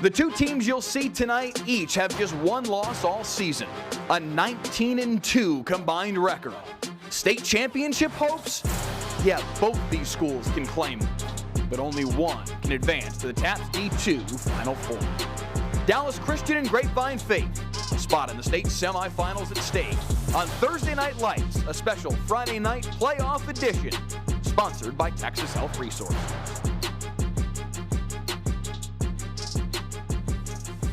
The two teams you'll see tonight each have just one loss all season, a 19-2 combined record. State championship hopes? Yeah, both these schools can claim them, but only one can advance to the TAPS D2 Final Four. Dallas Christian and Grapevine Faith, a spot in the state semifinals at stake on Thursday Night Lights, a special Friday night playoff edition, sponsored by Texas Health Resources.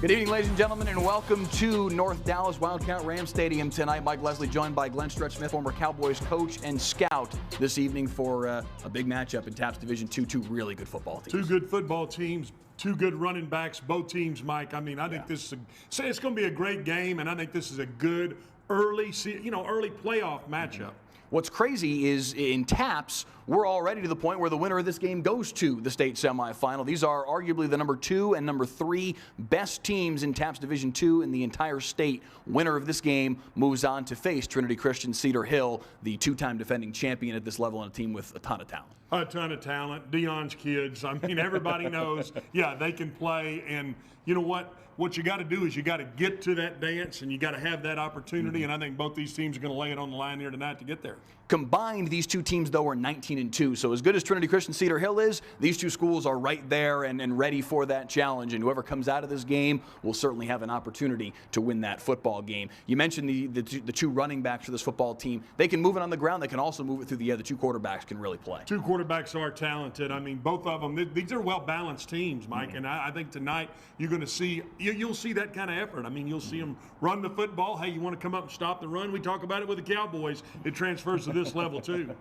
Good evening, ladies and gentlemen, and welcome to North Dallas Wildcat Ram Stadium tonight. Mike Leslie joined by Glenn Stretch Smith, former Cowboys coach and scout, this evening for a big matchup in TAPS Division II. Two really good football teams. Two good football teams, two good running backs, both teams, Mike. I mean, I think this is it's going to be a great game, and I think this is a good early playoff matchup. What's crazy is in TAPS, we're already to the point where the winner of this game goes to the state semifinal. These are arguably the number 2 and number 3 best teams in TAPS Division II in the entire state. Winner of this game moves on to face Trinity Christian-Cedar Hill, the two-time defending champion at this level, and a team with a ton of talent. A ton of talent. Deion's kids. I mean, everybody knows, yeah, they can play. And you know what? What you got to do is you got to get to that dance, and you got to have that opportunity. And I think both these teams are going to lay it on the line here tonight to get there. Combined, these two teams, though, are 19-2. So as good as Trinity Christian-Cedar Hill is, these two schools are right there and ready for that challenge. And whoever comes out of this game will certainly have an opportunity to win that football game. You mentioned the two running backs for this football team. They can move it on the ground. They can also move it through the air. The two quarterbacks can really play. Two quarterbacks are talented. I mean, both of them. These are well-balanced teams, Mike. And I think tonight you're going to see you'll see that kind of effort. I mean, you'll see them run the football. Hey, you want to come up and stop the run? We talk about it with the Cowboys. It transfers to this level too.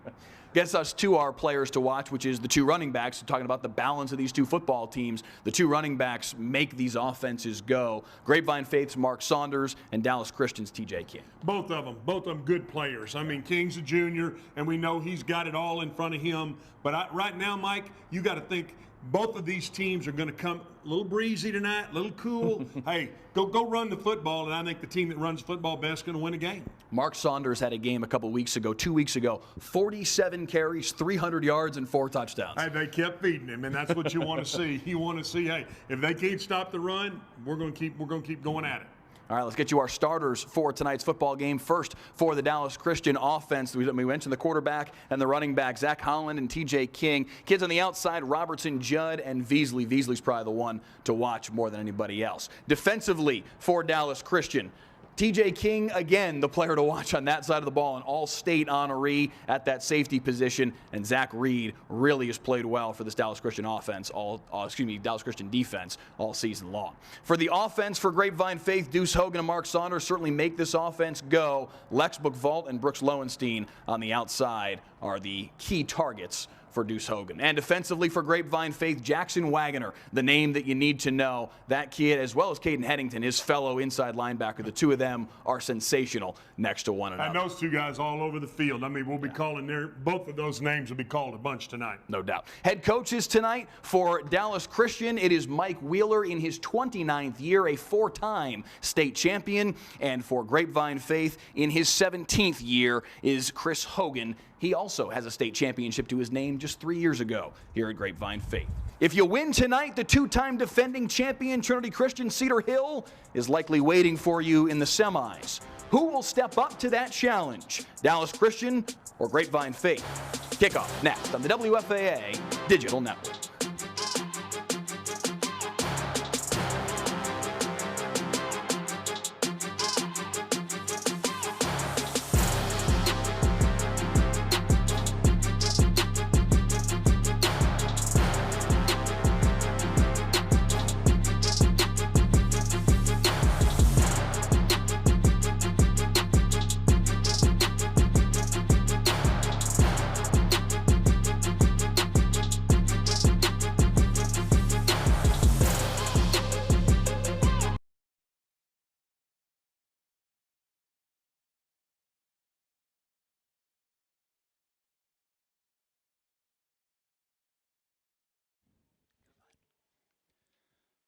Gets us to our players to watch, which is the two running backs. We're talking about the balance of these two football teams. The two running backs make these offenses go. Grapevine Faith's Mark Saunders and Dallas Christian's TJ King. Both of them good players. I mean, King's a junior, and we know he's got it all in front of him. But right now, Mike, you got to think both of these teams are going to come a little breezy tonight, a little cool. Hey, go run the football, and I think the team that runs football best is going to win a game. Mark Saunders had a game a couple weeks ago, 2 weeks ago, 47 carries, 300 yards, and 4 touchdowns. Hey, they kept feeding him, and that's what you want to see. You want to see, hey, if they can't stop the run, we're going to keep going at it. All right, let's get you our starters for tonight's football game. First, for the Dallas Christian offense, we mentioned the quarterback and the running back, Zach Holland and TJ King. Kids on the outside, Robertson, Judd, and Veasley. Veasley's probably the one to watch more than anybody else. Defensively, for Dallas Christian, TJ King, again, the player to watch on that side of the ball, an all-state honoree at that safety position. And Zach Reed really has played well for this Dallas Christian offense, Dallas Christian defense all season long. For the offense for Grapevine Faith, Deuce Hogan and Mark Saunders certainly make this offense go. Lex Bookvault and Brooks Lowenstein on the outside are the key targets for Deuce Hogan. And defensively for Grapevine Faith, Jackson Wagoner, the name that you need to know. That kid, as well as Caden Headington, his fellow inside linebacker, the two of them are sensational next to one another. And those two guys all over the field. I mean, we'll be calling both of those names will be called a bunch tonight. No doubt. Head coaches tonight for Dallas Christian, it is Mike Wheeler in his 29th year, a 4-time state champion. And for Grapevine Faith, in his 17th year, is Chris Hogan. He also has a state championship to his name just 3 years ago here at Grapevine Faith. If you win tonight, the two-time defending champion Trinity Christian-Cedar Hill is likely waiting for you in the semis. Who will step up to that challenge? Dallas Christian or Grapevine Faith? Kickoff next on the WFAA Digital Network.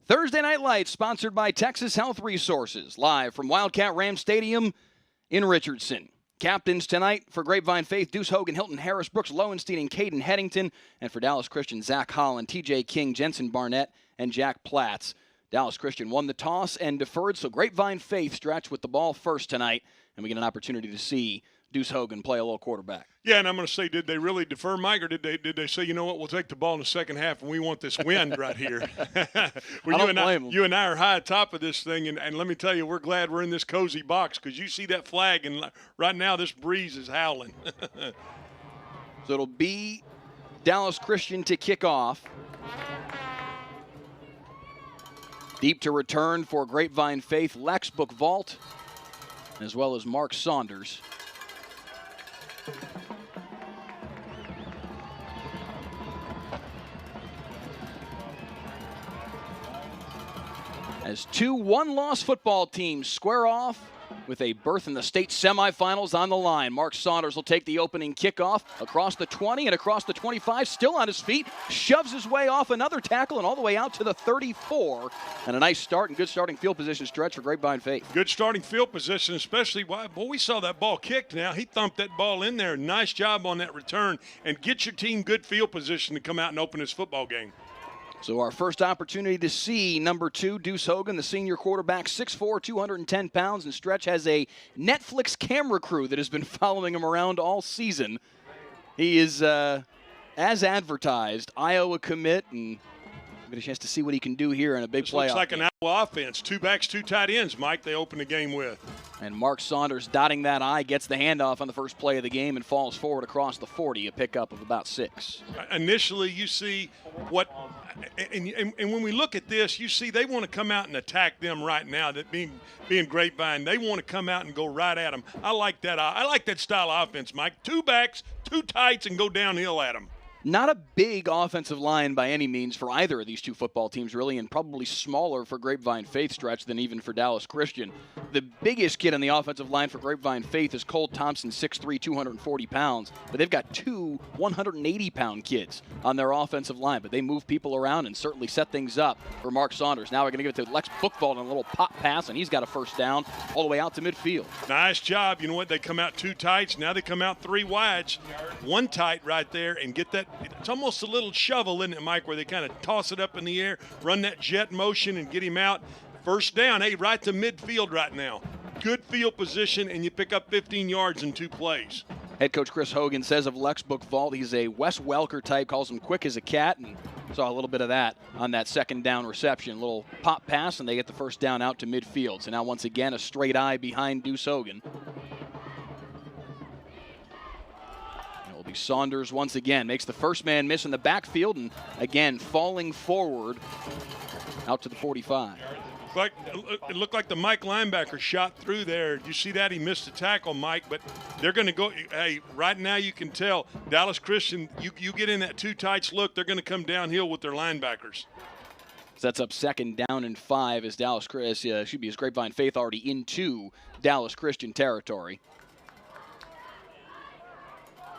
Thursday Night Lights, sponsored by Texas Health Resources, live from Wildcat Ram Stadium in Richardson. Captains tonight for Grapevine Faith, Deuce Hogan, Hilton Harris, Brooks Lowenstein, and Caden Headington. And for Dallas Christian, Zach Holland, TJ King, Jensen Barnett, and Jack Platts. Dallas Christian won the toss and deferred, so Grapevine Faith stretched with the ball first tonight, and we get an opportunity to see Deuce Hogan play a little quarterback. Yeah, and I'm going to say, did they really defer, Mike, or did they say, you know what, we'll take the ball in the second half and we want this wind right here? Well, I don't blame them. You and I are high atop of this thing, and let me tell you, we're glad we're in this cozy box because you see that flag, and right now this breeze is howling. So it'll be Dallas Christian to kick off. Deep to return for Grapevine Faith, Lex Bookvault, as well as Mark Saunders. As two one-loss football teams square off with a berth in the state semifinals on the line. Mark Saunders will take the opening kickoff across the 20 and across the 25, still on his feet, shoves his way off another tackle and all the way out to the 34. And a nice start and good starting field position stretch for Grapevine Faith. Good starting field position, especially, boy, we saw that ball kicked now. He thumped that ball in there. Nice job on that return. And get your team good field position to come out and open this football game. So our first opportunity to see number 2, Deuce Hogan, the senior quarterback, 6'4", 210 pounds, and Stretch has a Netflix camera crew that has been following him around all season. He is, as advertised, Iowa commit, and get a chance to see what he can do here in a big playoff. Looks like an Iowa offense. 2 backs, 2 tight ends, Mike, they open the game with. And Mark Saunders dotting that I, gets the handoff on the first play of the game and falls forward across the 40, a pickup of about 6. Initially, you see what and when we look at this, you see they want to come out and attack them right now, that being Grapevine. They want to come out and go right at them. I like that. I like that style of offense, Mike. 2 backs, 2 tights, and go downhill at them. Not a big offensive line by any means for either of these two football teams, really, and probably smaller for Grapevine Faith Stretch than even for Dallas Christian. The biggest kid on the offensive line for Grapevine Faith is Cole Thompson, 6'3", 240 pounds, but they've got 2 180-pound kids on their offensive line, but they move people around and certainly set things up for Mark Saunders. Now we're going to give it to Lex Bookvault on a little pop pass, and he's got a first down all the way out to midfield. Nice job. You know what? They come out 2 tights. Now they come out 3 wides. 1 tight right there, and get that. It's almost a little shovel, isn't it, Mike, where they kind of toss it up in the air, run that jet motion, and get him out. First down, hey, right to midfield right now. Good field position, and you pick up 15 yards in 2 plays. Head coach Chris Hogan says of Lex Bookvault, he's a Wes Welker type, calls him quick as a cat, and saw a little bit of that on that second down reception. A little pop pass, and they get the first down out to midfield. So now once again, a straight eye behind Deuce Hogan. Saunders once again makes the first man miss in the backfield, and again falling forward out to the 45. It looked like the Mike linebacker shot through there. Did you see that? He missed the tackle, Mike, but they're going to go. Hey, right now you can tell Dallas Christian, you get in that 2 tights look, they're going to come downhill with their linebackers. Sets up second down and 5 as as Grapevine Faith already into Dallas Christian territory.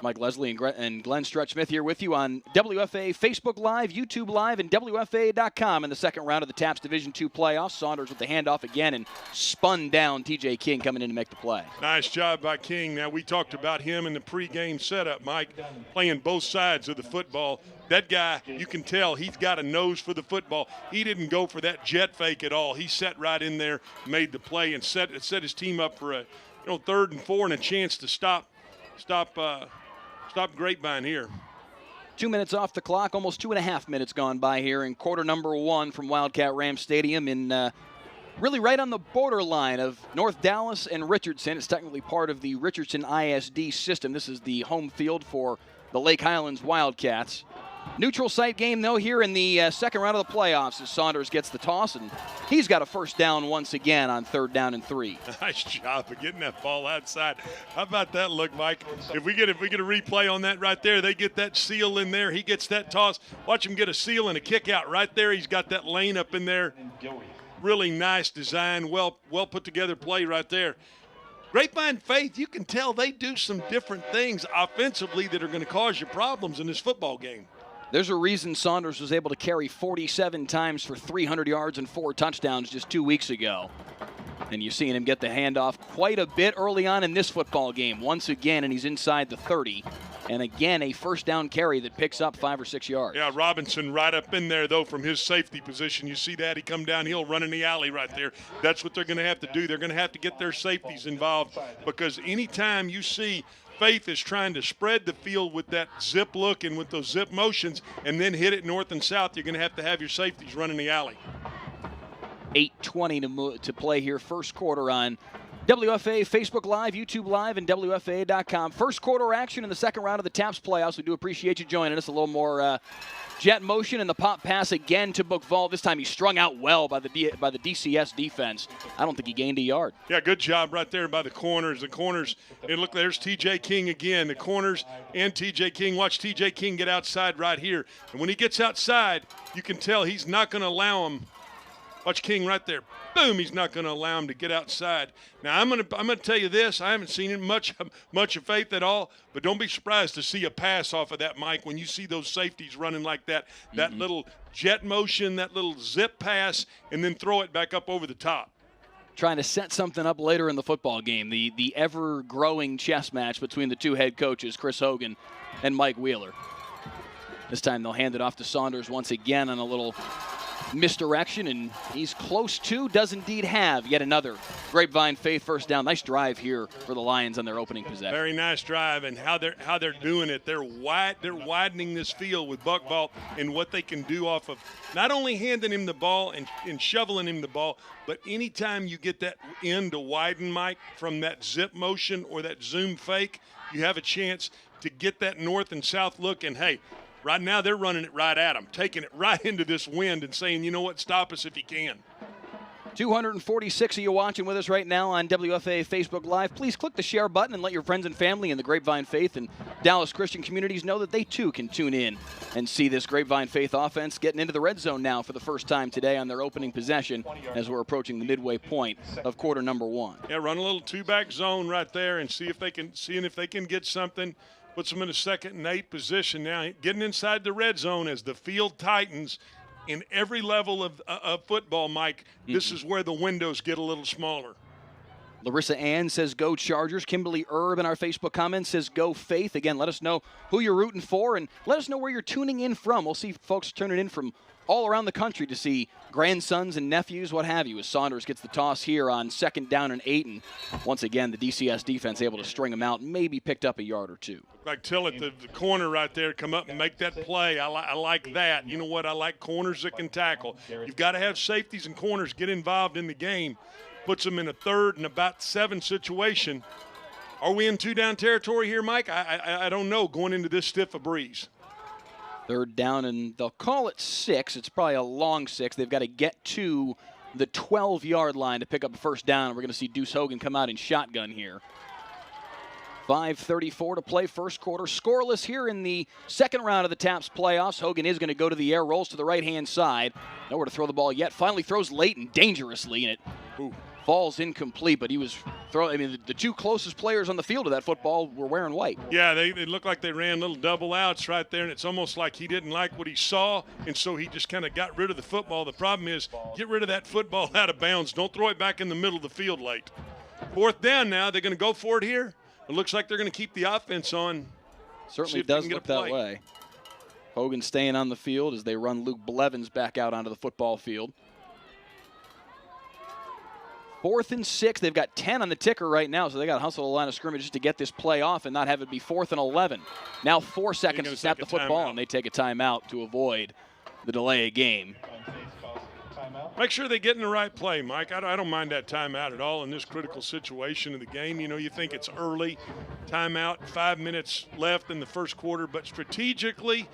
Mike Leslie and Glenn Stretch Smith here with you on WFA Facebook Live, YouTube Live, and WFA.com in the second round of the TAPS Division II playoffs. Saunders with the handoff again and spun down TJ King coming in to make the play. Nice job by King. Now, we talked about him in the pregame setup, Mike, playing both sides of the football. That guy, you can tell he's got a nose for the football. He didn't go for that jet fake at all. He sat right in there, made the play, and set his team up for a 3rd and 4 and a chance to stop Grapevine here. 2 minutes off the clock, almost 2.5 minutes gone by here in quarter number 1 from Wildcat Ram Stadium in really right on the borderline of North Dallas and Richardson. It's technically part of the Richardson ISD system. This is the home field for the Lake Highlands Wildcats. Neutral site game, though, here in the second round of the playoffs as Saunders gets the toss, and he's got a first down once again on 3rd down and 3. Nice job of getting that ball outside. How about that look, Mike? If we get a replay on that right there, they get that seal in there. He gets that toss. Watch him get a seal and a kick out right there. He's got that lane up in there. Really nice design, well put together play right there. Grapevine Faith, you can tell they do some different things offensively that are going to cause you problems in this football game. There's a reason Saunders was able to carry 47 times for 300 yards and 4 touchdowns just 2 weeks ago. And you're seeing him get the handoff quite a bit early on in this football game. Once again, and he's inside the 30. And again, a first down carry that picks up 5 or 6 yards. Yeah, Robinson right up in there, though, from his safety position. You see that? He come downhill running the alley right there. That's what they're going to have to do. They're going to have to get their safeties involved, because anytime you see Faith is trying to spread the field with that zip look and with those zip motions and then hit it north and south, you're going to have your safeties running the alley. 8:20 to play here, first quarter on WFA, Facebook Live, YouTube Live, and WFA.com. First quarter action in the second round of the TAPS playoffs. We do appreciate you joining us. A little more jet motion and the pop pass again to Bookval. This time he strung out well by the DCS defense. I don't think he gained a yard. Yeah, good job right there by the corners. The corners, and look, there's T.J. King again. The corners and T.J. King. Watch T.J. King get outside right here. And when he gets outside, you can tell he's not going to allow him. Watch King right there. Boom, he's not going to allow him to get outside. Now, I'm going to tell you this. I haven't seen it much of Faith at all, but don't be surprised to see a pass off of that, Mike, when you see those safeties running like that, that little jet motion, that little zip pass, and then throw it back up over the top. Trying to set something up later in the football game, the ever-growing chess match between the two head coaches, Chris Hogan and Mike Wheeler. This time they'll hand it off to Saunders once again on a little misdirection, and he's close to, does indeed have yet another Grapevine Faith first down. Nice drive here for the Lions on their opening possession. Very nice drive, and how they're doing it. They're widening this field with Buckvault and what they can do off of not only handing him the ball and shoveling him the ball, but anytime you get that end to widen, Mike, from that zip motion or that zoom fake, you have a chance to get that north and south look. And hey, right now, they're running it right at them, taking it right into this wind and saying, you know what, stop us if you can. 246 of you watching with us right now on WFA Facebook Live. Please click the share button and let your friends and family in the Grapevine Faith and Dallas Christian communities know that they too can tune in and see this Grapevine Faith offense getting into the red zone now for the first time today on their opening possession as we're approaching the midway point of quarter number 1. Yeah, run a little two-back zone right there and see if they can get something. Puts them in a 2nd and 8 position now, getting inside the red zone as the field tightens. In every level of football, Mike, this is where the windows get a little smaller. Larissa Ann says go Chargers. Kimberly Erb in our Facebook comments says go Faith. Again, let us know who you're rooting for and let us know where you're tuning in from. We'll see folks turning in from all around the country to see grandsons and nephews, what have you, as Saunders gets the toss here on 2nd down and 8. And once again, the DCS defense able to string them out, maybe picked up a yard or two. Like Tillett, the corner right there, come up and make that play. I like that. You know what? I like corners that can tackle. You've got to have safeties and corners get involved in the game. Puts them in a 3rd and about 7 situation. Are we in 2-down territory here, Mike? I don't know going into this stiff a breeze. 3rd down, and they'll call it 6. It's probably a long 6. They've got to get to the 12-yard line to pick up a first down. We're going to see Deuce Hogan come out in shotgun here. 5:34 to play, first quarter. Scoreless here in the second round of the TAPS playoffs. Hogan is going to go to the air, rolls to the right-hand side. Nowhere to throw the ball yet. Finally throws Leighton dangerously, and it falls incomplete, but he was throwing. I mean, the two closest players on the field of that football were wearing white. Yeah, they looked like they ran little double outs right there, and it's almost like he didn't like what he saw, and so he just kind of got rid of the football. The problem is, get rid of that football out of bounds. Don't throw it back in the middle of the field late. 4th down now. They're going to go for it here. It looks like they're going to keep the offense on. Certainly does look that way. Hogan staying on the field as they run Luke Blevins back out onto the football field. 4th and 6. They've got 10 on the ticker right now, so they got to hustle the line of scrimmage just to get this play off and not have it be 4th and 11. Now 4 seconds to snap the football, and they take a timeout to avoid the delay of game. Make sure they get in the right play, Mike. I don't mind that timeout at all in this critical situation of the game. You know, you think it's early, timeout, 5 minutes left in the first quarter, but strategically,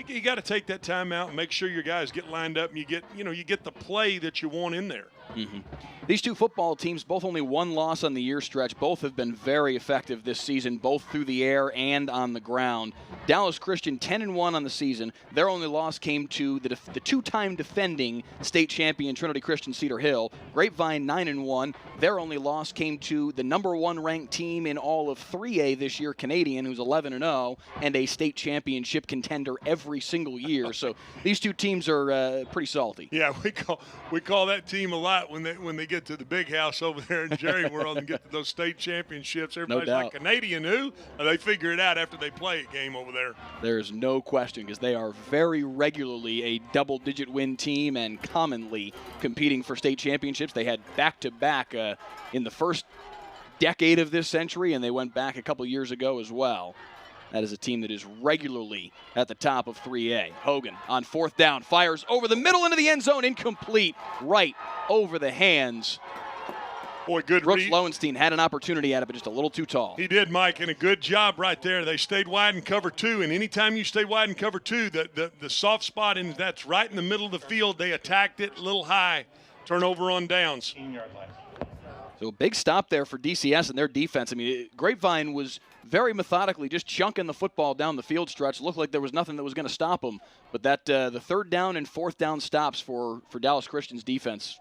you got to take that timeout and make sure your guys get lined up and you get the play that you want in there. These two football teams, both only one loss on the year stretch. Both have been very effective this season, both through the air and on the ground. Dallas Christian 10-1 on the season. Their only loss came to the two-time defending state champion Trinity Christian-Cedar Hill. Grapevine 9-1. Their only loss came to the number 1 ranked team in all of 3A this year, Canadian, who's 11-0, and a state championship contender every single year. So these two teams are pretty salty. Yeah, we call that team alive. lot when they get to the big house over there in Jerry World and get to those state championships. Everybody's like, Canadian who? They figure it out after they play a game over there. There's no question, because they are very regularly a double-digit win team and commonly competing for state championships. They had back-to-back in the first decade of this century, and they went back a couple years ago as well. That is a team that is regularly at the top of 3A. Hogan on fourth down, fires over the middle into the end zone, incomplete, right over the hands. Boy, good Brooks Lowenstein had an opportunity at it, but just a little too tall. He did, Mike, and a good job right there. They stayed wide in cover two, and anytime you stay wide in cover two, the soft spot, that's right in the middle of the field. They attacked it a little high. Turnover on downs. So a big stop there for DCS and their defense. I mean, Grapevine was very methodically just chunking the football down the field stretch. Looked like there was nothing that was going to stop them. But that the third down and fourth down stops for Dallas Christian's defense,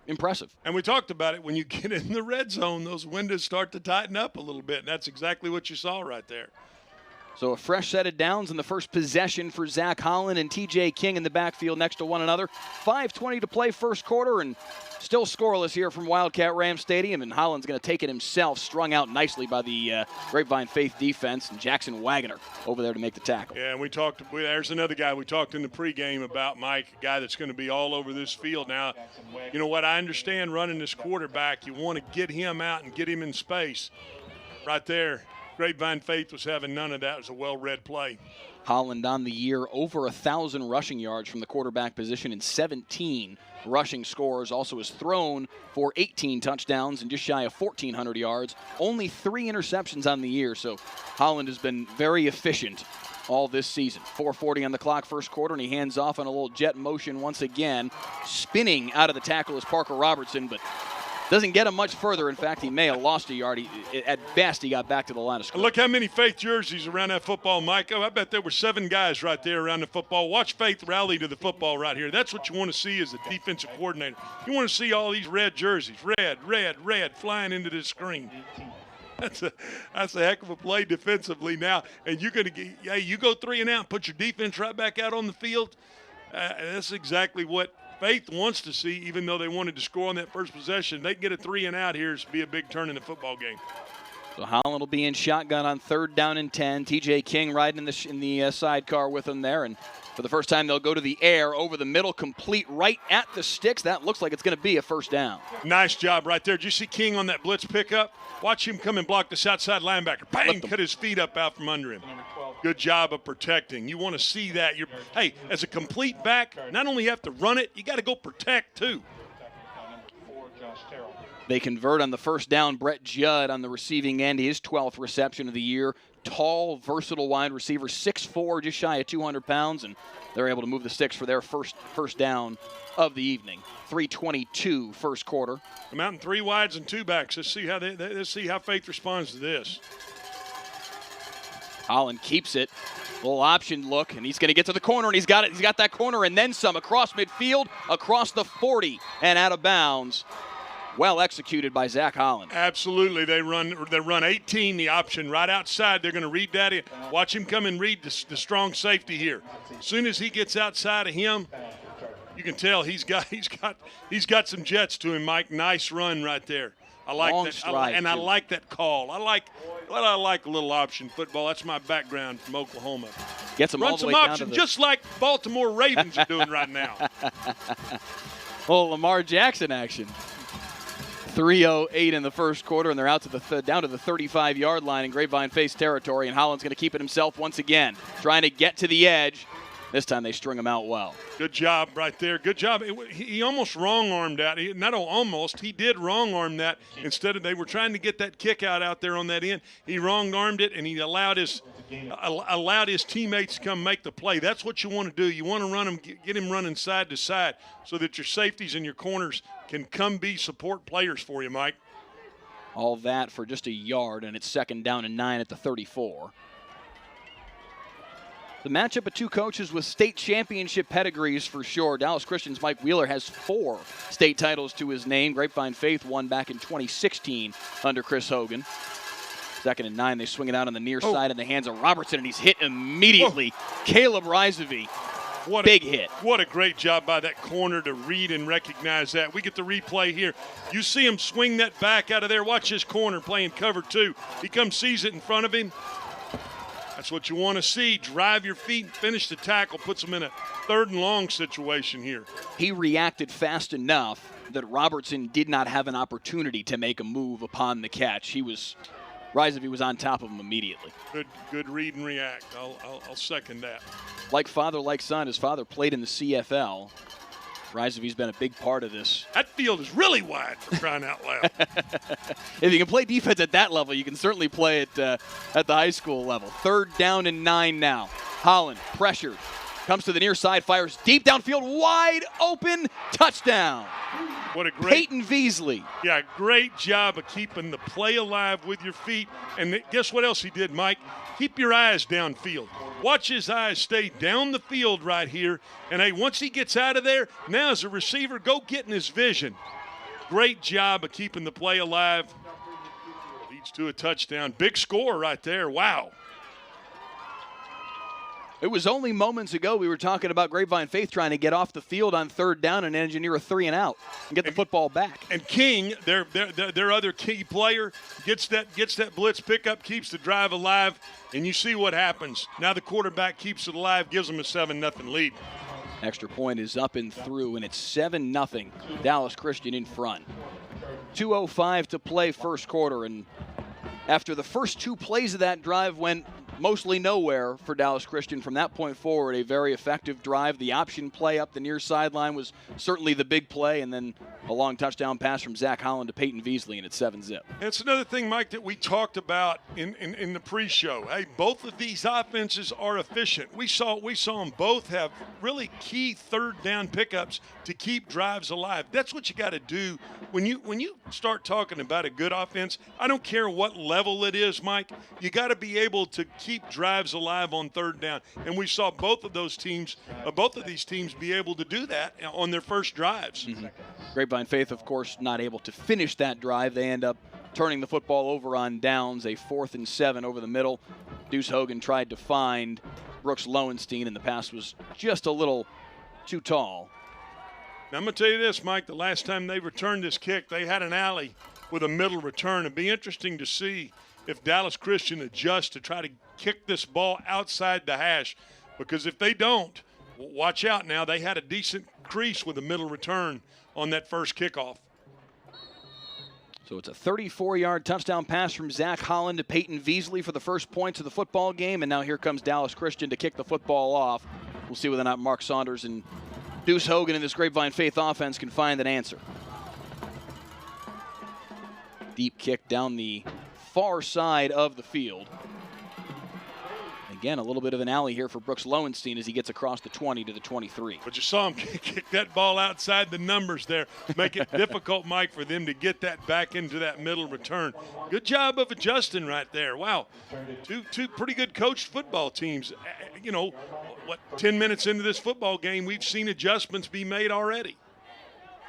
impressive. And we talked about it. When you get in the red zone, those windows start to tighten up a little bit. And that's exactly what you saw right there. So a fresh set of downs in the first possession for Zach Holland and TJ King in the backfield next to one another. 5:20 to play first quarter, and still scoreless here from Wildcat Ram Stadium. And Holland's going to take it himself, strung out nicely by the Grapevine Faith defense, and Jackson Wagoner over there to make the tackle. Yeah, and there's another guy we talked in the pregame about, Mike, a guy that's going to be all over this field. Now, you know what, I understand running this quarterback, you want to get him out and get him in space. Right there. Grapevine Faith was having none of that. It was a well-read play. Holland on the year, over 1,000 rushing yards from the quarterback position and 17 rushing scores. Also has thrown for 18 touchdowns and just shy of 1,400 yards. Only 3 interceptions on the year, so Holland has been very efficient all this season. 4:40 on the clock first quarter, and he hands off on a little jet motion once again. Spinning out of the tackle is Parker Robertson, but doesn't get him much further. In fact, he may have lost a yard. At best, he got back to the line of scrimmage. Look how many Faith jerseys around that football, Mike. Oh, I bet there were 7 guys right there around the football. Watch Faith rally to the football right here. That's what you want to see as a defensive coordinator. You want to see all these red jerseys, red, flying into this screen. That's a heck of a play defensively now. And you're going to you go 3 and out and put your defense right back out on the field. That's exactly what Faith wants to see, even though they wanted to score on that first possession. They can get a 3 and out here. It'll be a big turn in the football game. So Holland will be in shotgun on 3rd down and 10. TJ King riding in the sidecar with him there. And for the first time, they'll go to the air over the middle, complete right at the sticks. That looks like it's going to be a first down. Nice job right there. Did you see King on that blitz pickup? Watch him come and block this outside linebacker. Bang! Cut his feet up out from under him. Good job of protecting. You want to see that. Hey, as a complete back, not only you have to run it, you got to go protect too. They convert on the first down. Brett Judd on the receiving end, his 12th reception of the year. Tall, versatile wide receiver, 6'4", just shy of 200 pounds, and they're able to move the sticks for their first down of the evening. 3:22 first quarter. I'm out in 3 wides and 2 backs. Let's see how Faith responds to this. Holland keeps it. Little option look, and he's going to get to the corner, and he's got it. He's got that corner and then some across midfield, across the 40, and out of bounds. Well executed by Zach Holland. Absolutely. They run 18, the option right outside. They're going to read that in. Watch him come and read the strong safety here. As soon as he gets outside of him, you can tell he's got some jets to him, Mike. Nice run right there. I like Long that. stride, I like that call. I like a little option football. That's my background from Oklahoma. Gets them Run all the some way down option, to the... just like Baltimore Ravens are doing right now. Well, Lamar Jackson action. 3:08 in the first quarter, and they're out to down to the 35-yard line in Grapevine Face territory, and Holland's going to keep it himself once again, trying to get to the edge. This time they string him out well. Good job right there. Good job. He almost wrong-armed that. He did wrong-arm that. Instead of they were trying to get that kick out there on that end. He wrong-armed it, and he allowed his teammates to come make the play. That's what you want to do. You want to run him, get him running side to side so that your safeties and your corners can come be support players for you, Mike. All that for just a yard, and it's 2nd down and 9 at the 34. The matchup of 2 coaches with state championship pedigrees for sure. Dallas Christian's Mike Wheeler has 4 state titles to his name. Grapevine Faith won back in 2016 under Chris Hogan. 2nd and 9, they swing it out on the near side in the hands of Robertson, and he's hit immediately. Caleb Rizevi Big hit. What a great job by that corner to read and recognize that. We get the replay here. You see him swing that back out of there. Watch his corner playing cover 2. He comes, sees it in front of him. That's what you want to see. Drive your feet and finish the tackle. Puts him in a 3rd and long situation here. He reacted fast enough that Robertson did not have an opportunity to make a move upon the catch. He was on top of him immediately. Good read and react. I'll second that. Like father, like son. His father played in the CFL. Risevy's been a big part of this. That field is really wide, for crying out loud. If you can play defense at that level, you can certainly play it at the high school level. 3rd down and 9 now. Holland pressured. Comes to the near side, fires deep downfield, wide open, touchdown. What a great Peyton Veasley. Yeah, great job of keeping the play alive with your feet. And guess what else he did, Mike? Keep your eyes downfield. Watch his eyes stay down the field right here. And, hey, once he gets out of there, now as a receiver, go get in his vision. Great job of keeping the play alive. Leads to a touchdown. Big score right there. Wow. It was only moments ago we were talking about Grapevine Faith trying to get off the field on 3rd down and engineer a 3 and out and get the football back. And King, their other key player, gets that blitz pickup, keeps the drive alive, and you see what happens. Now the quarterback keeps it alive, gives them a 7-0 lead. Extra point is up and through, and it's 7-0. Dallas Christian in front. 2:05 to play first quarter, and after the first 2 plays of that drive went mostly nowhere for Dallas Christian. From that point forward, a very effective drive. The option play up the near sideline was certainly the big play, and then a long touchdown pass from Zach Holland to Peyton Veasley, and it's 7-0. It's another thing, Mike, that we talked about in the pre-show. Hey, both of these offenses are efficient. We saw them both have really key 3rd down pickups to keep drives alive. That's what you got to do when you start talking about a good offense. I don't care what level it is, Mike. You got to be able to keep drives alive on 3rd down, and we saw both of these teams be able to do that on their first drives. Mm-hmm. Grapevine Faith, of course, not able to finish that drive. They end up turning the football over on downs, a 4th and 7 over the middle. Deuce Hogan tried to find Brooks Lowenstein, and the pass was just a little too tall. Now, I'm going to tell you this, Mike, the last time they returned this kick, they had an alley with a middle return. It'd be interesting to see if Dallas Christian adjusts to try to kick this ball outside the hash, because if they don't, watch out now. They had a decent crease with a middle return on that first kickoff. So it's a 34-yard touchdown pass from Zach Holland to Peyton Veasley for the first points of the football game, and now here comes Dallas Christian to kick the football off. We'll see whether or not Mark Saunders and Deuce Hogan in this Grapevine Faith offense can find an answer. Deep kick down the far side of the field. Again, a little bit of an alley here for Brooks Lowenstein as he gets across the 20 to the 23. But you saw him kick that ball outside the numbers there. Make it difficult, Mike, for them to get that back into that middle return. Good job of adjusting right there. Wow. Two pretty good coached football teams. 10 minutes into this football game, we've seen adjustments be made already.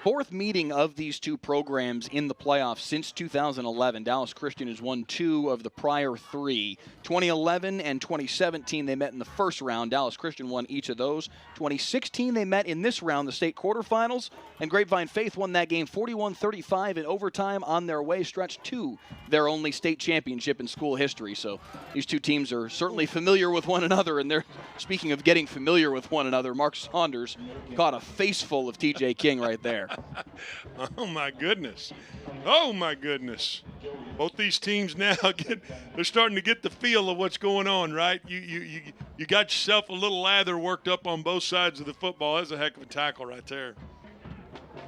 4th meeting of these 2 programs in the playoffs since 2011. Dallas Christian has won 2 of the prior 3. 2011 and 2017, they met in the first round. Dallas Christian won each of those. 2016, they met in this round, the state quarterfinals, and Grapevine Faith won that game 41-35 in overtime on their way stretch to their only state championship in school history. So these 2 teams are certainly familiar with one another, and they're, speaking of getting familiar with one another, Mark Saunders caught a face full of TJ King right there. Oh, my goodness. Oh, my goodness. Both these teams now, they're starting to get the feel of what's going on, right? You got yourself a little lather worked up on both sides of the football. That's a heck of a tackle right there.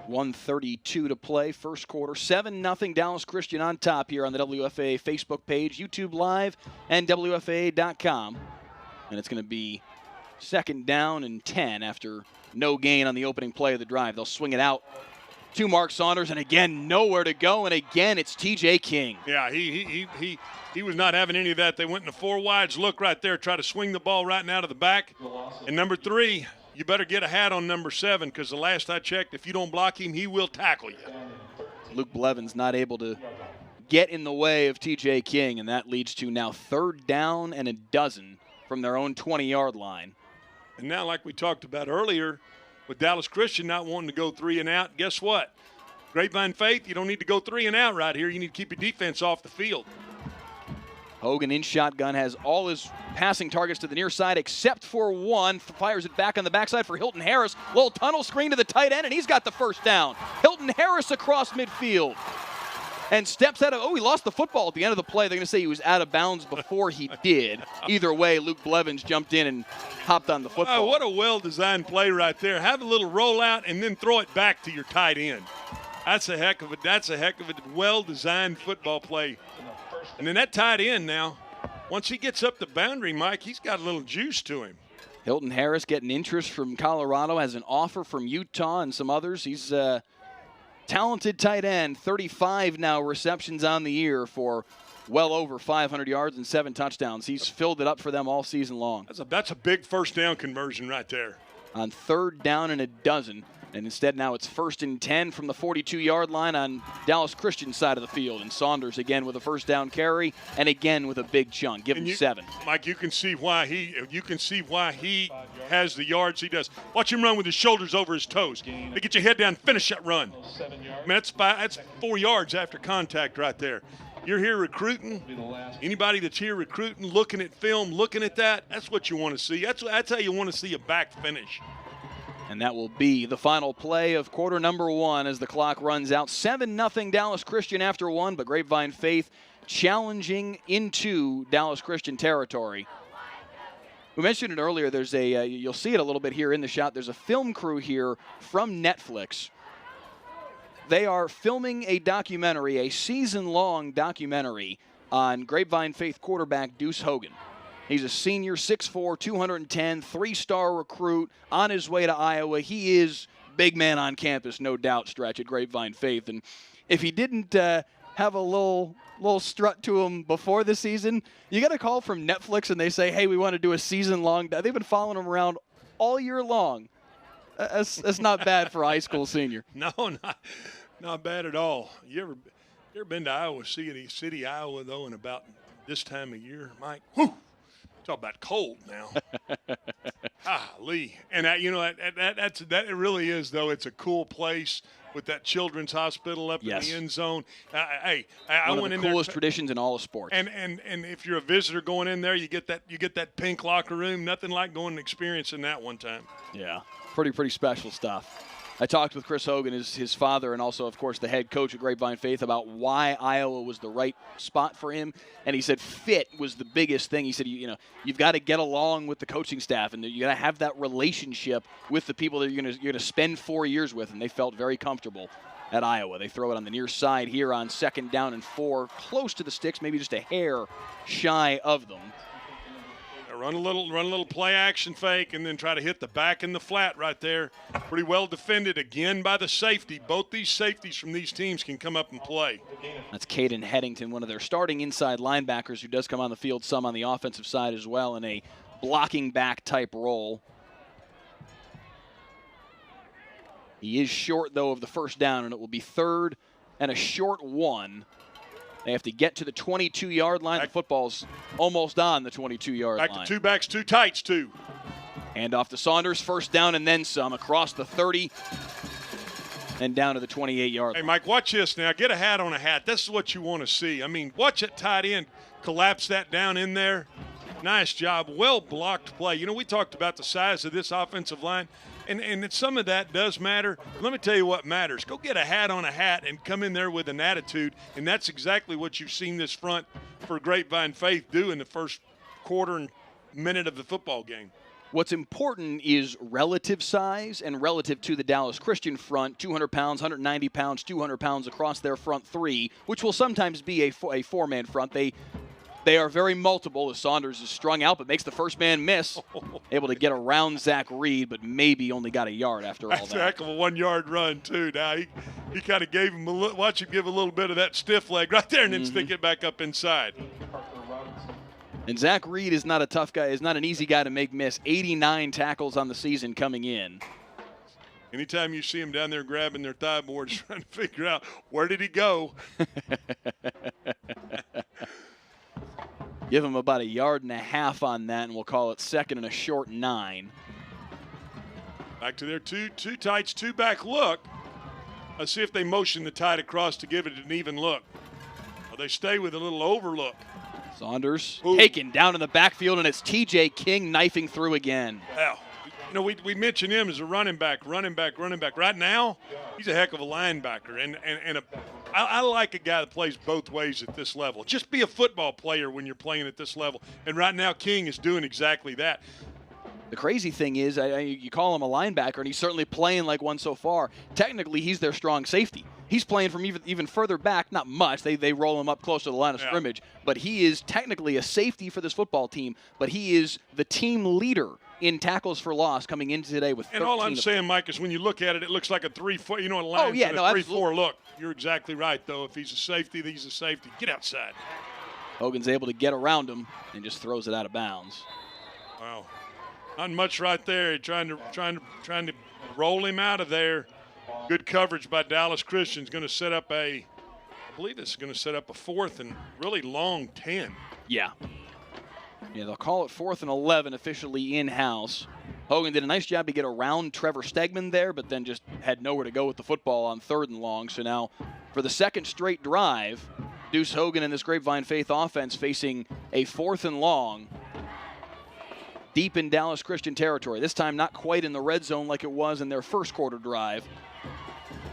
1:32 to play, first quarter. 7-0 Dallas Christian on top here on the WFAA Facebook page, YouTube Live, and WFAA.com. And it's going to be 2nd down and 10 after no gain on the opening play of the drive. They'll swing it out to Mark Saunders, and again, nowhere to go, and again, it's T.J. King. Yeah, he was not having any of that. They went in a 4 wides look right there, try to swing the ball right and out of the back. And number 3, you better get a hat on number 7, because the last I checked, if you don't block him, he will tackle you. Luke Blevins not able to get in the way of T.J. King, and that leads to now 3rd down and a dozen from their own 20-yard line. And now, like we talked about earlier, with Dallas Christian not wanting to go 3 and out, guess what? Grapevine Faith, you don't need to go 3 and out right here. You need to keep your defense off the field. Hogan in shotgun has all his passing targets to the near side except for one. Fires it back on the backside for Hilton Harris. Little tunnel screen to the tight end, and he's got the first down. Hilton Harris across midfield. And steps out of, he lost the football at the end of the play. They're going to say he was out of bounds before he did. Either way, Luke Blevins jumped in and hopped on the football. Oh, what a well-designed play right there. Have a little rollout and then throw it back to your tight end. That's a heck of a well-designed football play. And then that tight end now, once he gets up the boundary, Mike, he's got a little juice to him. Hilton Harris getting interest from Colorado, has an offer from Utah and some others. He's talented tight end, 35 now receptions on the year for well over 500 yards and 7 touchdowns. He's filled it up for them all season long. That's a big first down conversion right there. On 3rd down and a dozen. And instead now it's 1st and 10 from the 42-yard line on Dallas Christian side of the field. And Saunders again with a first down carry and again with a big chunk. Give him 7. Mike, you can see why he has the yards he does. Watch him run with his shoulders over his toes. They get your head down, finish that run. I mean, that's 4 yards after contact right there. You're here recruiting. Anybody that's here recruiting, looking at film, looking at that's what you want to see. That's how you want to see a back finish. And that will be the final play of quarter number 1 as the clock runs out. 7-0 Dallas Christian after 1, but Grapevine Faith challenging into Dallas Christian territory. We mentioned it earlier. There's you'll see it a little bit here in the shot. There's a film crew here from Netflix. They are filming a documentary, a season-long documentary on Grapevine Faith quarterback Deuce Hogan. He's a senior, 6'4", 210, 3-star recruit on his way to Iowa. He is big man on campus, no doubt, Stretch, at Grapevine Faith. And if he didn't have a little strut to him before the season, you got a call from Netflix and they say, hey, we want to do a season-long. They've been following him around all year long. That's not bad for a high school senior. No, not bad at all. You ever been to Iowa City, Iowa, though, in about this time of year, Mike? Whew! Talk about cold now. Lee. And that it really is, though. It's a cool place with that children's hospital up in the end zone. I went in there. One of the coolest traditions in all of sports. And if you're a visitor going in there, you get that pink locker room. Nothing like going and experiencing that one time. Yeah, pretty special stuff. I talked with Chris Hogan, his father, and also, of course, the head coach at Grapevine Faith about why Iowa was the right spot for him. And he said fit was the biggest thing. He said, you've got to get along with the coaching staff, and you got to have that relationship with the people that you're going to spend 4 years with. And they felt very comfortable at Iowa. They throw it on the near side here on 2nd down and 4, close to the sticks, maybe just a hair shy of them. Run a little play action fake and then try to hit the back and the flat right there. Pretty well defended again by the safety. Both these safeties from these teams can come up and play. That's Caden Headington, one of their starting inside linebackers who does come on the field some on the offensive side as well in a blocking back type role. He is short, though, of the first down, and it will be 3rd and a short 1. They have to get to the 22-yard line. The football's almost on the 22-yard line. Back to 2 backs, 2 tights, 2. And off to Saunders, first down and then some, across the 30 and down to the 28-yard line. Hey, Mike, watch this now. Get a hat on a hat. This is what you want to see. I mean, watch it tight end collapse that down in there. Nice job. Well-blocked play. We talked about the size of this offensive line. And some of that does matter. Let me tell you what matters. Go get a hat on a hat and come in there with an attitude, and that's exactly what you've seen this front for Grapevine Faith do in the first quarter and minute of the football game. What's important is relative size and relative to the Dallas Christian front, 200 pounds, 190 pounds, 200 pounds across their front 3, which will sometimes be a 4-man front. They are very multiple as Saunders is strung out, but makes the first man miss. Able to get around Zach Reed, but maybe only got a yard after all that. That's a heck of a 1-yard run, too. Now, he kind of gave him watch him give a little bit of that stiff leg right there and then stick it back up inside. And Zach Reed is not a tough guy, is not an easy guy to make miss. 89 tackles on the season coming in. Anytime you see him down there grabbing their thigh boards trying to figure out where did he go. Give him about a yard and a half on that, and we'll call it 2nd and a short 9. Back to their two tights, two back look. Let's see if they motion the tight across to give it an even look. Or they stay with a little overlook. Saunders taken down in the backfield, and it's T.J. King knifing through again. Well, you know, we mentioned him as a running back. Right now, he's a heck of a linebacker. I like a guy that plays both ways at this level. Just be a football player when you're playing at this level. And right now, King is doing exactly that. The crazy thing is, you call him a linebacker, and he's certainly playing like one so far. Technically, he's their strong safety. He's playing from even further back, not much. They roll him up close to the line of scrimmage. But he is technically a safety for this football team, but he is the team leader in tackles for loss coming into today with 13. And all I'm saying, Mike, is when you look at it, it looks like a 3-4, a line 3-4 look. You're exactly right, though. If he's a safety, he's a safety. Get outside. Hogan's able to get around him and just throws it out of bounds. Wow. Not much right there. Trying to roll him out of there. Good coverage by Dallas Christian. Going to set up I believe this is going to set up a 4th and really long 10. Yeah, they'll call it 4th and 11 officially in-house. Hogan did a nice job to get around Trevor Stegman there, but then just had nowhere to go with the football on 3rd and long. So now for the second straight drive, Deuce Hogan and this Grapevine Faith offense facing a 4th and long deep in Dallas Christian territory. This time not quite in the red zone like it was in their first quarter drive.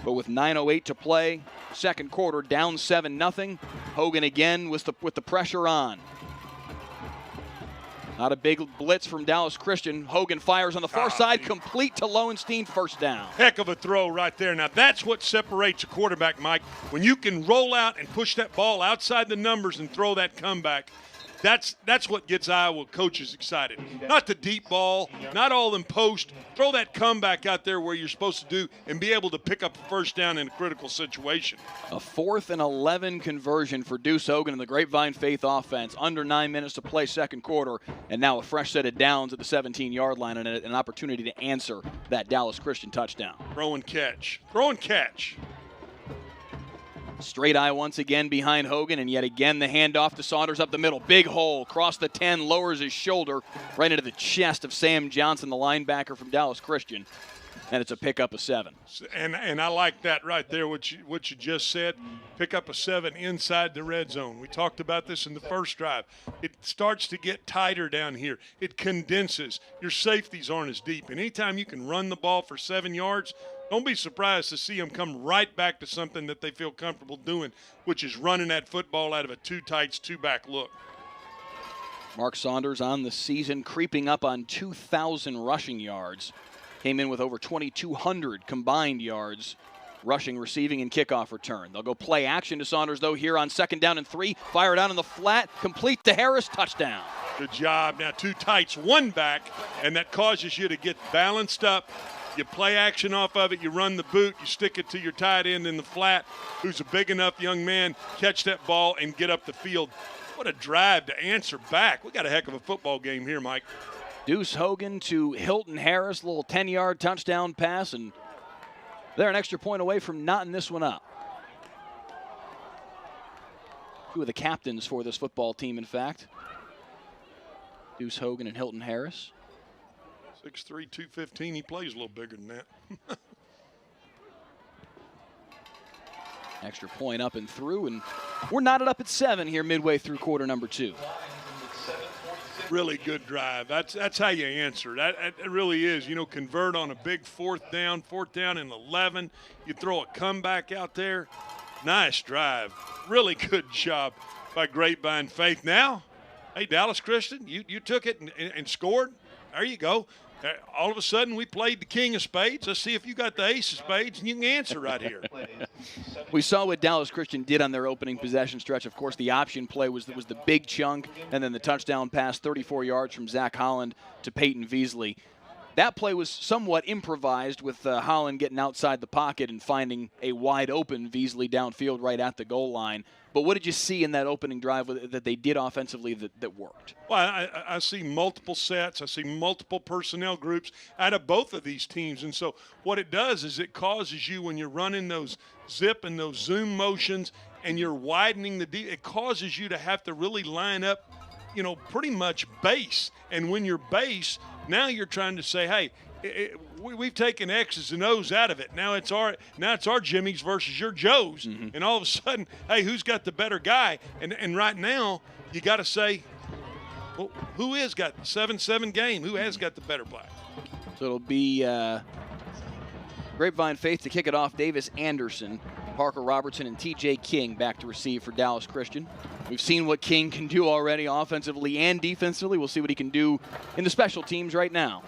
But with 9:08 to play, second quarter, down 7-0. Hogan again with the pressure on. Not a big blitz from Dallas Christian. Hogan fires on the far side, complete to Lowenstein, first down. Heck of a throw right there. Now that's what separates a quarterback, Mike. When you can roll out and push that ball outside the numbers and throw that comeback, that's what gets Iowa coaches excited. Not the deep ball, not all in post. Throw that comeback out there where you're supposed to do and be able to pick up a first down in a critical situation. A 4th and 11 conversion for Deuce Hogan and the Grapevine Faith offense. Under 9 minutes to play second quarter, and now a fresh set of downs at the 17-yard line and an opportunity to answer that Dallas Christian touchdown. Throw and catch. Straight eye once again behind Hogan, and yet again the handoff to Saunders up the middle. Big hole, across the 10, lowers his shoulder right into the chest of Sam Johnson, the linebacker from Dallas Christian. And it's a pickup of 7. And I like that right there, what you just said. Pick up a 7 inside the red zone. We talked about this in the first drive. It starts to get tighter down here. It condenses. Your safeties aren't as deep. And anytime you can run the ball for 7 yards, don't be surprised to see them come right back to something that they feel comfortable doing, which is running that football out of a 2 tights, 2 back look. Mark Saunders on the season, creeping up on 2,000 rushing yards. Came in with over 2,200 combined yards, rushing, receiving, and kickoff return. They'll go play action to Saunders, though, here on 2nd down and 3. Fire down in the flat, complete to Harris, touchdown. Good job. Now 2 tights, 1 back, and that causes you to get balanced up. You play action off of it, you run the boot, you stick it to your tight end in the flat, who's a big enough young man, catch that ball and get up the field. What a drive to answer back. We got a heck of a football game here, Mike. Deuce Hogan to Hilton Harris, little 10-yard touchdown pass, and they're an extra point away from knotting this one up. 2 of the captains for this football team, in fact. Deuce Hogan and Hilton Harris. 6'3", 215. He plays a little bigger than that. Extra point up and through, and we're knotted up at 7 here midway through quarter number 2. Really good drive. That's how you answer. That really is. Convert on a big 4th down and 11. You throw a comeback out there. Nice drive. Really good job by Grapevine Faith. Now, hey, Dallas Christian, you took it and scored. There you go. All of a sudden, we played the king of spades. Let's see if you got the ace of spades, and you can answer right here. We saw what Dallas Christian did on their opening possession stretch. Of course, the option play was the big chunk, and then the touchdown pass, 34 yards from Zach Holland to Peyton Veasley. That play was somewhat improvised with Holland getting outside the pocket and finding a wide-open Veasley downfield right at the goal line. But what did you see in that opening drive that they did offensively that worked? Well, I see multiple sets. I see multiple personnel groups out of both of these teams. And so what it does is it causes you, when you're running those zip and those zoom motions and you're widening it causes you to have to really line up, pretty much base. And when you're base, now you're trying to say, hey, we've taken X's and O's out of it. Now it's our Jimmys versus your Joes, and all of a sudden, hey, who's got the better guy? And right now, you got to say, well, who has got 7-7 game? Who has got the better play? So it'll be Grapevine Faith to kick it off. Davis Anderson, Parker Robertson, and TJ King back to receive for Dallas Christian. We've seen what King can do already offensively and defensively. We'll see what he can do in the special teams right now.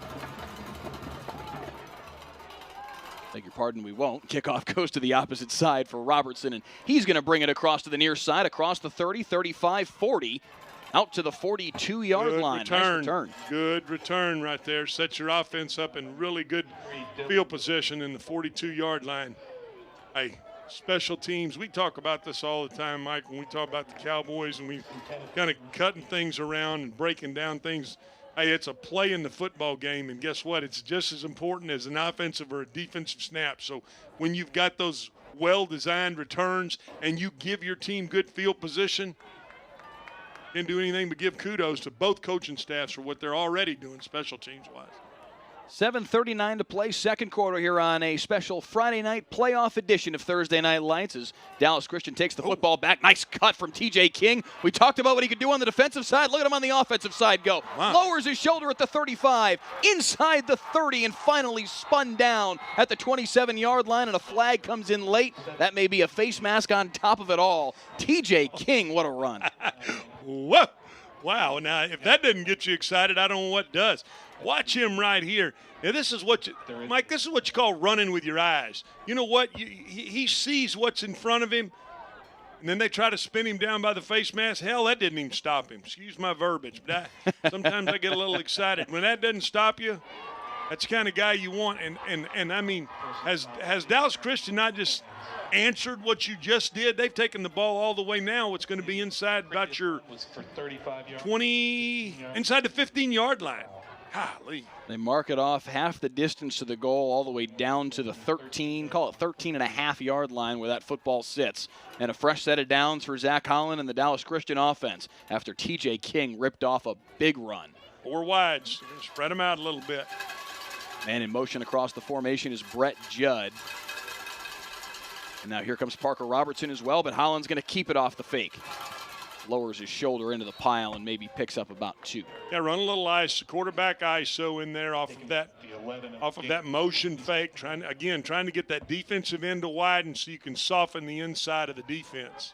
Beg your pardon, we won't. Kickoff goes to the opposite side for Robertson, and he's going to bring it across to the near side, across the 30, 35, 40, out to the 42-yard line. Return. Nice return. Good return right there. Set your offense up in really good field position in the 42-yard line. Hey, special teams, we talk about this all the time, Mike, when we talk about the Cowboys and we kind of cutting things around and breaking down things. Hey, it's a play in the football game, and guess what? It's just as important as an offensive or a defensive snap. So when you've got those well-designed returns and you give your team good field position, didn't do anything but give kudos to both coaching staffs for what they're already doing special teams-wise. 7:39 to play, second quarter here on a special Friday night playoff edition of Thursday Night Lights as Dallas Christian takes the football back. Nice cut from TJ King. We talked about what he could do on the defensive side. Look at him on the offensive side go. Wow. Lowers his shoulder at the 35, inside the 30, and finally spun down at the 27-yard line, and a flag comes in late. That may be a face mask on top of it all. TJ King, what a run. Whoa. Wow. Now, if that doesn't get you excited, I don't know what does. Watch him right here. Now, this is what Mike, this is what you call running with your eyes. You know what? He sees what's in front of him, and then they try to spin him down by the face mask. Hell, that didn't even stop him. Excuse my verbiage, but sometimes I get a little excited. When that doesn't stop you, that's the kind of guy you want. And I mean, has Dallas Christian not just answered what you just did? They've taken the ball all the way now. It's going to be inside about your 20, inside the 15-yard line. Golly. They mark it off half the distance to the goal, all the way down to the 13, call it 13.5-yard line where that football sits. And a fresh set of downs for Zach Holland and the Dallas Christian offense after TJ King ripped off a big run. 4 wides. Spread them out a little bit. Man in motion across the formation is Brett Judd. And now here comes Parker Robertson as well, but Holland's going to keep it off the fake. Lowers his shoulder into the pile and maybe picks up about 2. Yeah, run a little quarterback ISO in there off of that motion fake, trying to get that defensive end to widen so you can soften the inside of the defense.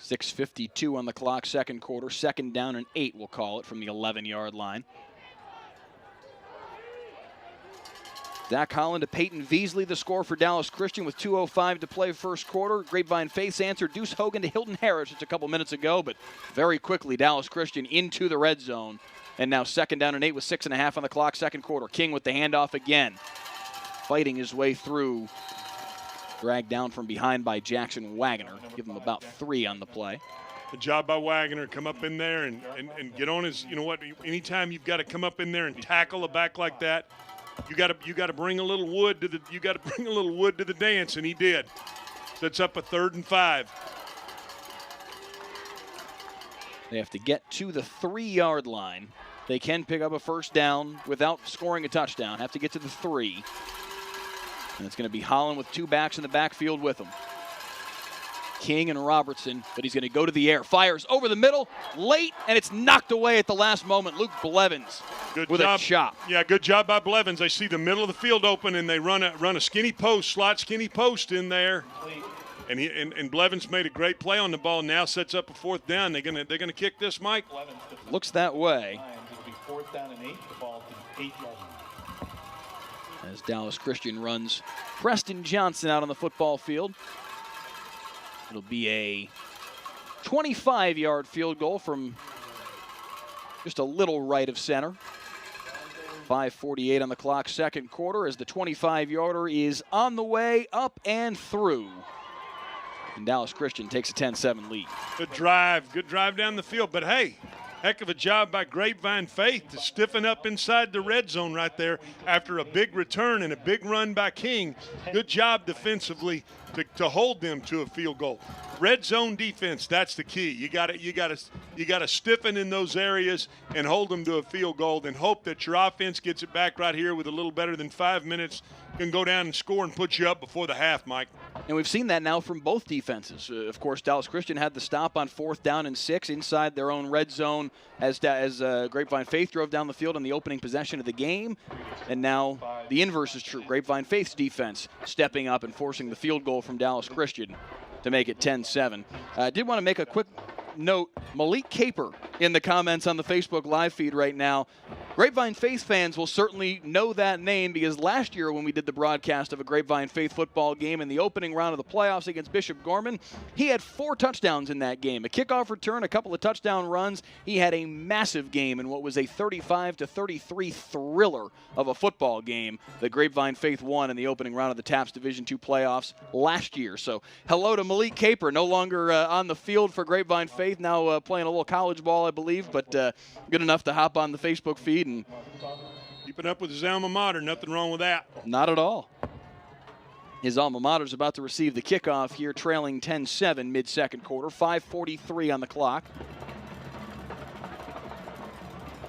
6:52 on the clock, second quarter, second down and 8, we'll call it, from the 11-yard line. Zach Holland to Peyton Veasley, the score for Dallas Christian with 2:05 to play first quarter. Grapevine Faith's answer, Deuce Hogan to Hilton Harris just a couple minutes ago, but very quickly Dallas Christian into the red zone. And now second down and 8 with 6.5 on the clock, second quarter. King with the handoff again. Fighting his way through. Dragged down from behind by Jackson Wagner. Give him about 3 on the play. Good job by Wagner. Come up in there and get on his, you know what, anytime you've got to come up in there and tackle a back like that, you got to bring a little wood to the dance, and he did. Sets up a 3rd and 5. They have to get to the 3-yard line. They can pick up a first down without scoring a touchdown. Have to get to the 3. And it's going to be Holland with 2 backs in the backfield with him. King and Robertson, but he's going to go to the air. Fires over the middle, late, and it's knocked away at the last moment. Luke Blevins with a chop. Yeah, good job by Blevins. They see the middle of the field open, and they run a skinny post, slot skinny post in there. And Blevins made a great play on the ball. Now sets up a 4th down. They're gonna kick this, Mike. Looks that way. It'll be 4th down and 8. The ball to 8 yards. As Dallas Christian runs Preston Johnson out on the football field. It'll be a 25-yard field goal from just a little right of center. 5:48 on the clock, second quarter, as the 25-yarder is on the way up and through. And Dallas Christian takes a 10-7 lead. Good drive down the field. But hey, Heck of a job by Grapevine Faith to stiffen up inside the red zone right there after a big return and a big run by King. Good job defensively to hold them to a field goal. Red zone defense, that's the key. You got to stiffen in those areas and hold them to a field goal, and hope that your offense gets it back right here with a little better than 5 minutes, can go down and score and put you up before the half, Mike. And we've seen that now from both defenses. Of course, Dallas Christian had the stop on 4th down and 6 inside their own red zone as Grapevine Faith drove down the field in the opening possession of the game. And now the inverse is true. Grapevine Faith's defense stepping up and forcing the field goal from Dallas Christian to make it 10-7. I did want to make a quick note. Malik Caper in the comments on the Facebook live feed right now. Grapevine Faith fans will certainly know that name because last year when we did the broadcast of a Grapevine Faith football game in the opening round of the playoffs against Bishop Gorman, he had 4 touchdowns in that game. A kickoff return, a couple of touchdown runs. He had a massive game in what was a 35-33 thriller of a football game that Grapevine Faith won in the opening round of the TAPS Division II playoffs last year. So hello to Malik Caper, no longer on the field for Grapevine Faith, now playing a little college ball, I believe, but good enough to hop on the Facebook feed and keeping up with his alma mater. Nothing wrong with that. Not at all. His alma mater is about to receive the kickoff here, trailing 10-7 mid-second quarter. 5:43 on the clock.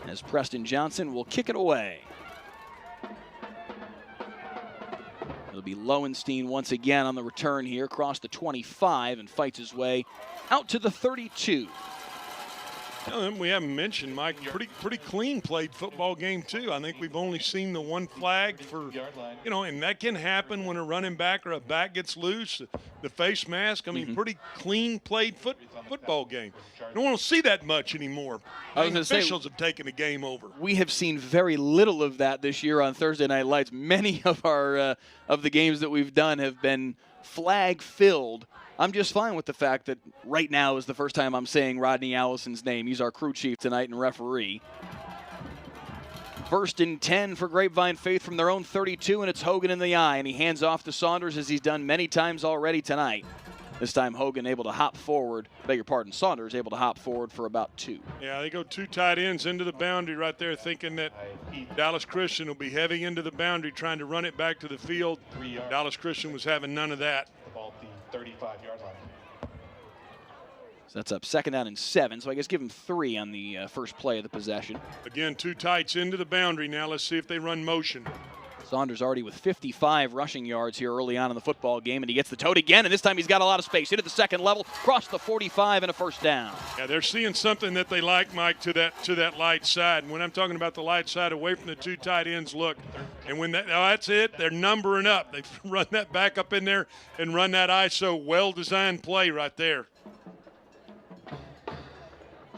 As Preston Johnson will kick it away. It'll be Lowenstein once again on the return here, across the 25 and fights his way out to the 32. We haven't mentioned, Mike, pretty clean played football game, too. I think we've only seen the one flag for, and that can happen when a running back or a back gets loose, the face mask. I mean, pretty clean played football game. I don't want to see that much anymore. Officials have taken the game over. We have seen very little of that this year on Thursday Night Lights. Many of our of the games that we've done have been flag-filled. I'm just fine with the fact that right now is the first time I'm saying Rodney Allison's name. He's our crew chief tonight and referee. 1st and 10 for Grapevine Faith from their own 32, and it's Hogan in the eye, and he hands off to Saunders as he's done many times already tonight. This time Hogan able to hop forward. Saunders able to hop forward for about 2. Yeah, they go 2 tight ends into the boundary right there, thinking that Dallas Christian will be heavy into the boundary, trying to run it back to the field. Dallas Christian was having none of that. 35-yard line. So that's up 2nd down and 7. So I guess give him 3 on the first play of the possession. Again, 2 tights into the boundary. Now let's see if they run motion. Saunders already with 55 rushing yards here early on in the football game, and he gets the tote again, and this time he's got a lot of space. Into the second level, cross the 45, and a 1st down. Yeah, they're seeing something that they like, Mike, to that light side. And when I'm talking about the light side, away from the 2 tight ends, look. And when that's it, they're numbering up. They run that back up in there and run that ISO well-designed play right there.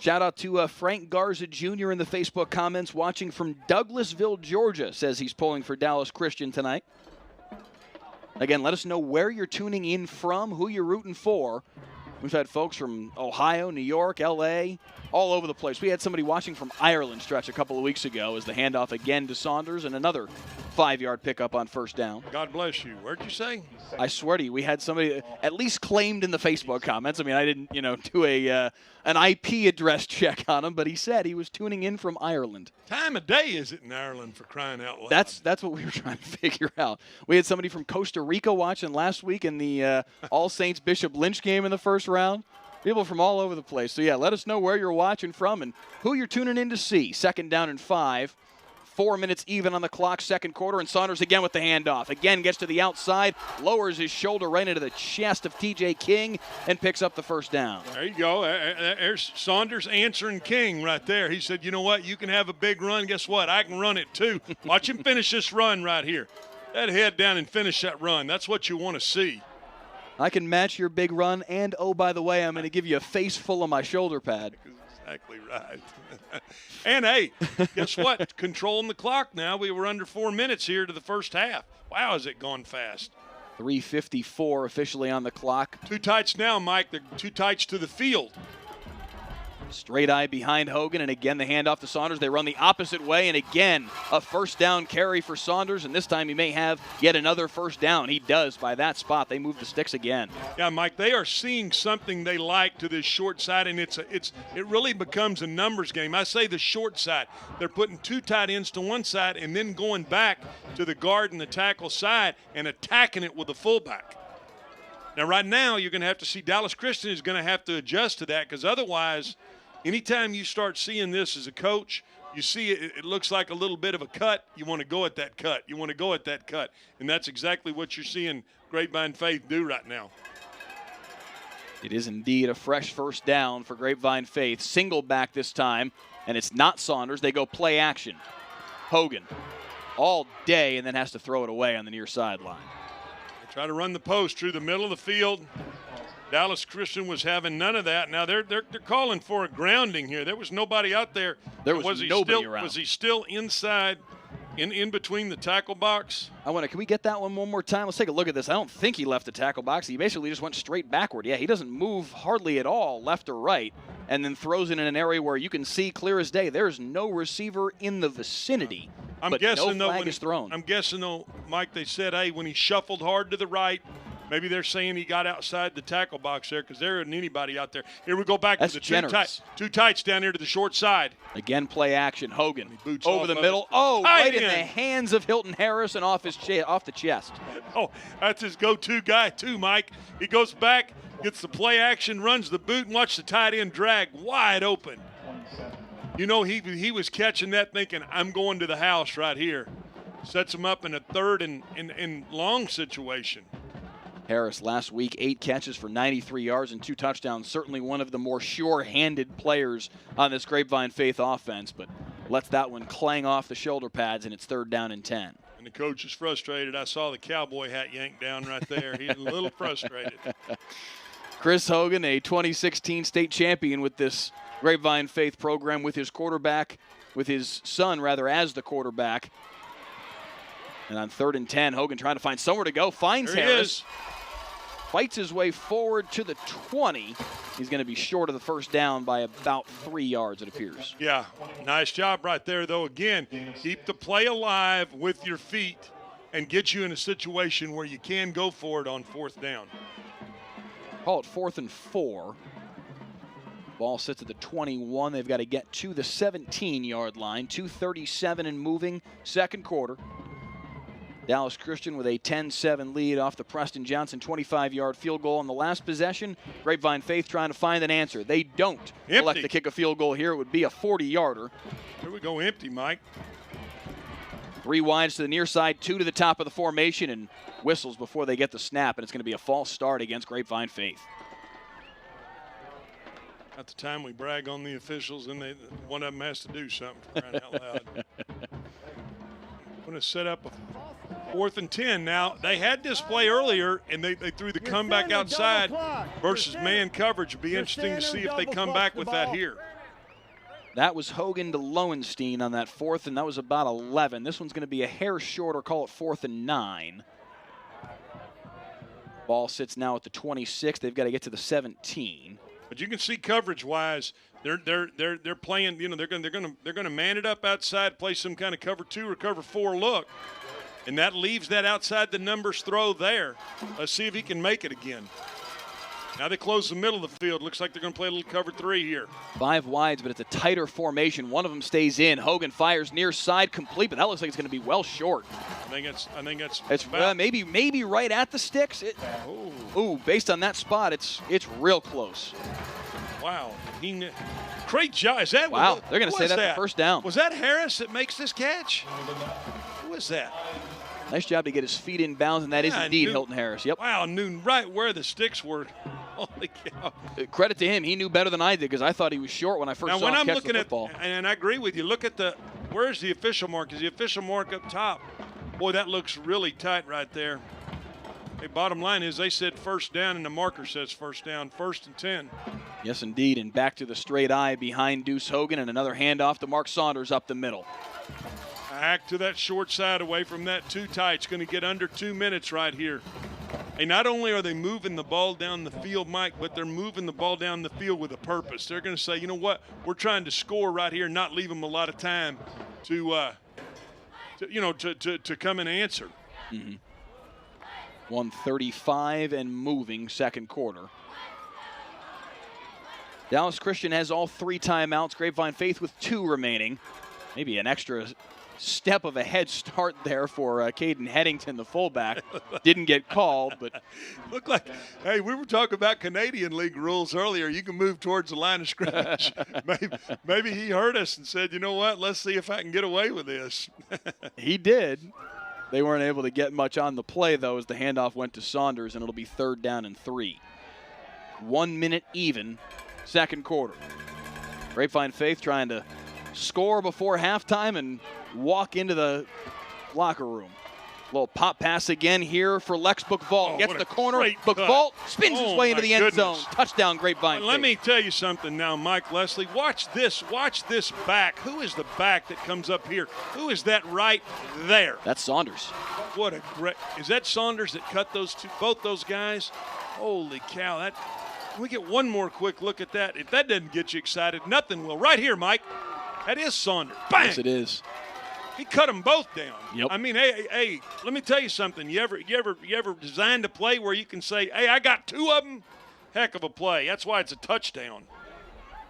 Shout out to Frank Garza Jr. in the Facebook comments, watching from Douglasville, Georgia. Says he's pulling for Dallas Christian tonight. Again, let us know where you're tuning in from, who you're rooting for. We've had folks from Ohio, New York, L.A., all over the place. We had somebody watching from Ireland stretch a couple of weeks ago as the handoff again to Saunders and another 5-yard pickup on 1st down. God bless you. Where'd you say? I swear to you, we had somebody at least claimed in the Facebook comments. I mean, I didn't, do an IP address check on him, but he said he was tuning in from Ireland. Time of day is it in Ireland, for crying out loud? That's what we were trying to figure out. We had somebody from Costa Rica watching last week in the All Saints Bishop Lynch game in the 1st round. People from all over the place. So, yeah, let us know where you're watching from and who you're tuning in to see. 2nd down and 5. 4 minutes even on the clock, 2nd quarter, and Saunders again with the handoff. Again gets to the outside, lowers his shoulder right into the chest of T.J. King, and picks up the 1st down. There you go. There's Saunders answering King right there. He said, you know what, you can have a big run. Guess what? I can run it too. Watch him finish this run right here. That head down and finish that run. That's what you want to see. I can match your big run, and, oh, by the way, I'm going to give you a face full of my shoulder pad. Exactly right. And, hey, guess what? Controlling the clock now. We were under 4 minutes here to the 1st half. Wow, has it gone fast. 3:54 officially on the clock. 2 tights now, Mike. They're 2 tights to the field. Straight eye behind Hogan, and again the handoff to Saunders. They run the opposite way, and again a first down carry for Saunders, and this time he may have yet another first down. He does by that spot. They move the sticks again. Yeah, Mike, they are seeing something they like to this short side, and it really becomes a numbers game. I say the short side. They're putting 2 tight ends to one side and then going back to the guard and the tackle side and attacking it with the fullback. Now, right now, you're going to have to see Dallas Christian is going to have to adjust to that, because otherwise, anytime you start seeing this as a coach, you see it looks like a little bit of a cut. You want to go at that cut. You want to go at that cut. And that's exactly what you're seeing Grapevine Faith do right now. It is indeed a fresh first down for Grapevine Faith. Single back this time, and it's not Saunders. They go play action. Hogan all day, and then has to throw it away on the near sideline. Try to run the post through the middle of the field. Dallas Christian was having none of that. Now they're calling for a grounding here. There was nobody out there. There was nobody around. Was he still inside, in between the tackle box? Can we get that one more time? Let's take a look at this. I don't think he left the tackle box. He basically just went straight backward. Yeah, he doesn't move hardly at all, left or right, and then throws it in an area where you can see clear as day. There's no receiver in the vicinity. I'm guessing though, Mike, they said, hey, when he shuffled hard to the right, maybe they're saying he got outside the tackle box there, because there isn't anybody out there. Here we go back to the two tights down here to the short side. Again, play action. Hogan over the middle. Right in the hands of Hilton Harris and off the chest. Oh, that's his go-to guy too, Mike. He goes back, gets the play action, runs the boot, and watch the tight end drag wide open. You know, he was catching that thinking, I'm going to the house right here. Sets him up in a third and long situation. Harris last week, 8 catches for 93 yards and 2 touchdowns. Certainly one of the more sure-handed players on this Grapevine Faith offense, but lets that one clang off the shoulder pads, and it's 3rd down and 10. And the coach is frustrated. I saw the cowboy hat yanked down right there. He's a little frustrated. Chris Hogan, a 2016 state champion with this Grapevine Faith program, with his son as the quarterback. And on 3rd and 10, Hogan trying to find somewhere to go, finds Harris. Fights his way forward to the 20. He's going to be short of the first down by about 3 yards, it appears. Yeah, nice job right there, though. Again, keep the play alive with your feet and get you in a situation where you can go for it on 4th down. Call it 4th and 4. Ball sits at the 21. They've got to get to the 17-yard line. 2:37 and moving, second quarter. Dallas Christian with a 10-7 lead off the Preston Johnson 25-yard field goal on the last possession. Grapevine Faith trying to find an answer. They don't elect to kick a field goal here. It would be a 40-yarder. Here we go, empty, Mike. 3 wides to the near side, 2 to the top of the formation, and whistles before they get the snap, and it's going to be a false start against Grapevine Faith. At the time we brag on the officials, and one of them has to do something, for crying out loud. I'm going to set up a 4th and 10. Now, they had this play earlier, and they threw the comeback outside versus man coverage. It'll be interesting to see if they come back with that here. That was Hogan to Lowenstein on that 4th, and that was about 11. This one's going to be a hair shorter, call it 4th and 9. Ball sits now at the 26. They've got to get to the 17. But you can see coverage-wise, they're playing. You know, they're going to man it up outside, play some kind of cover 2 or cover 4 look, and that leaves that outside the numbers throw there. Let's see if he can make it again. Now they close the middle of the field. Looks like they're going to play a little cover 3 here. 5 wides, but it's a tighter formation. One of them stays in. Hogan fires near side, complete, but that looks like it's going to be well short. I think it's maybe right at the sticks. Based on that spot, it's real close. Wow, great job. Is that wow? They're going to say that's the first down. Was that Harris that makes this catch? Who is that? Nice job to get his feet in bounds, and that is indeed Hilton Harris. Yep. Wow, knew right where the sticks were. Holy cow. Credit to him. He knew better than I did, because I thought he was short when I first saw him catch the football. And I agree with you. Look at where's the official mark? Is the official mark up top? Boy, that looks really tight right there. Hey, bottom line is they said first down, and the marker says first down, 1st and 10. Yes, indeed. And back to the straight eye behind Deuce Hogan, and another handoff to Mark Saunders up the middle. Back to that short side away from that 2 tight. It's going to get under 2 minutes right here. Hey, not only are they moving the ball down the field, Mike, but they're moving the ball down the field with a purpose. They're going to say, you know what, we're trying to score right here and not leave them a lot of time to come and answer. 1:35 and moving second quarter. Dallas Christian has all 3 timeouts. Grapevine Faith with 2 remaining. Maybe an extra step of a head start there for Caden Headington, the fullback. Didn't get called, but looked like, hey, we were talking about Canadian League rules earlier. You can move towards the line of scrimmage. maybe he heard us and said, you know what, let's see if I can get away with this. He did. They weren't able to get much on the play, though, as the handoff went to Saunders, and it'll be 3rd down and 3. 1 minute even, second quarter. Grapevine Faith trying to score before halftime and walk into the locker room. Little pop pass again here for Lex Bookvault. Gets the corner. Bookvault spins his way into the end zone. Touchdown, Grapevine Faith. Let me tell you something now, Mike Leslie. Watch this. Watch this back. Who is the back that comes up here? Who is that right there? That's Saunders. What a great. Is that Saunders that cut both those guys? Holy cow. Can we get one more quick look at that? If that doesn't get you excited, nothing will. Right here, Mike. That is Saunders. Bang! Yes, it is. He cut them both down. Yep. I mean, hey, let me tell you something. You ever designed a play where you can say, hey, I got 2 of them? Heck of a play. That's why it's a touchdown.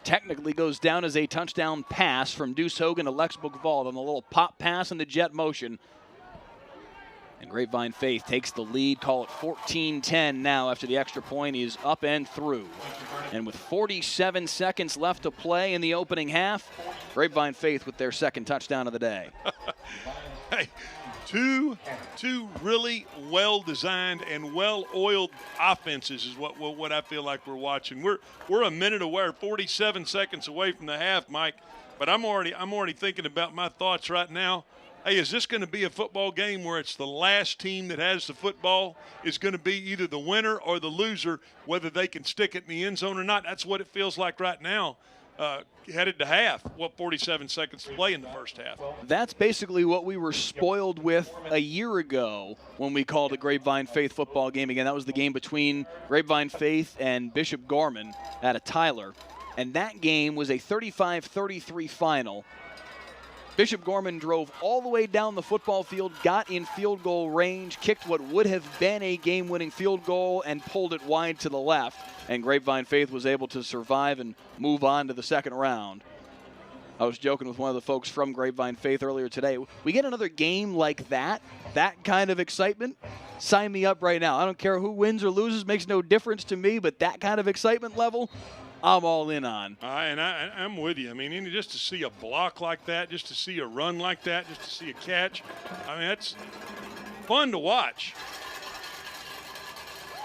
Technically goes down as a touchdown pass from Deuce Hogan to Lex Bookvault on the little pop pass in the jet motion. And Grapevine Faith takes the lead. Call it 14-10 now after the extra point is up and through. And with 47 seconds left to play in the opening half, Grapevine Faith with their second touchdown of the day. Hey, two really well-designed and well-oiled offenses is what I feel like we're watching. We're a minute away, 47 seconds away from the half, Mike. But I'm already thinking about my thoughts right now. Hey, is this going to be a football game where it's the last team that has the football is going to be either the winner or the loser, whether they can stick it in the end zone or not? That's what it feels like right now, headed to half. 47 seconds to play in the first half. That's basically what we were spoiled with a year ago when we called a Grapevine Faith football game. Again, that was the game between Grapevine Faith and Bishop Gorman out of Tyler. And that game was a 35-33 final. Bishop Gorman drove all the way down the football field, got in field goal range, kicked what would have been a game-winning field goal, and pulled it wide to the left. And Grapevine Faith was able to survive and move on to the second round. I was joking with one of the folks from Grapevine Faith earlier today. We get another game like that kind of excitement, sign me up right now. I don't care who wins or loses, makes no difference to me, but that kind of excitement level, I'm all in on. I'm with you. I mean, just to see a block like that, just to see a run like that, just to see a catch, I mean, that's fun to watch.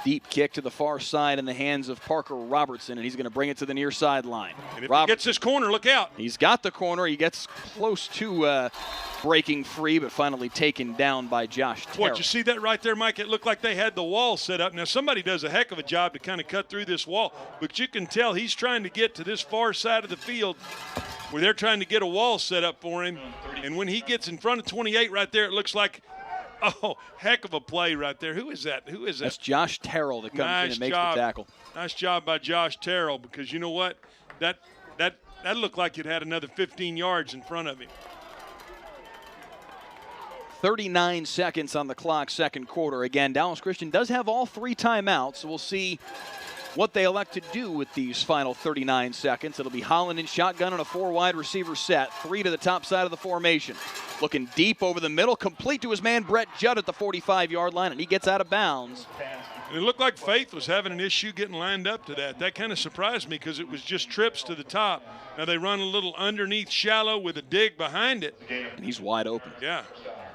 Deep kick to the far side in the hands of Parker Robertson, and he's going to bring it to the near sideline. And if he gets this corner, look out. He's got the corner. He gets close to breaking free, but finally taken down by Josh Terrell. What, you see that right there, Mike? It looked like they had the wall set up. Now, somebody does a heck of a job to kind of cut through this wall, but you can tell he's trying to get to this far side of the field where they're trying to get a wall set up for him. And when he gets in front of 28 right there, it looks like, oh, heck of a play right there. Who is that? That's Josh Terrell that comes in and makes the tackle. Nice job by Josh Terrell, because you know what? That looked like it had another 15 yards in front of him. 39 seconds on the clock, second quarter. Again, Dallas Christian does have all 3 timeouts, so we'll see what they elect to do with these final 39 seconds. It'll be Holland in shotgun on a 4-wide receiver set, 3 to the top side of the formation. Looking deep over the middle, complete to his man Brett Judd at the 45-yard line, and he gets out of bounds. And it looked like Faith was having an issue getting lined up to that. That kind of surprised me because it was just trips to the top. Now they run a little underneath shallow with a dig behind it. And he's wide open. Yeah,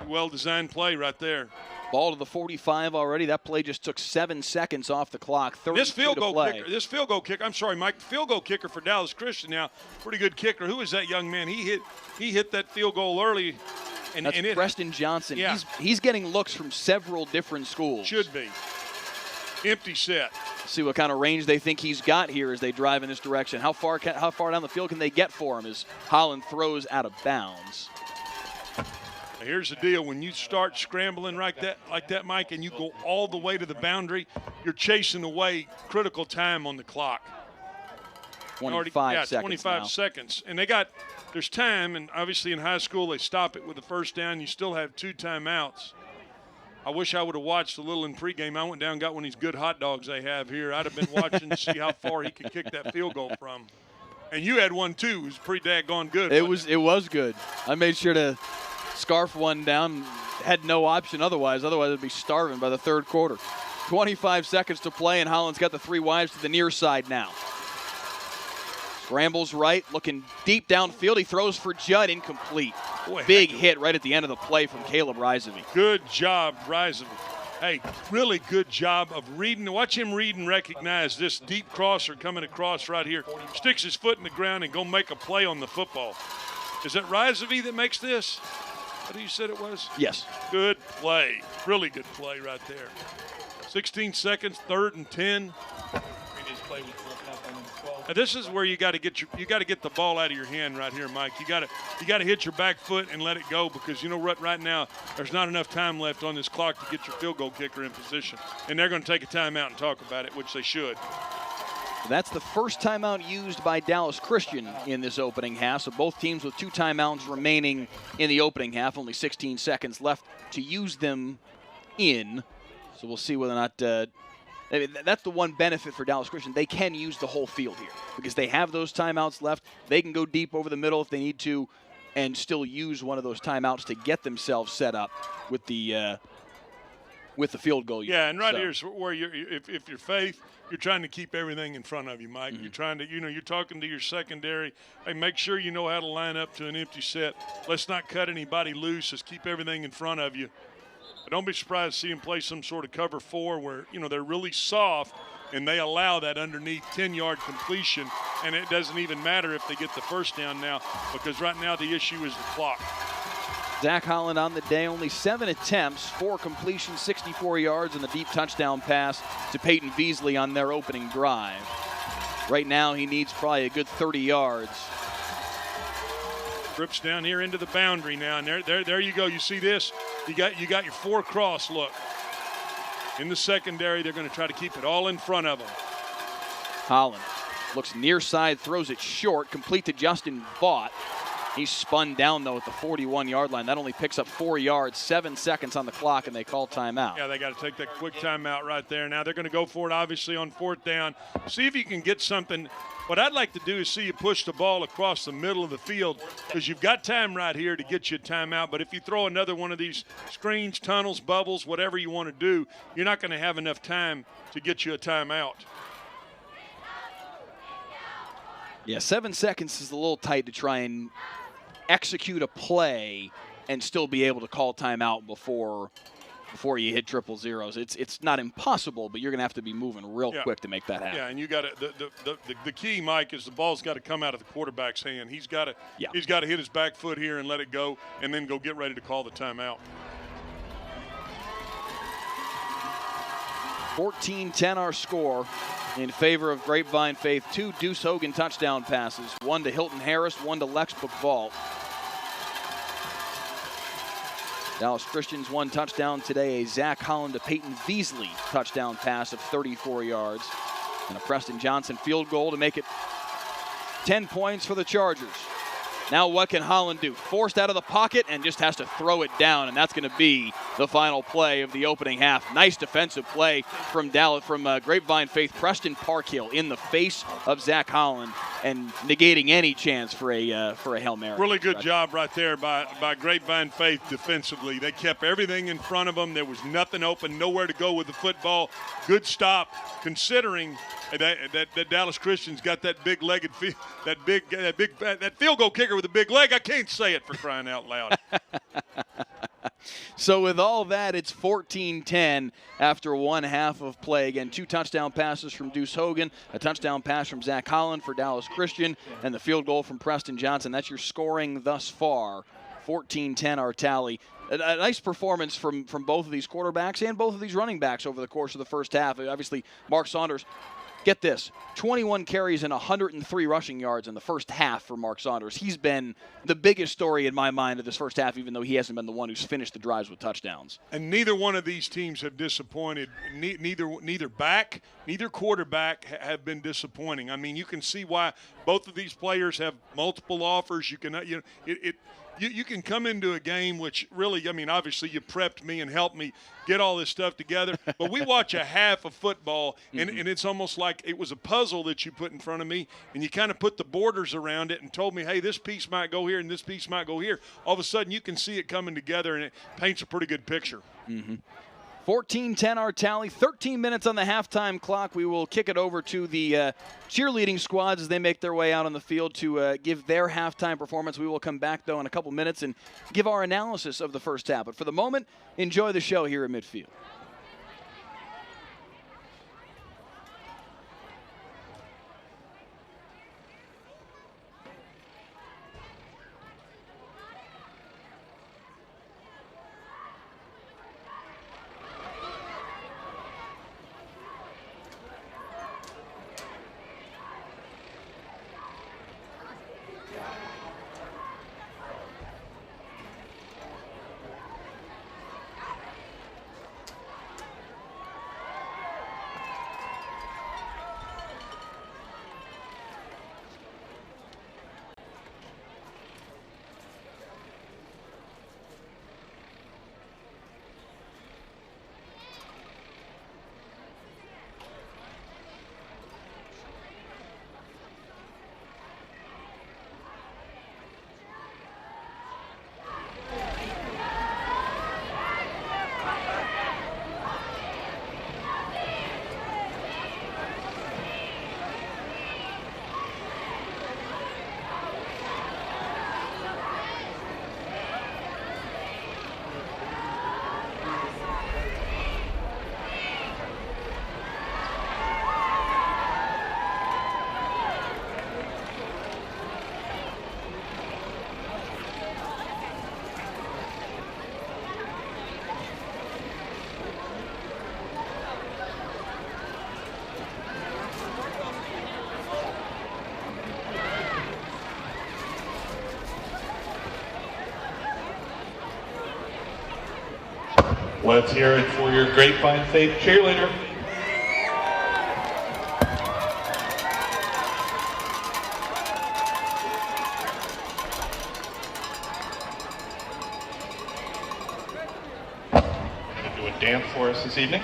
well-designed play right there. Ball to the 45 already. That play just took 7 seconds off the clock. This field goal kicker, I'm sorry, Mike, the field goal kicker for Dallas Christian now, pretty good kicker. Who is that young man? He hit that field goal early. That's Preston Johnson. Yeah. He's getting looks from several different schools. Should be. Empty set. See what kind of range they think he's got here as they drive in this direction. How far down the field can they get for him as Holland throws out of bounds? Now, here's the deal. When you start scrambling like that, Mike, and you go all the way to the boundary, you're chasing away critical time on the clock. 25 seconds 25 now. seconds. And there's time, and obviously in high school they stop it with the first down. You still have 2 timeouts. I wish I would have watched a little in pregame. I went down and got one of these good hot dogs they have here. I'd have been watching to see how far he could kick that field goal from. And you had one too. It was pretty daggone good. It was good. I made sure to scarf one down. Had no option otherwise. Otherwise, I'd be starving by the third quarter. 25 seconds to play, and Holland's got the 3 wides to the near side now. Scrambles right, looking deep downfield. He throws for Judd, incomplete. Boy, big hit right at the end of the play from Caleb Rizevi. Good job, Rizevi. Hey, really good job of reading. Watch him read and recognize this deep crosser coming across right here. Sticks his foot in the ground and go make a play on the football. Is that Rizevi that makes this? What you said it was? Yes. Good play. Really good play right there. 16 seconds, 3rd and 10. Now, this is where you got to get the ball out of your hand right here, Mike. You got to hit your back foot and let it go, because you know what, right now there's not enough time left on this clock to get your field goal kicker in position, and they're going to take a timeout and talk about it, which they should. That's the first timeout used by Dallas Christian in this opening half. So both teams with 2 timeouts remaining in the opening half. Only 16 seconds left to use them in. So we'll see whether or not that's the one benefit for Dallas Christian. They can use the whole field here because they have those timeouts left. They can go deep over the middle if they need to and still use one of those timeouts to get themselves set up with the field goal. Yeah, and right here's where if you're Faith, you're trying to keep everything in front of you, Mike. You're trying to, you're talking to your secondary. Hey, make sure you know how to line up to an empty set. Let's not cut anybody loose. Just keep everything in front of you. But don't be surprised to see them play some sort of cover 4 where, they're really soft and they allow that underneath 10-yard completion, and it doesn't even matter if they get the first down now, because right now the issue is the clock. Zach Holland on the day, only 7 attempts, 4 completions, 64 yards, and the deep touchdown pass to Peyton Beasley on their opening drive. Right now he needs probably a good 30 yards. Grips down here into the boundary now, and there you go. You see this? You got your 4 cross look. In the secondary, they're going to try to keep it all in front of them. Holland looks near side, throws it short, complete to Justin Vaught. He's spun down, though, at the 41-yard line. That only picks up 4 yards, 7 seconds on the clock, and they call timeout. Yeah, they got to take that quick timeout right there. Now they're going to go for it, obviously, on 4th down. See if you can get something. What I'd like to do is see you push the ball across the middle of the field, because you've got time right here to get you a timeout. But if you throw another one of these screens, tunnels, bubbles, whatever you want to do, you're not going to have enough time to get you a timeout. Yeah, 7 seconds is a little tight to try and execute a play and still be able to call timeout before you hit 000s. It's not impossible, but you're going to have to be moving real quick to make that happen. Yeah, and you got to the key, Mike, is the ball's got to come out of the quarterback's hand. He's got to hit his back foot here and let it go, and then go get ready to call the timeout. 14-10 our score in favor of Grapevine Faith. 2 Deuce Hogan touchdown passes, 1 to Hilton Harris, 1 to Lex Buckvault. Dallas Christian's 1 touchdown today, a Zach Holland to Peyton Beasley touchdown pass of 34 yards, and a Preston Johnson field goal to make it 10 points for the Chargers. Now what can Holland do? Forced out of the pocket and just has to throw it down, and that's going to be the final play of the opening half. Nice defensive play from Grapevine Faith. Preston Parkhill in the face of Zach Holland and negating any chance for a Hail Mary. Really good job right there by Grapevine Faith defensively. They kept everything in front of them. There was nothing open, nowhere to go with the football. Good stop, considering that Dallas Christian's got that big-legged that field goal kicker with a big leg. I can't say it for crying out loud. So with all that, it's 14-10 after 1 half of play. Again, 2 touchdown passes from Deuce Hogan, a touchdown pass from Zach Holland for Dallas Christian, and the field goal from Preston Johnson. That's your scoring thus far. 14-10 our tally. A nice performance from both of these quarterbacks and both of these running backs over the course of the first half. Obviously, Mark Saunders Get this, 21 carries and 103 rushing yards in the first half for Mark Saunders. He's been the biggest story in my mind of this first half, even though he hasn't been the one who's finished the drives with touchdowns. And neither one of these teams have disappointed. Neither back, neither quarterback have been disappointing. I mean, you can see why both of these players have multiple offers. You can, you can come into a game which really, I mean, obviously you prepped me and helped me get all this stuff together. But we watch a half of football, and it's almost like it was a puzzle that you put in front of me, and you kind of put the borders around it and told me, hey, this piece might go here and this piece might go here. All of a sudden you can see it coming together, and it paints a pretty good picture. 14-10 our tally, 13 minutes on the halftime clock. We will kick it over to the cheerleading squads as they make their way out on the field to give their halftime performance. We will come back, though, in a couple minutes and give our analysis of the first half. But for the moment, enjoy the show here at midfield. Let's hear it for your Grapevine Faith cheerleader. Going to do a dance for us this evening.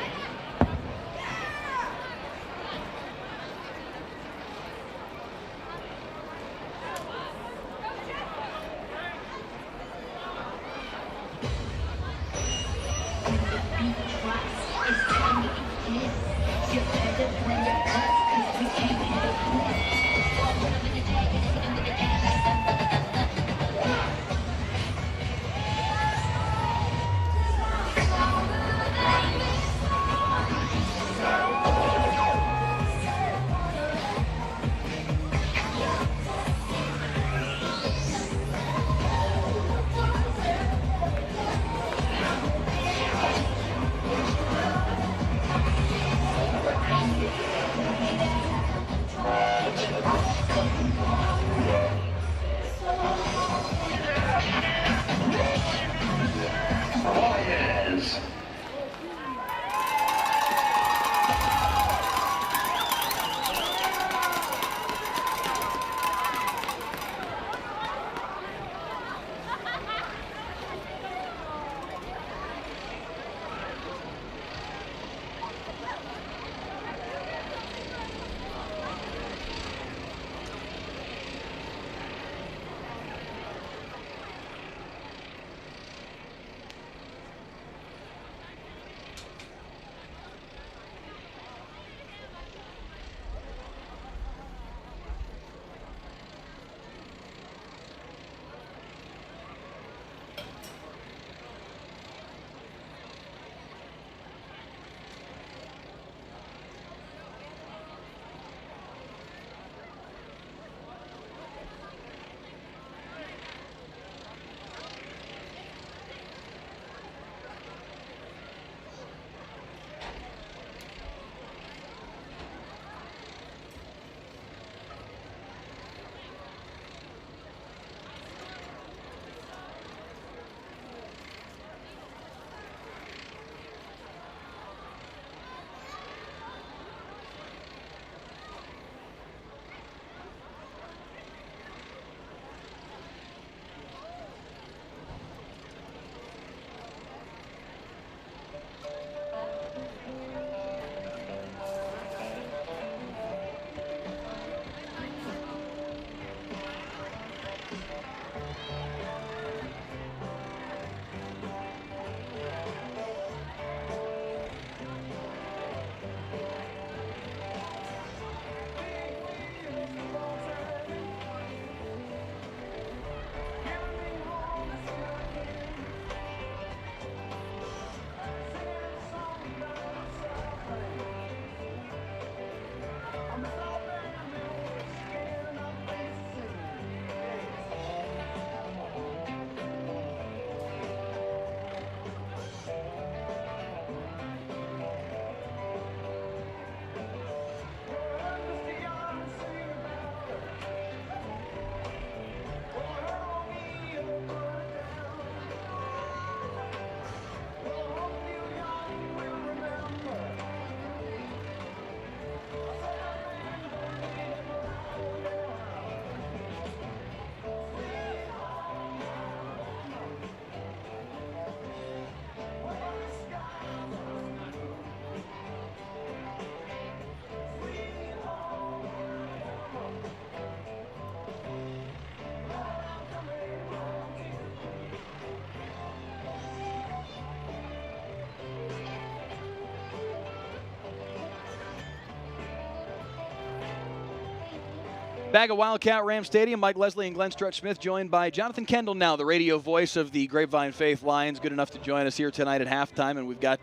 Back at Wildcat Ram Stadium, Mike Leslie and Glenn Stretch Smith joined by Jonathan Kendall now, the radio voice of the Grapevine Faith Lions, good enough to join us here tonight at halftime. And we've got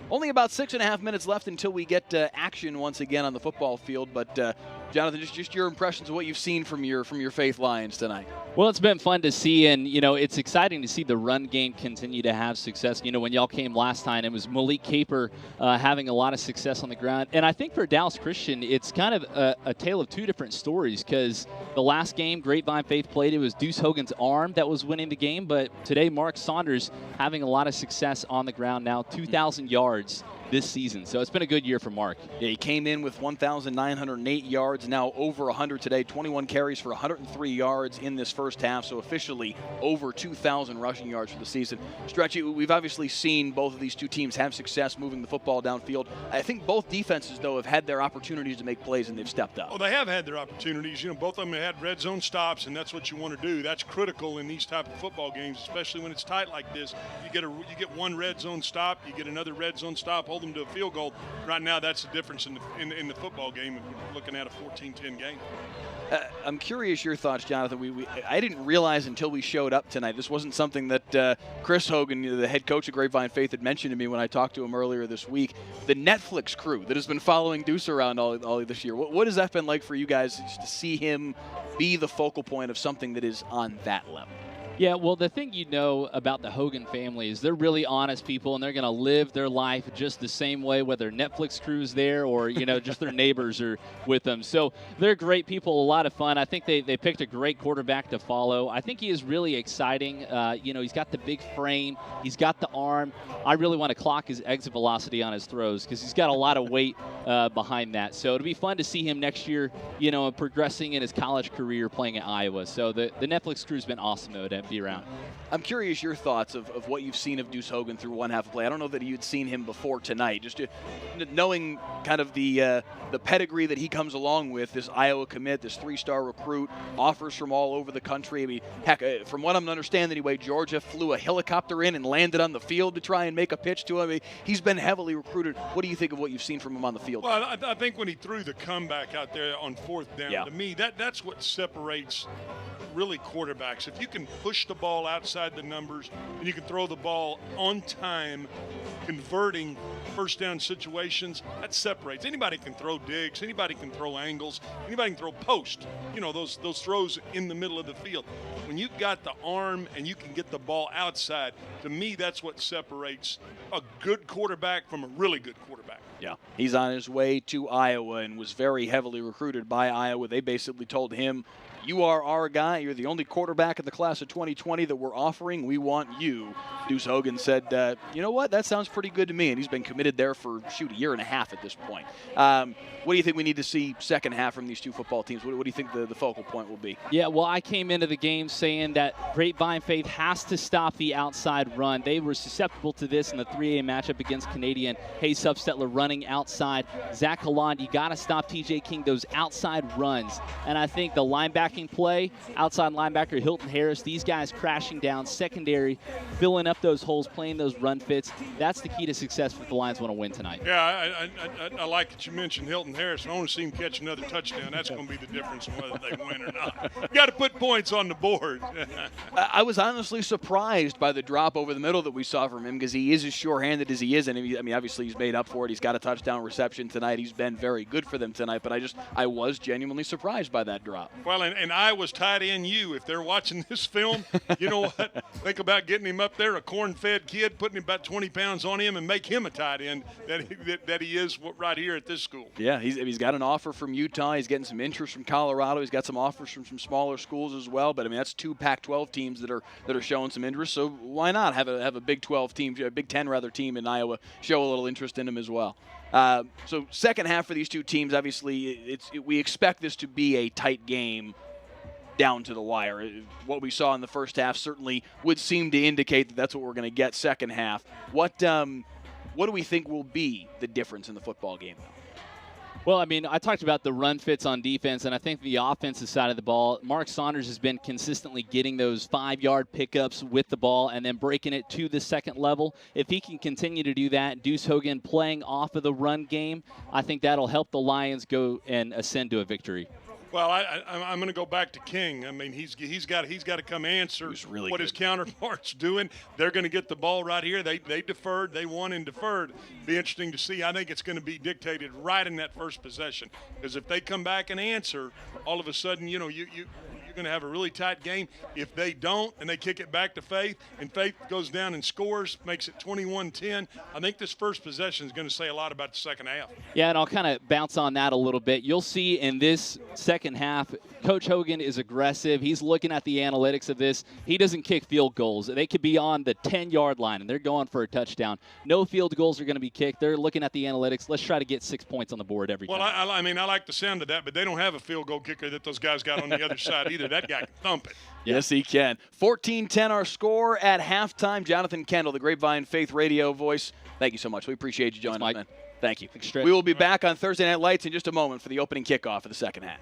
only about 6.5 minutes left until we get action once again on the football field. But Jonathan, just your impressions of what you've seen from your Faith Lions tonight. Well, it's been fun to see, and, it's exciting to see the run game continue to have success. When y'all came last time, it was Malik Caper having a lot of success on the ground. And I think for Dallas Christian, it's kind of a tale of two different stories, because the last game Grapevine Faith played, it was Deuce Hogan's arm that was winning the game, but today Mark Saunders having a lot of success on the ground now, 2,000 yards this season. So it's been a good year for Mark. Yeah, he came in with 1,908 yards, now over 100 today, 21 carries for 103 yards in this first half, so officially over 2,000 rushing yards for the season. Stretchy, we've obviously seen both of these two teams have success moving the football downfield. I think both defenses, though, have had their opportunities to make plays, and they've stepped up. Oh, they have had their opportunities. Both of them have had red zone stops, and that's what you want to do. That's critical in these type of football games, especially when it's tight like this. You get one red zone stop, you get another red zone stop, hold them to a field goal. Right now, that's the difference in the football game if we're looking at a 14-10 game. I'm curious your thoughts, Jonathan. I didn't realize until we showed up tonight. This wasn't something that Chris Hogan, the head coach of Grapevine Faith, had mentioned to me when I talked to him earlier this week. The Netflix crew that has been following Deuce around all this year. What has that been like for you guys to see him be the focal point of something that is on that level? Yeah, well, the thing about the Hogan family is they're really honest people, and they're going to live their life just the same way, whether Netflix crew's there or, just their neighbors are with them. So they're great people, a lot of fun. I think they picked a great quarterback to follow. I think he is really exciting. He's got the big frame. He's got the arm. I really want to clock his exit velocity on his throws because he's got a lot of weight behind that. So it'll be fun to see him next year, progressing in his college career playing at Iowa. So the Netflix crew's been awesome, though, to be around. I'm curious your thoughts of what you've seen of Deuce Hogan through one half of play. I don't know that you'd seen him before tonight. Just knowing kind of the pedigree that he comes along with, this Iowa commit, this 3-star recruit, offers from all over the country. I mean, heck, from what I'm understanding anyway, Georgia flew a helicopter in and landed on the field to try and make a pitch to him. I mean, he's been heavily recruited. What do you think of what you've seen from him on the field? Well, I think when he threw the comeback out there on 4th down, to me, that's what separates really quarterbacks. If you can push the ball outside the numbers and you can throw the ball on time, converting first down situations, that separates. Anybody can throw digs, anybody can throw angles, anybody can throw post, those throws in the middle of the field. When you've got the arm and you can get the ball outside, to me that's what separates a good quarterback from a really good quarterback. Yeah, he's on his way to Iowa and was very heavily recruited by Iowa. They basically told him, you are our guy. You're the only quarterback in the class of 2020 that we're offering. We want you. Deuce Hogan said, you know what? That sounds pretty good to me. And he's been committed there for, a year and a half at this point. What do you think we need to see second half from these two football teams? What do you think the focal point will be? Yeah, well, I came into the game saying that Grapevine Faith has to stop the outside run. They were susceptible to this in the 3A matchup against Canadian. Hayes Substetler running outside. Zach Holland, you got to stop TJ King, those outside runs. And I think the linebacking play, outside linebacker Hilton Harris, these guys crashing down secondary, filling up those holes, playing those run fits. That's the key to success if the Lions want to win tonight. Yeah, I like that you mentioned Hilton Harris. I want to see him catch another touchdown. That's going to be the difference in whether they win or not. You got to put points on the board. I was honestly surprised by the drop over the middle that we saw from him because he is as sure-handed as he is. And I mean, obviously he's made up for it. He's got a touchdown reception tonight. He's been very good for them tonight. But I was genuinely surprised by that drop. Well, and I was tight end you. If they're watching this film, you know what? Think about getting him up there, a corn-fed kid, putting about 20 pounds on him and make him a tight end that he is right here at this school. Yeah, he's got an offer from Utah. He's getting some interest from Colorado. He's got some offers from some smaller schools as well. But I mean, that's two Pac-12 teams that are showing some interest. So why not have a Big 12 team, a Big 10 rather team in Iowa show a little interest in him as well? So second half for these two teams, obviously, we expect this to be a tight game down to the wire. What we saw in the first half certainly would seem to indicate that that's what we're going to get second half. What do we think will be the difference in the football game, though? Well, I mean, I talked about the run fits on defense, and I think the offensive side of the ball, Mark Saunders has been consistently getting those 5-yard pickups with the ball and then breaking it to the second level. If he can continue to do that, Deuce Hogan playing off of the run game, I think that'll help the Lions go and ascend to a victory. Well, I'm going to go back to King. I mean, he's got to come answer really what good. his counterpart's doing. They're going to get the ball right here. They deferred. They won and deferred. Be interesting to see. I think it's going to be dictated right in that first possession, because if they come back and answer, all of a sudden, you're going to have a really tight game. If they don't and they kick it back to Faith, and Faith goes down and scores, makes it 21-10, I think this first possession is going to say a lot about the second half. Yeah, and I'll kind of bounce on that a little bit. You'll see in this second half, Coach Hogan is aggressive. He's looking at the analytics of this. He doesn't kick field goals. They could be on the 10-yard line, and they're going for a touchdown. No field goals are going to be kicked. They're looking at the analytics. Let's try to get 6 points on the board every time. Well, I mean, I like the sound of that, but they don't have a field goal kicker that those guys got on the other side either. That guy can thump it. Yes, he can. 14-10 our score at halftime. Jonathan Kendall, the Grapevine Faith Radio voice. Thank you so much. We appreciate you joining us, man. Thank you. We will be back on Thursday Night Lights in just a moment for the opening kickoff of the second half.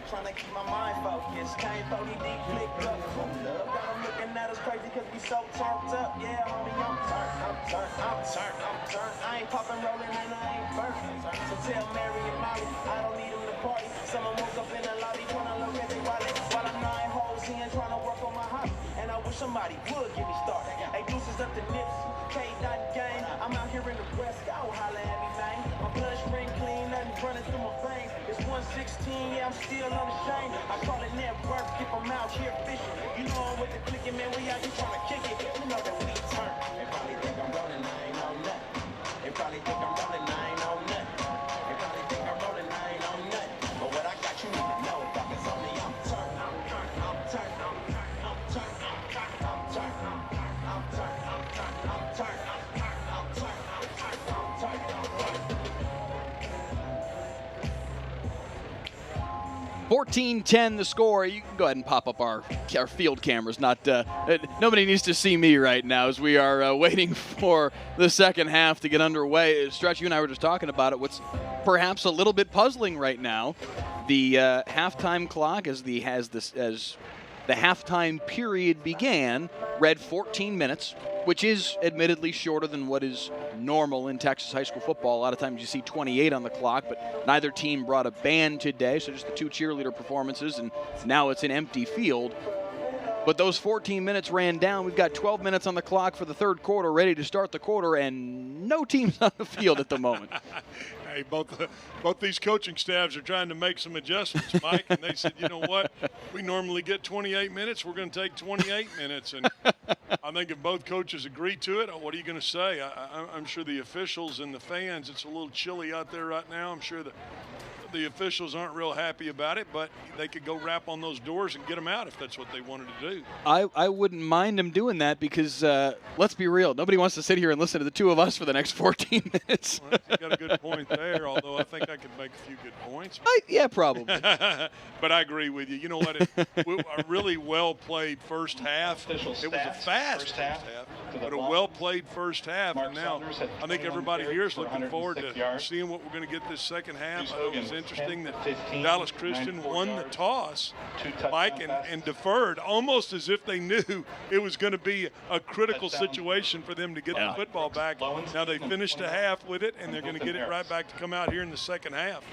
Trying to keep my mind focused. Can't 40 deep, flick up. Got them looking at us crazy because we so turned up. Yeah, homie, I'm turned. I ain't popping, rolling, and I ain't burnt. So tell Mary and Molly, I don't need them to party. Someone woke up in the lobby trying to look at their wallet. While I'm 9 holes in trying to work on my hobby. And I wish somebody would get me started. Hey, deuces up the nips. K-Dot gang. I'm out here in the West. Go holla at me, man. My bloodstream clean, nothing running through my veins. It's 116, yeah, I'm still unashamed. I call it net worth, keep them out here fishing. You know I'm with the clicking, man, we out here trying to kick it. You know that we turn. They probably think I'm rolling, I ain't on nothing. They probably think I'm rolling, I ain't on nothing. They probably think I'm rolling, I ain't on nothing. But what I got, you need to know, focus on me, I'm turned. I'm turned, I'm turned, I'm turned, I'm turned, I'm turned, I'm turned, I'm turned, I'm turned, I'm turned, I'm turned, I'm turned, I'm turned, I'm turned, I'm turned. 14-10 the score. You can go ahead and pop up our field cameras. Nobody needs to see me right now as we are waiting for the second half to get underway. Stretch, you and I were just talking about it. What's perhaps a little bit puzzling right now, the halftime clock as the halftime period began read 14 minutes, which is admittedly shorter than what is normal in Texas high school football. A lot of times you see 28 on the clock, but neither team brought a band today, so just the 2 cheerleader performances, and now it's an empty field. But those 14 minutes ran down. We've got 12 minutes on the clock for the third quarter, ready to start the quarter, and no teams on the field at the moment. Hey, both these coaching staffs are trying to make some adjustments, Mike, and they said, you know what, we normally get 28 minutes, we're going to take 28 minutes. And I think if both coaches agree to it, what are you going to say? I'm sure the officials and the fans, it's a little chilly out there right now. I'm sure the officials aren't real happy about it, but they could go rap on those doors and get them out if that's what they wanted to do. I wouldn't mind them doing that because, let's be real, nobody wants to sit here and listen to the two of us for the next 14 minutes. Well, you got a good point there, although I think I could make a few good points. Yeah, probably. But I agree with you. You know what? A really well-played first half. It was a fast first half, but a well-played first half. And now I think everybody here is looking forward to seeing what we're going to get this second half. It was interesting that Dallas Christian won the toss, Mike, and deferred almost as if they knew it was going to be a critical situation for them to get the football back. Now they finished the half with it, and they're going to get it right back to come out here in the second half.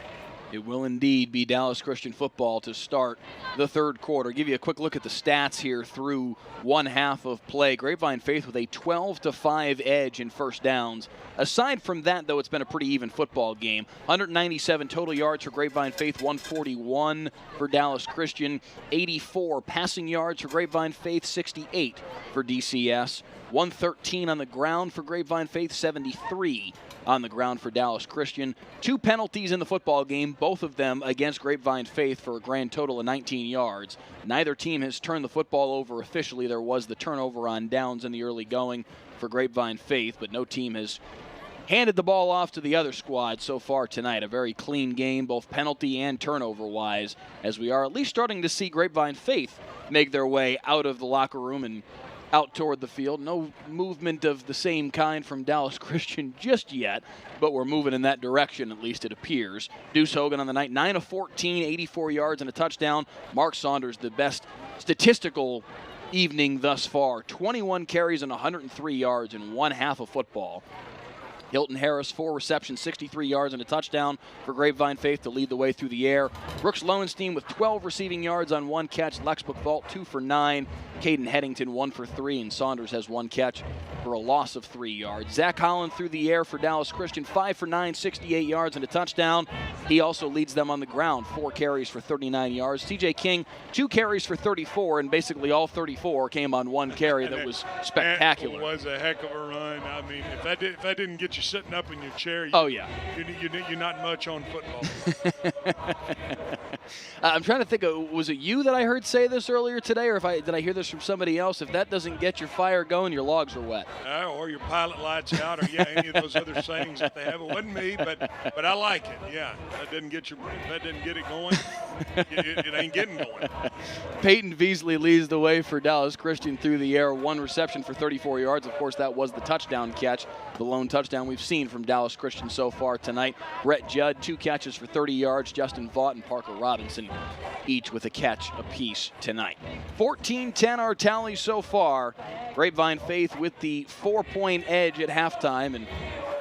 It will indeed be Dallas Christian football to start the third quarter. Give you a quick look at the stats here through one half of play. Grapevine Faith with a 12-5 edge in first downs. Aside from that, though, it's been a pretty even football game. 197 total yards for Grapevine Faith, 141 for Dallas Christian. 84 passing yards for Grapevine Faith, 68 for DCS. 113 on the ground for Grapevine Faith, 73 on the ground for Dallas Christian. 2 penalties in the football game, both of them against Grapevine Faith for a grand total of 19 yards. Neither team has turned the football over officially. There was the turnover on downs in the early going for Grapevine Faith, but no team has handed the ball off to the other squad so far tonight. A very clean game, both penalty and turnover-wise, as we are at least starting to see Grapevine Faith make their way out of the locker room and out toward the field. No movement of the same kind from Dallas Christian just yet, but we're moving in that direction, at least it appears. Deuce Hogan on the night, 9 of 14, 84 yards and a touchdown. Mark Saunders, the best statistical evening thus far. 21 carries and 103 yards in one half of football. Hilton Harris, 4 receptions, 63 yards and a touchdown for Grapevine Faith to lead the way through the air. Brooks Lowenstein with 12 receiving yards on 1 catch. Lex Buchvault, 2 for 9. Caden Headington, 1 for 3. And Saunders has 1 catch for a loss of 3 yards. Zach Holland through the air for Dallas Christian, 5 for 9, 68 yards and a touchdown. He also leads them on the ground, 4 carries for 39 yards. TJ King, 2 carries for 34, and basically all 34 came on 1 carry that was spectacular. It was a heck of a run. I mean, if that didn't get you sitting up in your chair, you're not much on football. I'm trying to think of, was it you that I heard say this earlier today, or did I hear this from somebody else? If that doesn't get your fire going, your logs are wet. Or your pilot lights out, or any of those other sayings that they have. It wasn't me, but I like it. Yeah, if that didn't get it going, it ain't getting going. Peyton Beasley leads the way for Dallas Christian through the air. 1 reception for 34 yards. Of course, that was the touchdown catch, the lone touchdown we've seen from Dallas Christian so far tonight. Brett Judd, 2 catches for 30 yards. Justin Vaught and Parker Robinson each with a catch apiece tonight. 14-10 our tally so far. Grapevine Faith with the 4-point edge at halftime. And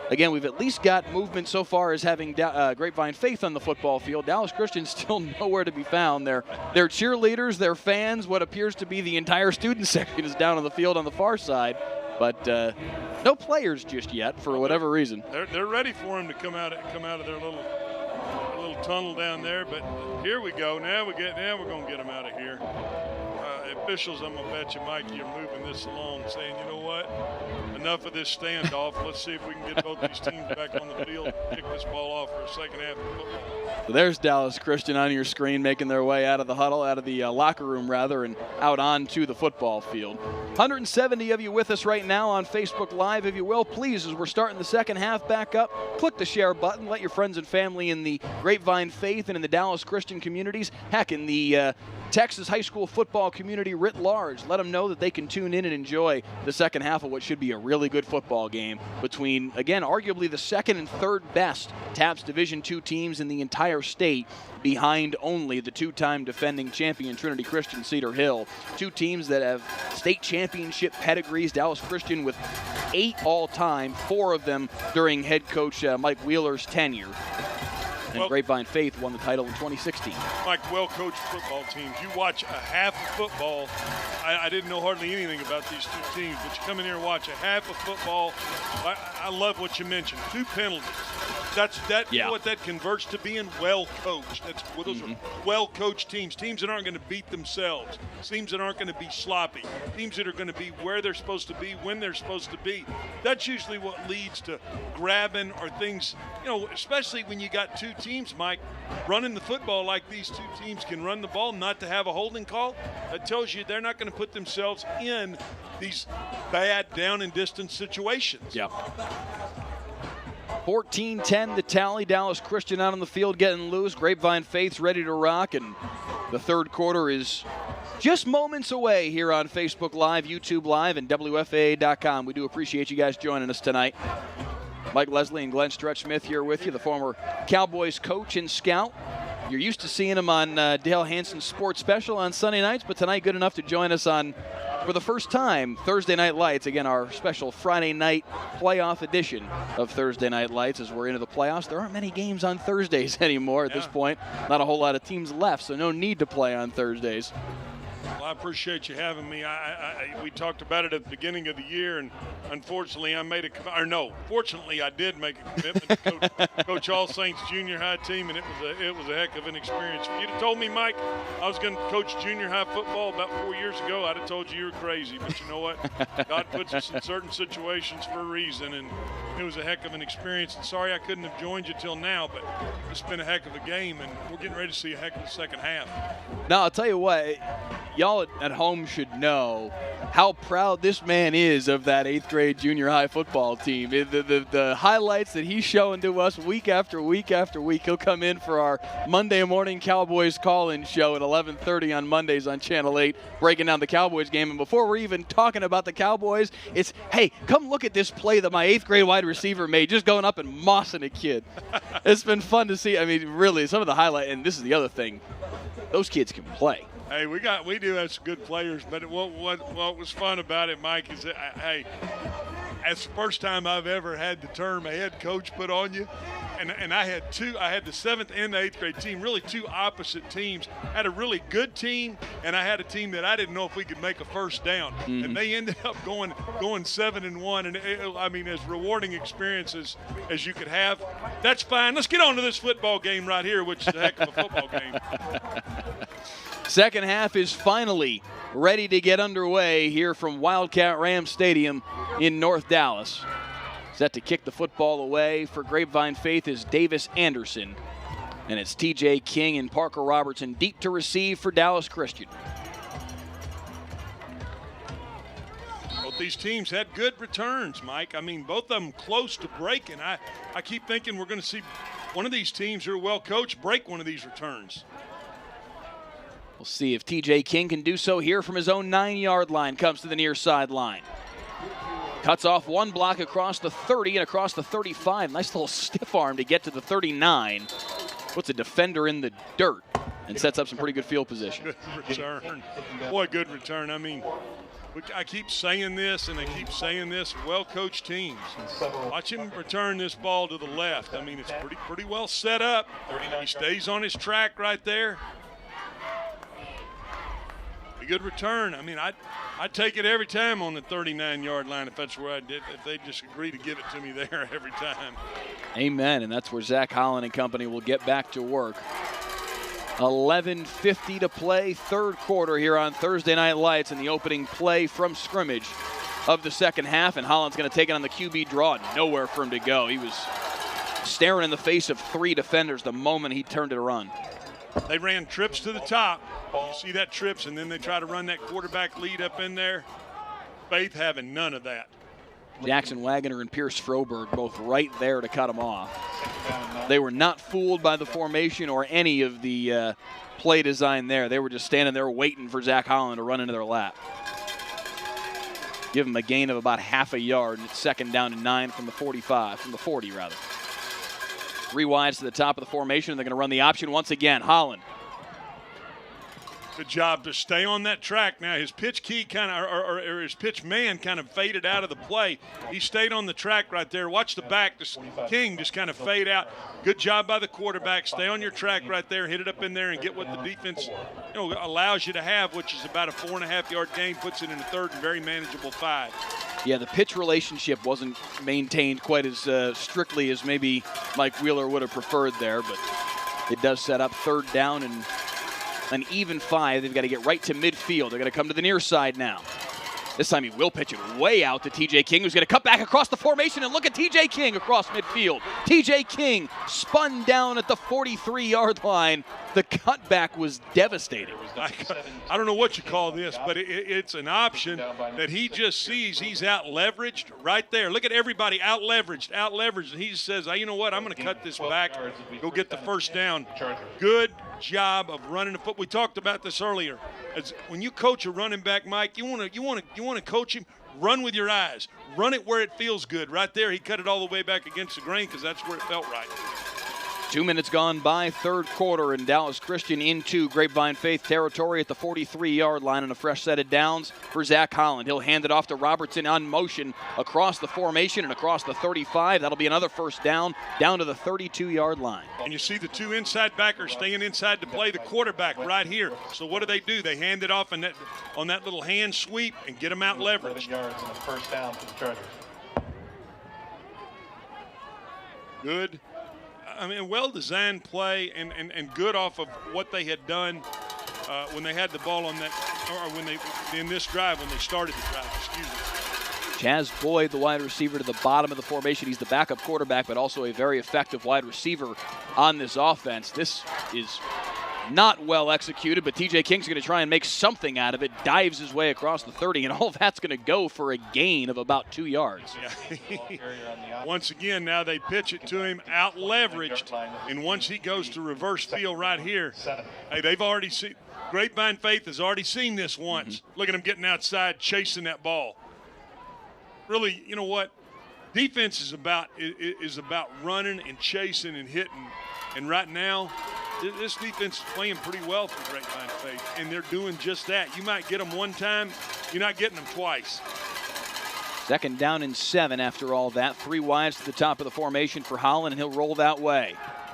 again, we've at least got movement so far as having Grapevine Faith on the football field. Dallas Christian still nowhere to be found. Their cheerleaders, their fans, what appears to be the entire student section is down on the field on the far side. But no players just yet for whatever reason. They're ready for them to come out of their little tunnel down there. But here we go. Now we're going to get them out of here. Officials, I'm going to bet you, Mike, you're moving this along, saying, you know what, enough of this standoff. Let's see if we can get both these teams back on the field and kick this ball off for a second half of football. So there's Dallas Christian on your screen making their way out of the huddle, out of the locker room, rather, and out onto the football field. 170 of you with us right now on Facebook Live, if you will. Please, as we're starting the second half back up, click the share button. Let your friends and family in the Grapevine Faith and in the Dallas Christian communities, heck, in the Texas high school football community writ large, let them know that they can tune in and enjoy the second half of what should be a really good football game between, again, arguably the second and third best TAPS Division II teams in the entire state, behind only the 2-time defending champion Trinity Christian-Cedar Hill. 2 teams that have state championship pedigrees. Dallas Christian with 8 all-time, 4 of them during head coach Mike Wheeler's tenure. And Grapevine Faith won the title in 2016. Like well-coached football teams, you watch a half of football. I didn't know hardly anything about these 2 teams, but you come in here and watch a half of football. I love what you mentioned. 2 penalties. You know what that converts to being well coached. Those are well coached teams that aren't going to beat themselves, teams that aren't going to be sloppy, teams that are going to be where they're supposed to be when they're supposed to be. That's usually what leads to grabbing or things, you know, especially when you got two teams, Mike, running the football like these two teams can run the ball, not to have a holding call. That tells you they're not going to put themselves in these bad down and distance situations. Yeah. 14-10 the tally. Dallas Christian out on the field getting loose. Grapevine Faith's ready to rock, and the third quarter is just moments away here on Facebook Live, YouTube Live, and WFAA.com. We do appreciate you guys joining us tonight. Mike Leslie and Glenn Stretch Smith here with you, the former Cowboys coach and scout. You're used to seeing him on Dale Hansen's Sports Special on Sunday nights, but tonight good enough to join us on, for the first time, Thursday Night Lights. Again, our special Friday night playoff edition of Thursday Night Lights as we're into the playoffs. There aren't many games on Thursdays anymore at this point. Not a whole lot of teams left, so no need to play on Thursdays. Well, I appreciate you having me. We talked about it at the beginning of the year, and unfortunately, fortunately, I did make a commitment to coach All Saints Junior High team, and it was a heck of an experience. If you'd have told me, Mike, I was going to coach junior high football about 4 years ago, I'd have told you were crazy. But you know what? God puts us in certain situations for a reason, and it was a heck of an experience. And sorry I couldn't have joined you till now, but it's been a heck of a game, and we're getting ready to see a heck of a second half. Now, I'll tell you what. Y'all at home should know how proud this man is of that 8th grade junior high football team. The highlights that he's showing to us week after week after week. He'll come in for our Monday morning Cowboys call-in show at 11:30 on Mondays on Channel 8, breaking down the Cowboys game. And before we're even talking about the Cowboys, it's, hey, come look at this play that my 8th grade wide receiver made, just going up and mossing a kid. It's been fun to see. I mean, really, some of the highlights, and this is the other thing, those kids can play. Hey, we do have some good players, but what was fun about it, Mike, is that it's the first time I've ever had the term a head coach put on you, and I had the 7th and the 8th grade team, really two opposite teams. I had a really good team, and I had a team that I didn't know if we could make a first down, and they ended up going 7-1, and I mean, as rewarding experiences as you could have. That's fine. Let's get on to this football game right here, which is a heck of a football game. Second half is finally ready to get underway here from Wildcat Ram Stadium in North Dallas. Set to kick the football away for Grapevine Faith is Davis Anderson. And it's TJ King and Parker Robertson deep to receive for Dallas Christian. Both these teams had good returns, Mike. I mean, both of them close to breaking. I keep thinking we're going to see one of these teams who are well coached break one of these returns. We'll see if TJ King can do so here from his own 9-yard line. Comes to the near sideline. Cuts off one block across the 30 and across the 35. Nice little stiff arm to get to the 39. Puts a defender in the dirt and sets up some pretty good field position. Good return. Boy, good return. I mean, I keep saying this and I keep saying this. Well-coached teams. Watch him return this ball to the left. I mean, it's pretty well set up. He stays on his track right there. Good return. I mean, I'd take it every time on the 39-yard line if that's where I did. If they just agree to give it to me there every time. Amen. And that's where Zach Holland and company will get back to work. 11:50 to play, third quarter here on Thursday Night Lights, and the opening play from scrimmage of the second half. And Holland's going to take it on the QB draw. Nowhere for him to go. He was staring in the face of 3 defenders the moment he turned it to run. They ran trips to the top. You see that trips, and then they try to run that quarterback lead up in there. Faith having none of that. Jackson Wagoner and Pierce Froberg both right there to cut him off. They were not fooled by the formation or any of the play design there. They were just standing there waiting for Zach Holland to run into their lap. Give him a gain of about half a yard, and it's second down and 9 from the 40 rather. 3 wides to the top of the formation, and they're going to run the option once again. Holland. Good job to stay on that track. Now his pitch key kind of, or his pitch man kind of faded out of the play. He stayed on the track right there. Watch the back. King just kind of fade out. Good job by the quarterback. Stay on your track right there. Hit it up in there and get what the defense allows you to have, which is about a 4.5-yard gain. Puts it in a third and very manageable 5. Yeah, the pitch relationship wasn't maintained quite as strictly as maybe Mike Wheeler would have preferred there, but it does set up third down and an even 5. They've got to get right to midfield. They're going to come to the near side now. This time he will pitch it way out to TJ King, who's going to cut back across the formation, and look at TJ King across midfield. TJ King spun down at the 43-yard line. The cutback was devastating. I don't know what you call this, but it's an option that he just sees. He's out-leveraged right there. Look at everybody out-leveraged, and he just says, you know what, I'm going to cut this back, go get the first down. Good job of running the foot. We talked about this earlier. When you coach a running back, Mike, you want to coach him. Run with your eyes. Run it where it feels good. Right there, he cut it all the way back against the grain because that's where it felt right. 2 minutes gone by, third quarter, and Dallas Christian into Grapevine Faith territory at the 43-yard line on a fresh set of downs for Zach Holland. He'll hand it off to Robertson on motion across the formation and across the 35. That'll be another first down to the 32-yard line. And you see the two inside backers staying inside to play the quarterback right here. So what do? They hand it off on that little hand sweep and get them out leveraged. Yards and a first down for the Chargers. Good. I mean, well-designed play and good off of what they had done when they had the ball on that, or in this drive when they started the drive. Excuse me. Chaz Boyd, the wide receiver, to the bottom of the formation. He's the backup quarterback, but also a very effective wide receiver on this offense. This is not well executed, but TJ King's going to try and make something out of it. Dives his way across the 30, and all that's going to go for a gain of about 2 yards. Yeah. Once again, now they pitch it to him out leveraged, and once he goes to reverse field right here, hey, they've already seen. Grapevine Faith has already seen this once. Mm-hmm. Look at him getting outside, chasing that ball. Really, you know what? Defense is about running and chasing and hitting, and right now, this defense is playing pretty well for Grapevine Faith, and they're doing just that. You might get them one time, you're not getting them twice. Second down and 7 after all that. 3 wides to the top of the formation for Holland, and he'll roll that way.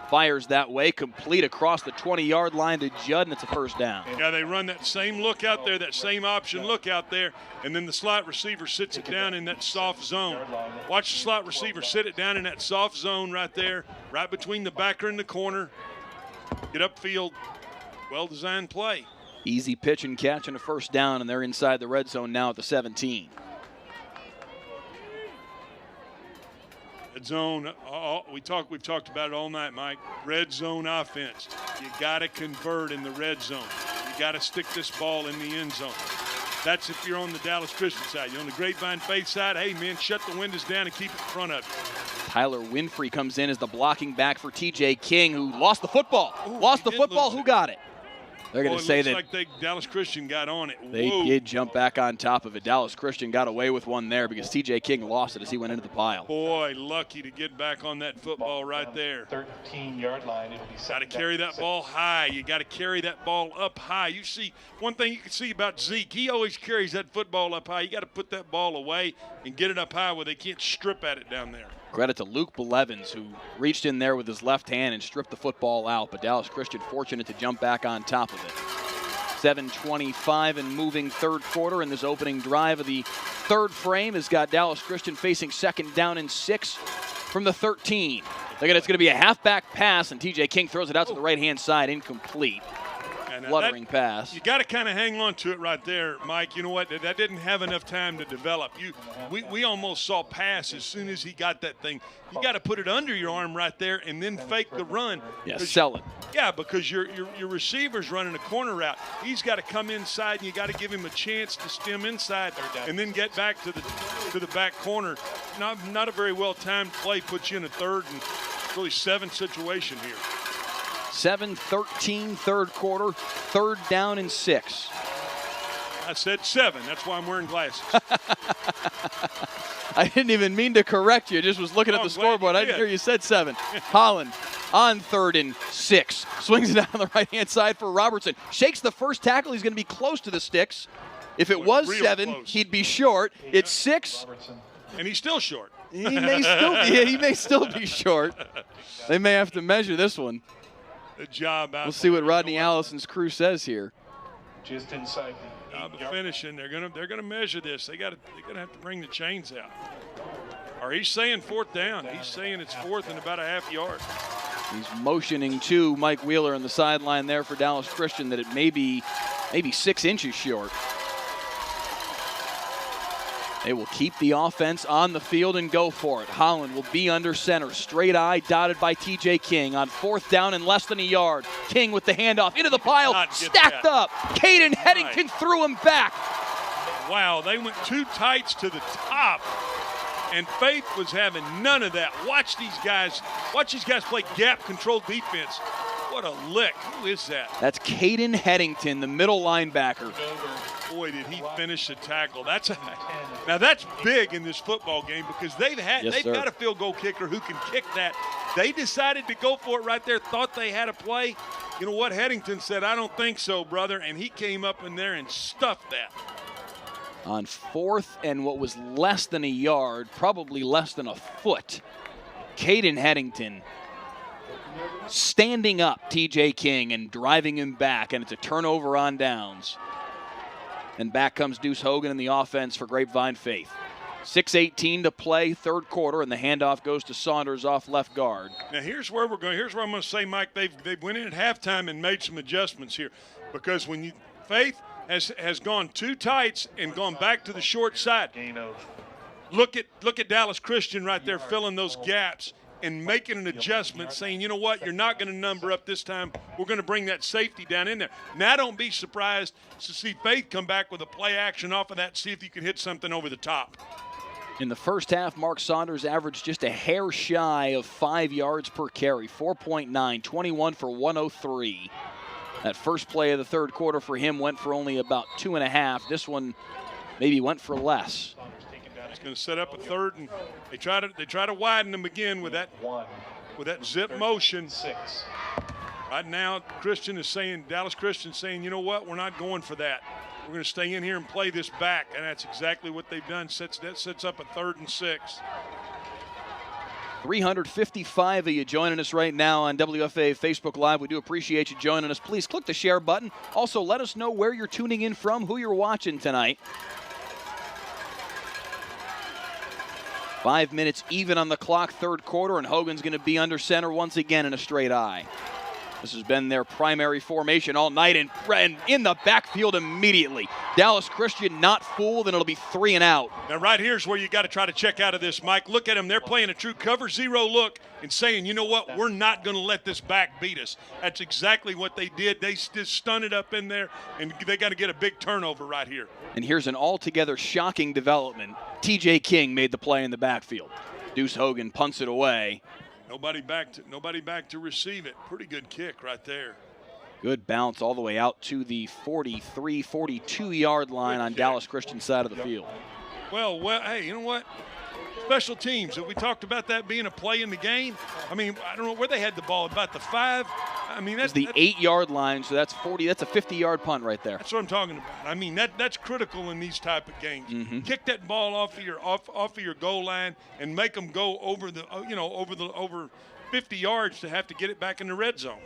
Fires that way, complete across the 20-yard line to Judd, and it's a first down. Yeah, they run that same look out there, that same option look out there, and then the slot receiver sits it down in that soft zone. Watch the slot receiver sit it down in that soft zone right there, right between the backer and the corner. Get upfield, well-designed play. Easy pitch and catch and a first down, and they're inside the red zone now at the 17. Red zone, we've talked about it all night, Mike. Red zone offense. You got to convert in the red zone. You got to stick this ball in the end zone. That's if you're on the Dallas Christian side. You're on the Grapevine Faith side, hey, man, shut the windows down and keep it in front of you. Tyler Winfrey comes in as the blocking back for TJ King, who lost the football. Who got it? They're going to say that like Dallas Christian got on it. They did jump back on top of it. Dallas Christian got away with one there because TJ King lost it as he went into the pile. Boy, lucky to get back on that football right there. 13-yard line. It'll be got to carry that ball high. You got to carry that ball up high. You see, one thing you can see about Zeke, he always carries that football up high. You got to put that ball away and get it up high where they can't strip at it down there. Credit to Luke Belevins, who reached in there with his left hand and stripped the football out, but Dallas Christian fortunate to jump back on top of it. 7:25 and moving third quarter, in this opening drive of the third frame has got Dallas Christian facing second down and 6 from the 13. It's going to be a halfback pass, and TJ King throws it out to the right-hand side, incomplete. Fluttering pass. You got to kind of hang on to it right there, Mike. You know what? That didn't have enough time to develop. We almost saw pass as soon as he got that thing. You got to put it under your arm right there and then fake the run. Yeah, sell it. Yeah, because your receiver's running a corner route. He's got to come inside, and you got to give him a chance to stem inside and then get back to the back corner. Not a very well-timed play puts you in a third and really 7 situation here. 7:13 third quarter, third down and 6. I said 7. That's why I'm wearing glasses. I didn't even mean to correct you. I just was looking at the scoreboard. I didn't hear you said 7. Holland on 3rd and 6. Swings it down the right-hand side for Robertson. Shakes the first tackle. He's going to be close to the sticks. If it was 7, close. He'd be short. It's 6. And he's still short. He may still be short. They may have to measure this one. Good job out. We'll see what Rodney Allison's crew says here. Just inside. job of finishing. They're gonna measure this. They're gonna have to bring the chains out. Or he's saying 4th down. He's saying it's 4th and about a half yard. He's motioning to Mike Wheeler on the sideline there for Dallas Christian that it may be maybe 6 inches short. They will keep the offense on the field and go for it. Holland will be under center. Straight eye dotted by TJ King on 4th down and less than a yard. King with the handoff into the pile. Stacked up. Caden Headington threw him back. Wow, they went 2 tights to the top. And Faith was having none of that. Watch these guys play gap control defense. What a lick. Who is that? That's Caden Headington, the middle linebacker. Boy, did he finish the tackle. Now that's big in this football game because they've got a field goal kicker who can kick that. They decided to go for it right there, thought they had a play. You know what? Headington said, I don't think so, brother, and he came up in there and stuffed that. On 4th and what was less than a yard, probably less than a foot, Caden Headington standing up TJ King and driving him back, and it's a turnover on downs. And back comes Deuce Hogan in the offense for Grapevine Faith. 6:18 to play, 3rd quarter, and the handoff goes to Saunders off left guard. Now here's where I'm going to say, Mike, they've went in at halftime and made some adjustments here, because when Faith has gone 2 tights and gone back to the short side. Look at Dallas Christian right there filling those gaps and making an adjustment, saying, you know what, you're not going to number up this time. We're going to bring that safety down in there. Now don't be surprised to see Faith come back with a play action off of that, see if you can hit something over the top. In the first half, Mark Saunders averaged just a hair shy of 5 yards per carry, 4.9, 21 for 103. That first play of the 3rd quarter for him went for only about 2.5. This one maybe went for less. It's going to set up a 3rd, and they try to widen them again with that zip motion. Right now, Dallas Christian is saying, you know what, we're not going for that. We're going to stay in here and play this back, and that's exactly what they've done. That sets up a 3rd and 6. 355 of you joining us right now on WFA Facebook Live. We do appreciate you joining us. Please click the share button. Also, let us know where you're tuning in from, who you're watching tonight. 5 minutes even on the clock, 3rd quarter, and Hogan's going to be under center once again in a straight eye. This has been their primary formation all night, and in the backfield immediately. Dallas Christian not fooled, and it'll be 3 and out. Now right here's where you got to try to check out of this, Mike. Look at them. They're playing a true cover 0 look and saying, you know what, we're not going to let this back beat us. That's exactly what they did. They just stunned it up in there, and they got to get a big turnover right here. And here's an altogether shocking development. TJ King made the play in the backfield. Deuce Hogan punts it away. Nobody back to receive it. Pretty good kick right there. Good bounce all the way out to the 43, 42-yard line on Dallas Christian's side of the field. Well, hey, you know what? Special teams. We talked about that being a play in the game. I mean, I don't know where they had the ball, about the 5. I mean, that's the 8-yard line, so that's 40. That's a 50-yard punt right there. That's what I'm talking about. I mean, that's critical in these type of games. Mm-hmm. Kick that ball off of your goal line and make them go over over 50 yards to have to get it back in the red zone.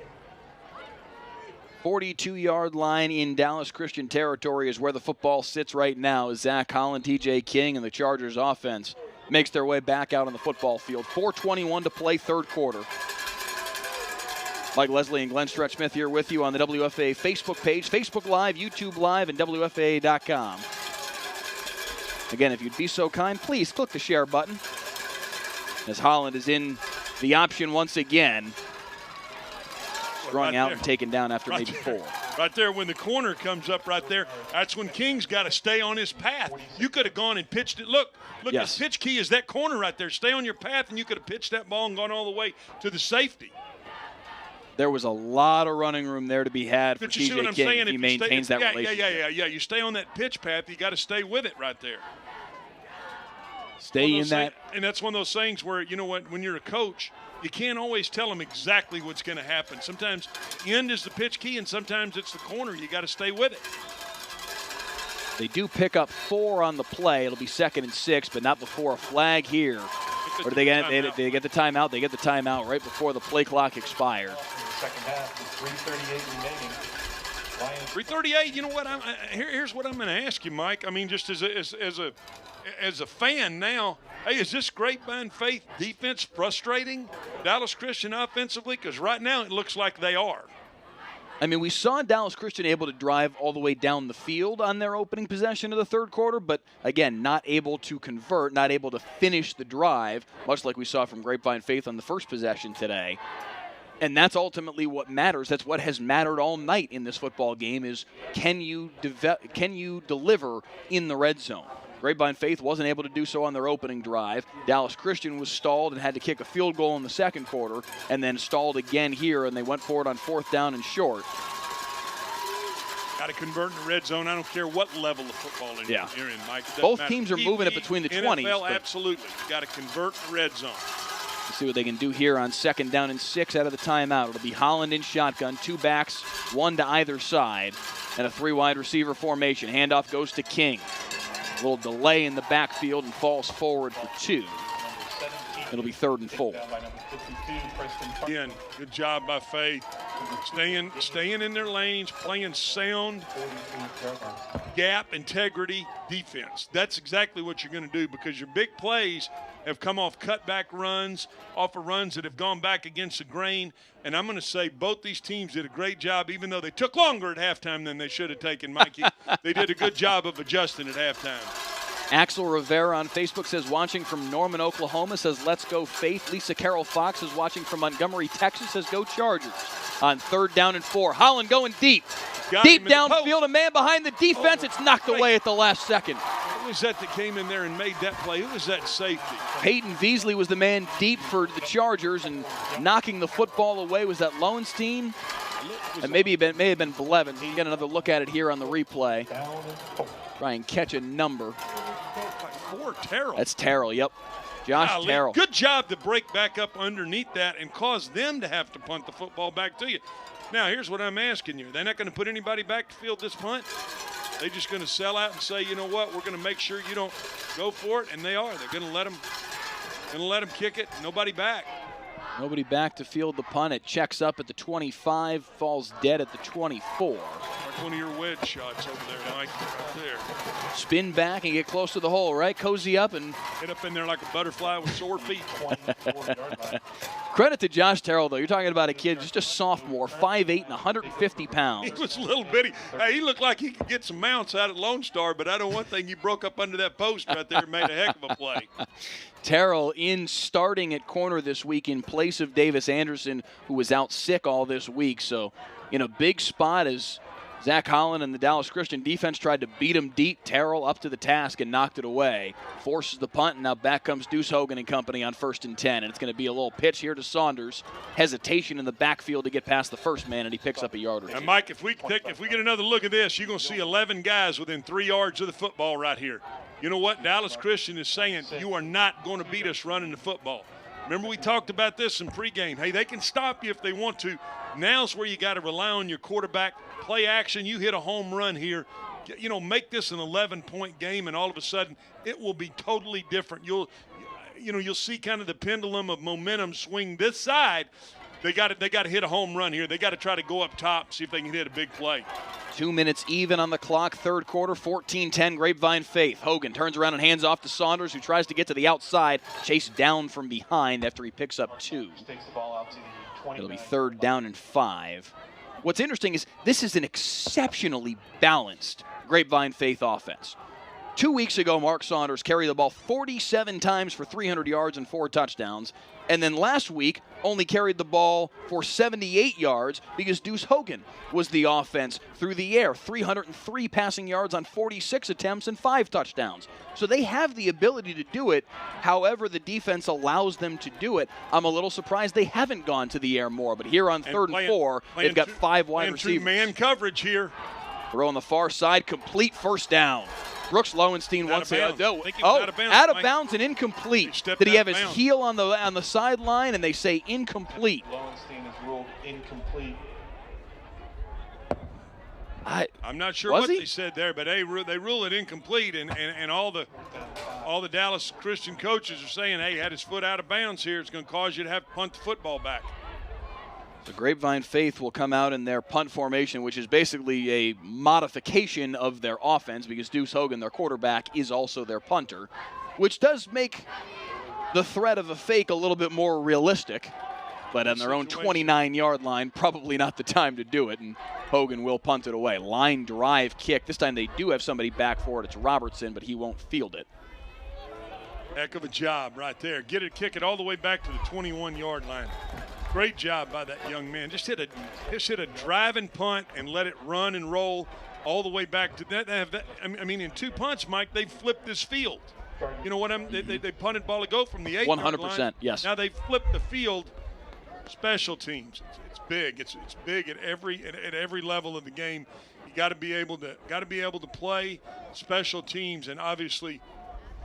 42-yard line in Dallas Christian territory is where the football sits right now as Zach Holland, TJ King, and the Chargers offense makes their way back out on the football field. 4:21 to play, 3rd quarter. Mike Leslie and Glenn Stretch-Smith here with you on the WFA Facebook page, Facebook Live, YouTube Live, and WFA.com. Again, if you'd be so kind, please click the share button as Holland is in the option once again. Strung out and taken down after maybe 4. Right there, when the corner comes up right there, that's when King's got to stay on his path. You could have gone and pitched it. Look, yes. The pitch key is that corner right there. Stay on your path, and you could have pitched that ball and gone all the way to the safety. There was a lot of running room there to be had for TJ King if he maintains that relationship. Yeah. You stay on that pitch path, you got to stay with it right there. Stay in that. And that's one of those things where, you know what, when you're a coach, you can't always tell them exactly what's going to happen. Sometimes end is the pitch key, and sometimes it's the corner. You got to stay with it. They do pick up 4 on the play. It'll be 2nd and 6, but not before a flag here. Or do they get the timeout? They get the timeout right before the play clock expired. In the second half, with 3:38 remaining. 3:38. You know what? Here's what I'm going to ask you, Mike. I mean, just as a fan now, hey, is this Grapevine Faith defense frustrating Dallas Christian offensively? Because right now it looks like they are. I mean, we saw Dallas Christian able to drive all the way down the field on their opening possession of the third quarter, but again, not able to convert, not able to finish the drive, much like we saw from Grapevine Faith on the first possession today. And that's ultimately what matters. That's what has mattered all night in this football game is can you deliver in the red zone? Grapevine Faith wasn't able to do so on their opening drive. Dallas Christian was stalled and had to kick a field goal in the second quarter and then stalled again here, and they went for it on 4th down and short. Got to convert in the red zone. I don't care what level of football you're in, Mike. Both teams are moving it between the 20s. NFL, absolutely. Got to convert in the red zone. Let's see what they can do here on 2nd down and 6 out of the timeout. It'll be Holland in shotgun, 2 backs, 1 to either side, and a 3 wide receiver formation. Handoff goes to King. A little delay in the backfield and falls forward for 2. It'll be 3rd and 4. Again, good job by Faith. Staying in their lanes, playing sound, gap, integrity, defense. That's exactly what you're going to do because your big plays have come off cutback runs, off of runs that have gone back against the grain. And I'm going to say both these teams did a great job, even though they took longer at halftime than they should have taken, Mikey. They did a good job of adjusting at halftime. Axel Rivera on Facebook says, watching from Norman, Oklahoma, says, let's go Faith. Lisa Carroll Fox is watching from Montgomery, Texas, says, go Chargers. On 3rd down and 4. Holland going deep. Deep downfield, a man behind the defense. It's knocked away at the last second. Who was that came in there and made that play? Who was that safety? Peyton Beasley was the man deep for the Chargers, and knocking the football away was that Lowenstein. And may have been Blevins. You can get another look at it here on the replay. Try and catch a number. 4, Terrell. That's Terrell, yep. Josh Terrell. Good job to break back up underneath that and cause them to have to punt the football back to you. Now, here's what I'm asking you. They're not going to put anybody back to field this punt? They're just going to sell out and say, you know what, we're going to make sure you don't go for it, and they are. They're going to let them kick it, nobody back. Nobody back to field the punt. It checks up at the 25, falls dead at the 24. Like one of your wedge shots over there, Mike. Right there. Spin back and get close to the hole, right? Cozy up and get up in there like a butterfly with sore feet. Credit to Josh Terrell, though. You're talking about a kid, just a sophomore, 5'8" and 150 pounds. He was a little bitty. Hey, he looked like he could get some mounts out at Lone Star, but I know one thing, he broke up under that post right there and made a heck of a play. Terrell in starting at corner this week in place of Davis Anderson, who was out sick all this week. So in a big spot as Zach Holland and the Dallas Christian defense tried to beat him deep. Terrell up to the task and knocked it away. Forces the punt, and now back comes Deuce Hogan and company on 1st and 10. And it's going to be a little pitch here to Saunders. Hesitation in the backfield to get past the first man, and he picks up a yard or 2. And Mike, if we get another look at this, you're going to see 11 guys within 3 yards of the football right here. You know what? Dallas Christian is saying, you are not going to beat us running the football. Remember we talked about this in pregame. Hey, they can stop you if they want to. Now's where you got to rely on your quarterback. Play action. You hit a home run here. You know, make this an 11-point game, and all of a sudden it will be totally different. You'll see kind of the pendulum of momentum swing this side. They got to hit a home run here. They got to try to go up top, see if they can hit a big play. 2 minutes even on the clock, third quarter, 14-10, Grapevine Faith. Hogan turns around and hands off to Saunders, who tries to get to the outside, chased down from behind after he picks up 2. It'll be 3rd down and 5. What's interesting is this is an exceptionally balanced Grapevine Faith offense. 2 weeks ago, Mark Saunders carried the ball 47 times for 300 yards and 4 touchdowns. And then last week, only carried the ball for 78 yards because Deuce Hogan was the offense through the air. 303 passing yards on 46 attempts and 5 touchdowns. So they have the ability to do it. However, the defense allows them to do it. I'm a little surprised they haven't gone to the air more. But here on 3rd and 4, they've got 5 wide receivers. Man coverage here. Throw on the far side, complete first down. Brooks Lowenstein once again. Out of bounds and incomplete. Did he have his heel on the sideline, and they say incomplete? Lowenstein is ruled incomplete. I'm not sure what they said there, but they rule it incomplete, and all the Dallas Christian coaches are saying, hey, had his foot out of bounds here. It's going to cause you to have to punt the football back. The Grapevine Faith will come out in their punt formation, which is basically a modification of their offense because Deuce Hogan, their quarterback, is also their punter, which does make the threat of a fake a little bit more realistic. But on their own 29-yard line, probably not the time to do it, and Hogan will punt it away. Line drive kick. This time they do have somebody back for it. It's Robertson, but he won't field it. Heck of a job right there. Kick it all the way back to the 21-yard line. Great job by that young man. Just hit a driving punt and let it run and roll all the way back to that. I mean, in 2 punts, Mike, they flipped this field. You know what they punted ball to go from the 8-yard line. 100%, yes. Now they flipped the field. Special teams, it's big. It's big at every level of the game. You got to be able to play special teams, and obviously,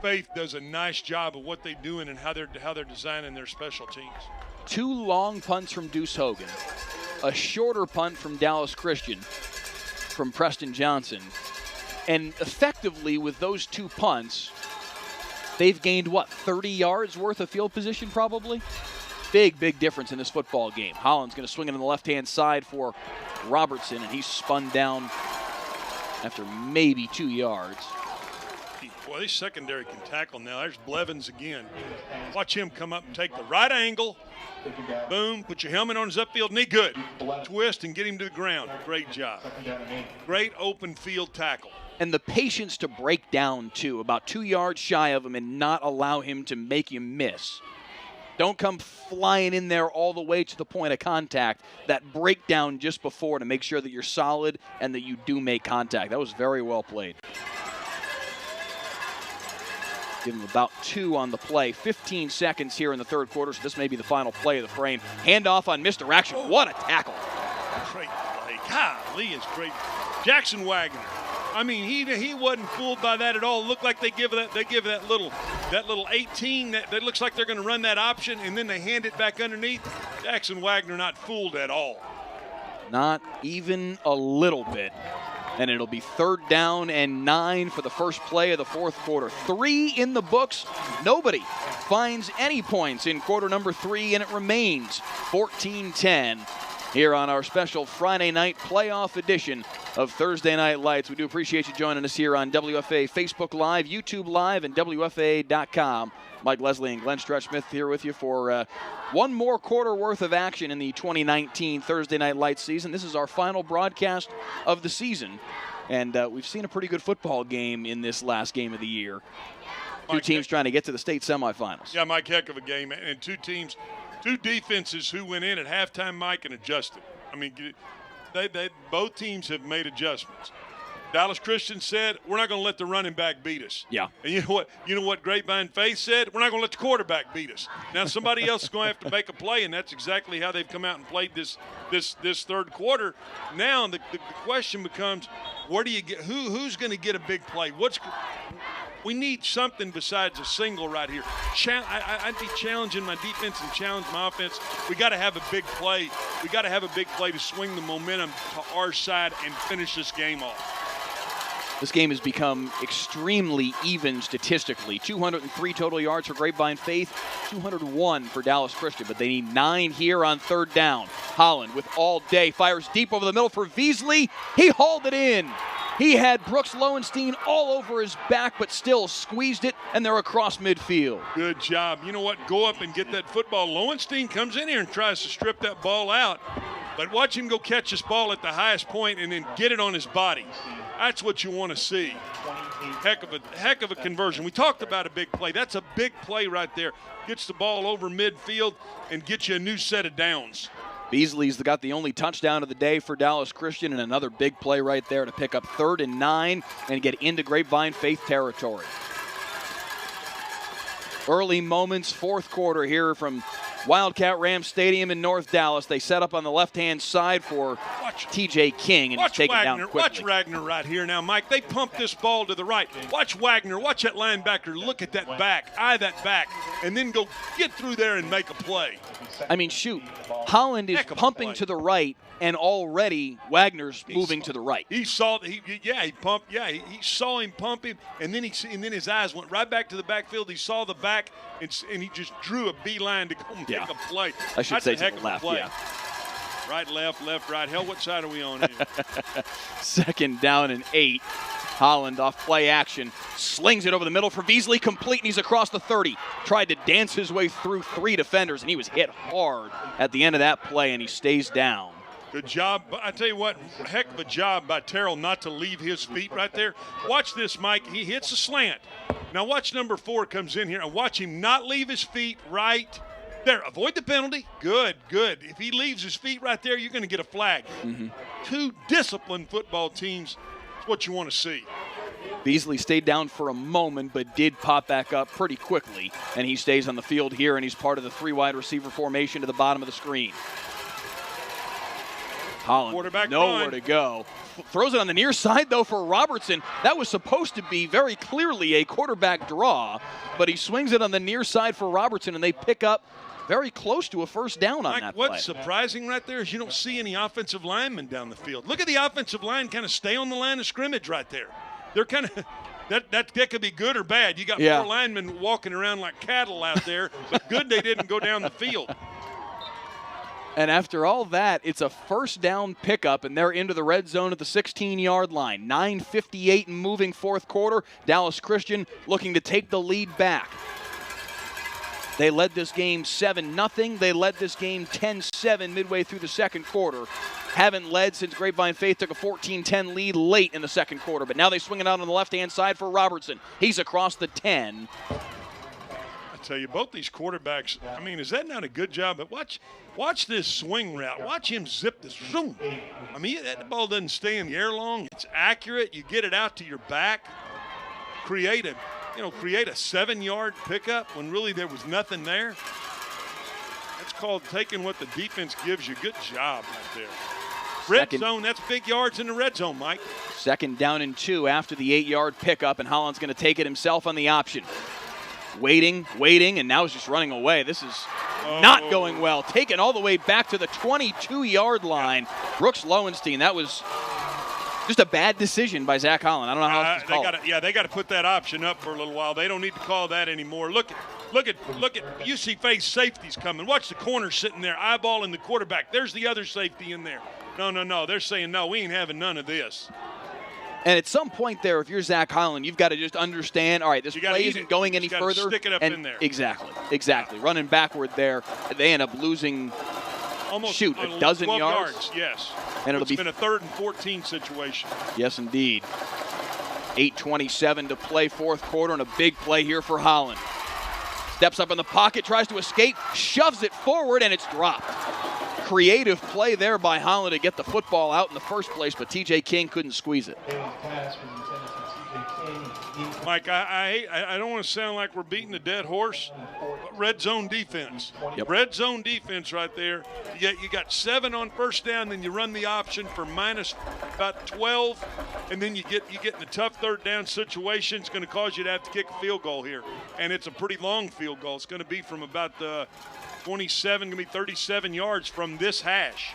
Faith does a nice job of what they're doing and how they're designing their special teams. 2 long punts from Deuce Hogan, a shorter punt from Dallas Christian, from Preston Johnson, and effectively with those 2 punts, they've gained 30 yards worth of field position probably. Big difference in this football game. Holland's going to swing it on the left-hand side for Robertson, and he's spun down after maybe 2 yards. Boy, this secondary can tackle now. There's Blevins again. Watch him come up and take the right angle. Boom, put your helmet on his upfield knee. Good. Twist and get him to the ground. Great job. Great open field tackle. And the patience to break down, too, about 2 yards shy of him and not allow him to make you miss. Don't come flying in there all the way to the point of contact. That breakdown just before to make sure that you're solid and that you do make contact. That was very well played. Give him about 2 on the play. 15 seconds here in the third quarter, so this may be the final play of the frame. Handoff on misdirection. What a tackle. Great play. Golly, it's great. Jackson Wagner. I mean, he wasn't fooled by that at all. It looked like they give that little 18 that looks like they're going to run that option, and then they hand it back underneath. Jackson Wagner not fooled at all. Not even a little bit. And it'll be 3rd down and 9 for the first play of the fourth quarter. 3 in the books. Nobody finds any points in quarter number 3, and it remains 14-10 here on our special Friday night playoff edition of Thursday Night Lights. We do appreciate you joining us here on WFA Facebook Live, YouTube Live, and WFA.com. Mike Leslie and Glenn Stretch-Smith here with you for one more quarter worth of action in the 2019 Thursday Night Lights season. This is our final broadcast of the season, and we've seen a pretty good football game in this last game of the year. Two teams trying to get to the state semifinals. Yeah, Mike, heck of a game. And 2 defenses who went in at halftime, Mike, and adjusted. I mean, both teams have made adjustments. Dallas Christian said, we're not going to let the running back beat us. Yeah. And you know what Grapevine Faith said? We're not going to let the quarterback beat us. Now somebody else is going to have to make a play, and that's exactly how they've come out and played this third quarter. Now the question becomes, where do you get who's going to get a big play? We need something besides a single right here. I'd be challenging my defense and challenge my offense. We got to have a big play. We got to have a big play to swing the momentum to our side and finish this game off. This game has become extremely even statistically. 203 total yards for Grapevine Faith, 201 for Dallas Christian, but they need 9 here on 3rd down. Holland with all day, fires deep over the middle for Veasley. He hauled it in. He had Brooks Lowenstein all over his back, but still squeezed it, and they're across midfield. Good job. You know what? Go up and get that football. Lowenstein comes in here and tries to strip that ball out, but watch him go catch this ball at the highest point and then get it on his body. That's what you want to see. Heck of a conversion. We talked about a big play. That's a big play right there. Gets the ball over midfield and gets you a new set of downs. Beasley's got the only touchdown of the day for Dallas Christian, and another big play right there to pick up 3rd and 9 and get into Grapevine Faith territory. Early moments, fourth quarter here from Wildcat Ram Stadium in North Dallas. They set up on the left-hand side for T.J. King, and he's taken down quickly. Watch Wagner right here now, Mike. They pump this ball to the right. Watch Wagner. Watch that linebacker. Look at that back. Eye that back. And then go get through there and make a play. I mean, shoot. Holland is pumping to the right, and already Wagner's moving to the right. He saw he pumped. Yeah, he saw him pump him, and then his eyes went right back to the backfield. He saw the back, and he just drew a beeline to go make a play. I should That's say a heck to the of a left, play. yeah. Right, left, right. Hell, what side are we on here? 2nd down and 8. Holland off play action. Slings it over the middle for Beasley. Complete, and he's across the 30. Tried to dance his way through 3 defenders, and he was hit hard at the end of that play, and he stays down. Good job. I tell you what, heck of a job by Terrell not to leave his feet right there. Watch this, Mike. He hits a slant. Now watch number 4 comes in here, and watch him not leave his feet right there. Avoid the penalty. Good. If he leaves his feet right there, you're going to get a flag. Mm-hmm. 2 disciplined football teams. That's what you want to see. Beasley stayed down for a moment, but did pop back up pretty quickly, and he stays on the field here, and he's part of the 3 wide receiver formation to the bottom of the screen. Holland, nowhere to go. Throws it on the near side, though, for Robertson. That was supposed to be very clearly a quarterback draw, but he swings it on the near side for Robertson, and they pick up very close to a first down on that play. What's surprising right there is you don't see any offensive linemen down the field. Look at the offensive line kind of stay on the line of scrimmage right there. They're kind of that could be good or bad. You got 4 linemen walking around like cattle out there, but good they didn't go down the field. And after all that, it's a first down pickup, and they're into the red zone at the 16-yard line. 9:58 and moving 4th quarter. Dallas Christian looking to take the lead back. They led this game 7-0. They led this game 10-7 midway through the 2nd quarter. Haven't led since Grapevine Faith took a 14-10 lead late in the 2nd quarter. But now they swing it out on the left-hand side for Robertson. He's across the 10. I tell you, both these quarterbacks, I mean, is that not a good job? But watch this swing route. Watch him zip this. Zoom. I mean, that ball doesn't stay in the air long. It's accurate. You get it out to your back. Create a 7-yard pickup when really there was nothing there. That's called taking what the defense gives you. Good job right there. Red zone, that's big yards in the red zone, Mike. 2nd down and 2 after the 8-yard pickup, and Holland's going to take it himself on the option. Waiting, and now he's just running away. This is not going well. Taken all the way back to the 22-yard line. Brooks Lowenstein, that was just a bad decision by Zach Holland. I don't know how else to call it. They got to put that option up for a little while. They don't need to call that anymore. Look at UC Faith safety's coming. Watch the corner sitting there eyeballing the quarterback. There's the other safety in there. No. They're saying, no, we ain't having none of this. And at some point there, if you're Zach Holland, you've got to just understand, all right, this play isn't going any further. Stick it up in there. Exactly. Running backward there, they end up losing almost a dozen 12 yards. Yes. And it's been a 3rd and 14 situation. Yes, indeed. 8:27 to play 4th quarter, and a big play here for Holland. Steps up in the pocket, tries to escape, shoves it forward, and it's dropped. Creative play there by Holland to get the football out in the first place, but T.J. King couldn't squeeze it. Mike, I don't want to sound like we're beating a dead horse, but red zone defense. Yep. Red zone defense right there. You got 7 on first down, then you run the option for minus about 12, and then you get in a tough 3rd down situation. It's going to cause you to have to kick a field goal here, and it's a pretty long field goal. It's going to be from about 27, going to be 37 yards from this hash.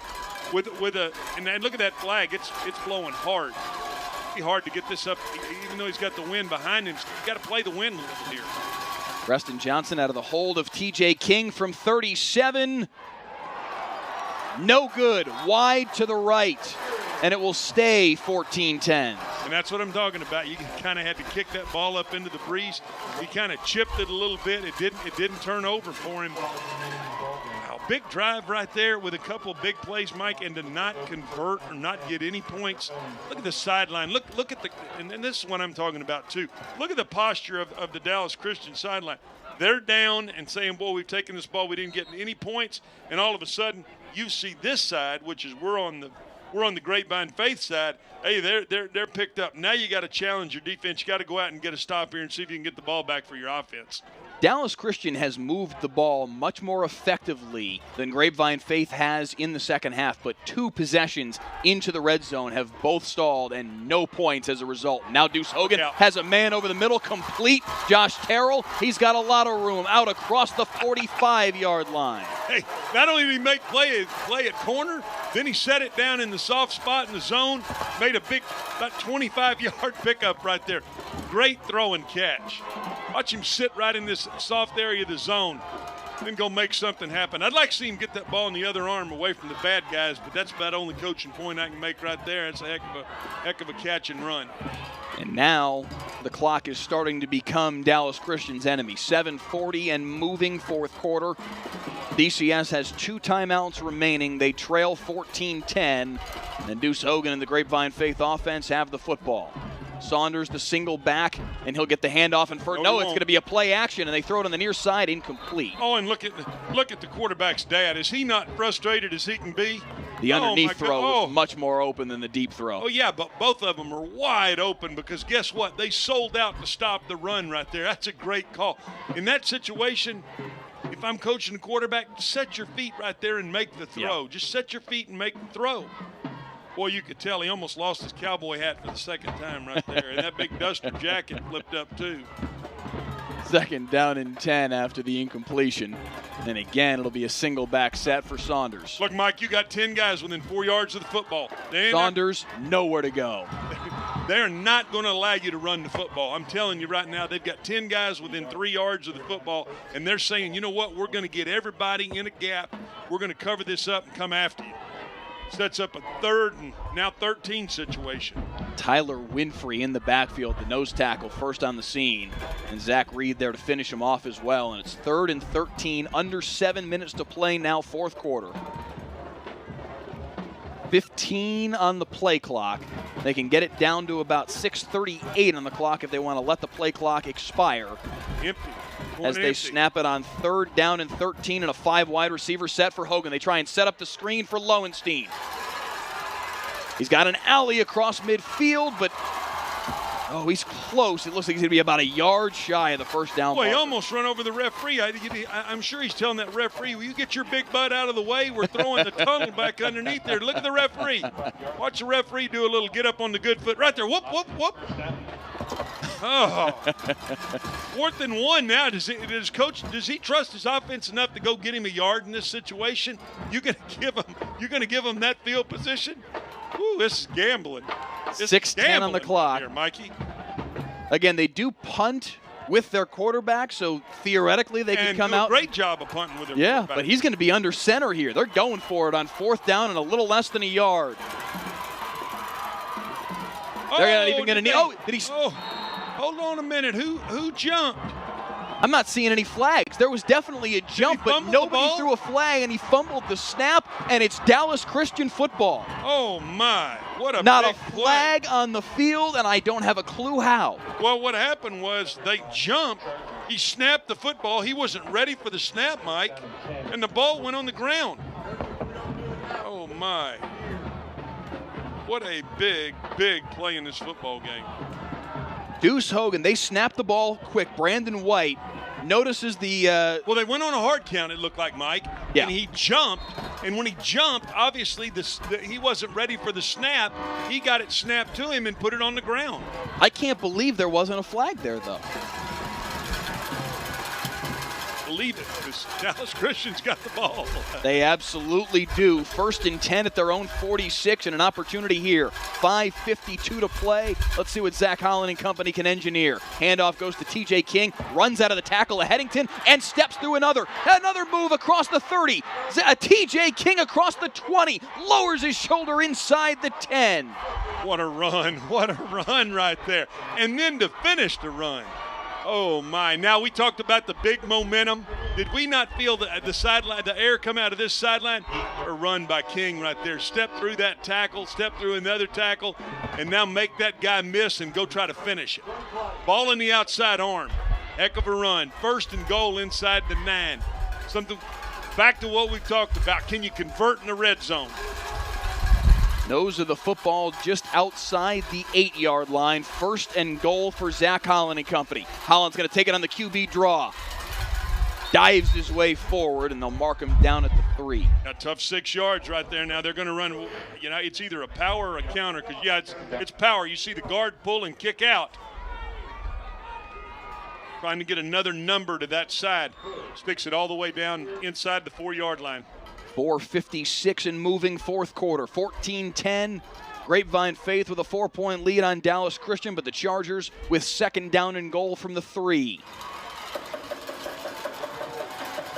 And look at that flag. It's blowing hard. It'd be hard to get this up, even though he's got the wind behind him. You got to play the wind a little here. Preston Johnson out of the hold of T.J. King from 37. No good. Wide to the right. And it will stay 14-10. And that's what I'm talking about. You kind of had to kick that ball up into the breeze. He kind of chipped it a little bit. It didn't turn over for him. Wow, big drive right there with a couple of big plays, Mike, and to not convert or not get any points. Look at the sideline. Look at and this is what I'm talking about too. Look at the posture of the Dallas Christian sideline. They're down and saying, boy, we've taken this ball. We didn't get any points. And all of a sudden, you see this side, which is we're on the Grapevine Faith side. Hey, they're picked up. Now you got to challenge your defense. You got to go out and get a stop here and see if you can get the ball back for your offense. Dallas Christian has moved the ball much more effectively than Grapevine Faith has in the 2nd half, but 2 possessions into the red zone have both stalled and no points as a result. Now Deuce Hogan has a man over the middle, complete. Josh Terrell, he's got a lot of room out across the 45-yard line. Hey, not only did he make play at corner, then he set it down in the soft spot in the zone, made a big, about 25-yard pickup right there. Great throw and catch. Watch him sit right in this soft area of the zone. then go make something happen. I'd like to see him get that ball in the other arm away from the bad guys, but that's about the only coaching point I can make right there. It's a heck of a catch and run. And now the clock is starting to become Dallas Christian's enemy. 7:40 and moving fourth quarter. DCS has 2 timeouts remaining. They trail 14-10. And Deuce Hogan and the Grapevine Faith offense have the football. Saunders the single back, and he'll get the handoff. And it's going to be a play action, and they throw it on the near side, incomplete. Oh, and look at the quarterback's dad. Is he not frustrated as he can be? The underneath throw was much more open than the deep throw. Oh, yeah, but both of them are wide open because guess what? They sold out to stop the run right there. That's a great call. In that situation, if I'm coaching the quarterback, set your feet right there and make the throw. Yep. Just set your feet and make the throw. Boy, you could tell he almost lost his cowboy hat for the second time right there. And that big duster jacket flipped up too. 2nd down and 10 after the incompletion. And again, it'll be a single back set for Saunders. Look, Mike, you got 10 guys within 4 yards of the football. Saunders, nowhere to go. They're not going to allow you to run the football. I'm telling you right now, they've got 10 guys within 3 yards of the football, and they're saying, you know what, we're going to get everybody in a gap. We're going to cover this up and come after you. Sets up a 3rd and now 13 situation. Tyler Winfrey in the backfield, the nose tackle, first on the scene. And Zach Reed there to finish him off as well. And it's 3rd and 13, under 7 minutes to play now, fourth quarter. 15 on the play clock. They can get it down to about 6:38 on the clock if they want to let the play clock expire. Empty. As they snap it on 3rd down and 13 and a 5 wide receiver set for Hogan. They try and set up the screen for Lowenstein. He's got an alley across midfield, but he's close. It looks like he's going to be about a yard shy of the first down. Boy, he almost run over the referee. I'm sure he's telling that referee, will you get your big butt out of the way? We're throwing the tunnel back underneath there. Look at the referee. Watch the referee do a little get up on the good foot. Right there. Whoop, whoop, whoop. Oh, 4th and 1 now. Does he trust his offense enough to go get him a yard in this situation? You're going to give him that field position? Ooh, this is gambling. 6:10 on the clock. Here, Mikey. Again, they do punt with their quarterback, so theoretically they could come out. Great job of punting with their quarterback. quarterback. But he's going to be under center here. They're going for it on 4th down and a little less than a yard. They're not even going to need. Did he? Hold on a minute. Who jumped? I'm not seeing any flags. There was definitely a jump, but nobody threw a flag, and he fumbled the snap, and it's Dallas Christian football. Oh, my. What a Not big a flag on the field, and I don't have a clue how. Well, what happened was they jumped. He snapped the football. He wasn't ready for the snap, Mike, and the ball went on the ground. Oh, my. What a big, big play in this football game. Deuce Hogan, they snapped the ball quick. Brandon White notices the... Well, they went on a hard count, it looked like, Mike. Yeah. And he jumped. And when he jumped, obviously he wasn't ready for the snap. He got it snapped to him and put it on the ground. I can't believe there wasn't a flag there, though. Believe it, because Dallas Christian's got the ball. They absolutely do. 1st and 10 at their own 46 and an opportunity here. 5:52 to play. Let's see what Zach Holland and company can engineer. Handoff goes to TJ King, runs out of the tackle of Headington, and steps through another move across the 30. TJ King across the 20, lowers his shoulder inside the 10. What a run right there. And then to finish the run. Oh, my. Now, we talked about the big momentum. Did we not feel the sideline, the air come out of this sideline? A run by King right there. Step through that tackle, step through another tackle, and now make that guy miss and go try to finish it. Ball in the outside arm. Heck of a run. 1st and goal inside the 9. Something back to what we've talked about. Can you convert in the red zone? Nose of the football just outside the 8-yard line. 1st and goal for Zach Holland and company. Holland's going to take it on the QB draw. Dives his way forward, and they'll mark him down at the 3. A tough 6 yards right there. Now they're going to run, it's either a power or a counter because, it's power. You see the guard pull and kick out. Trying to get another number to that side. Sticks it all the way down inside the 4-yard line. 4:56 and moving fourth quarter. 14-10. Grapevine Faith with a 4-point lead on Dallas Christian, but the Chargers with 2nd down and goal from the 3.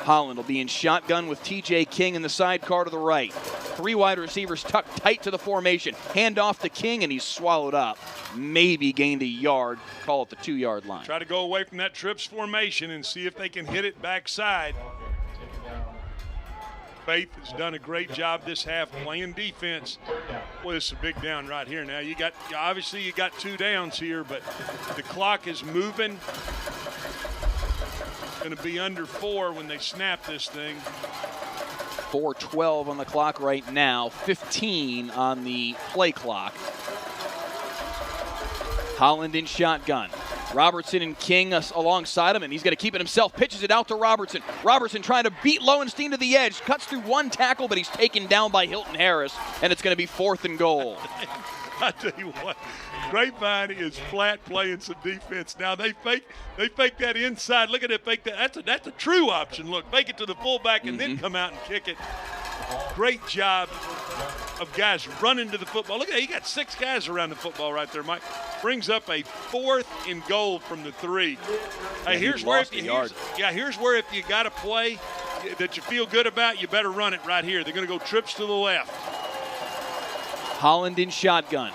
Holland will be in shotgun with TJ King in the sidecar to the right. 3 wide receivers tucked tight to the formation. Hand off to King, and he's swallowed up. Maybe gained a yard. Call it the 2-yard line. Try to go away from that trips formation and see if they can hit it backside. Faith has done a great job this half playing defense. Boy, it's a big down right here. Now obviously you got 2 downs here, but the clock is moving. Going to be under 4 when they snap this thing. 4:12 on the clock right now. 15 on the play clock. Holland in shotgun. Robertson and King alongside him, and he's going to keep it himself. Pitches it out to Robertson. Robertson trying to beat Lowenstein to the edge. Cuts through 1 tackle, but he's taken down by Hilton Harris, and it's going to be 4th and goal. I tell you what, Grapevine is flat playing some defense. Now they fake that inside. Look at it, fake that. That's a true option. Look, fake it to the fullback and then come out and kick it. Great job of guys running to the football. Look at that, you got 6 guys around the football right there, Mike. Brings up a 4th and goal from the 3. Hey, here's where if you got a play that you feel good about, you better run it right here. They're going to go trips to the left. Holland in shotgun.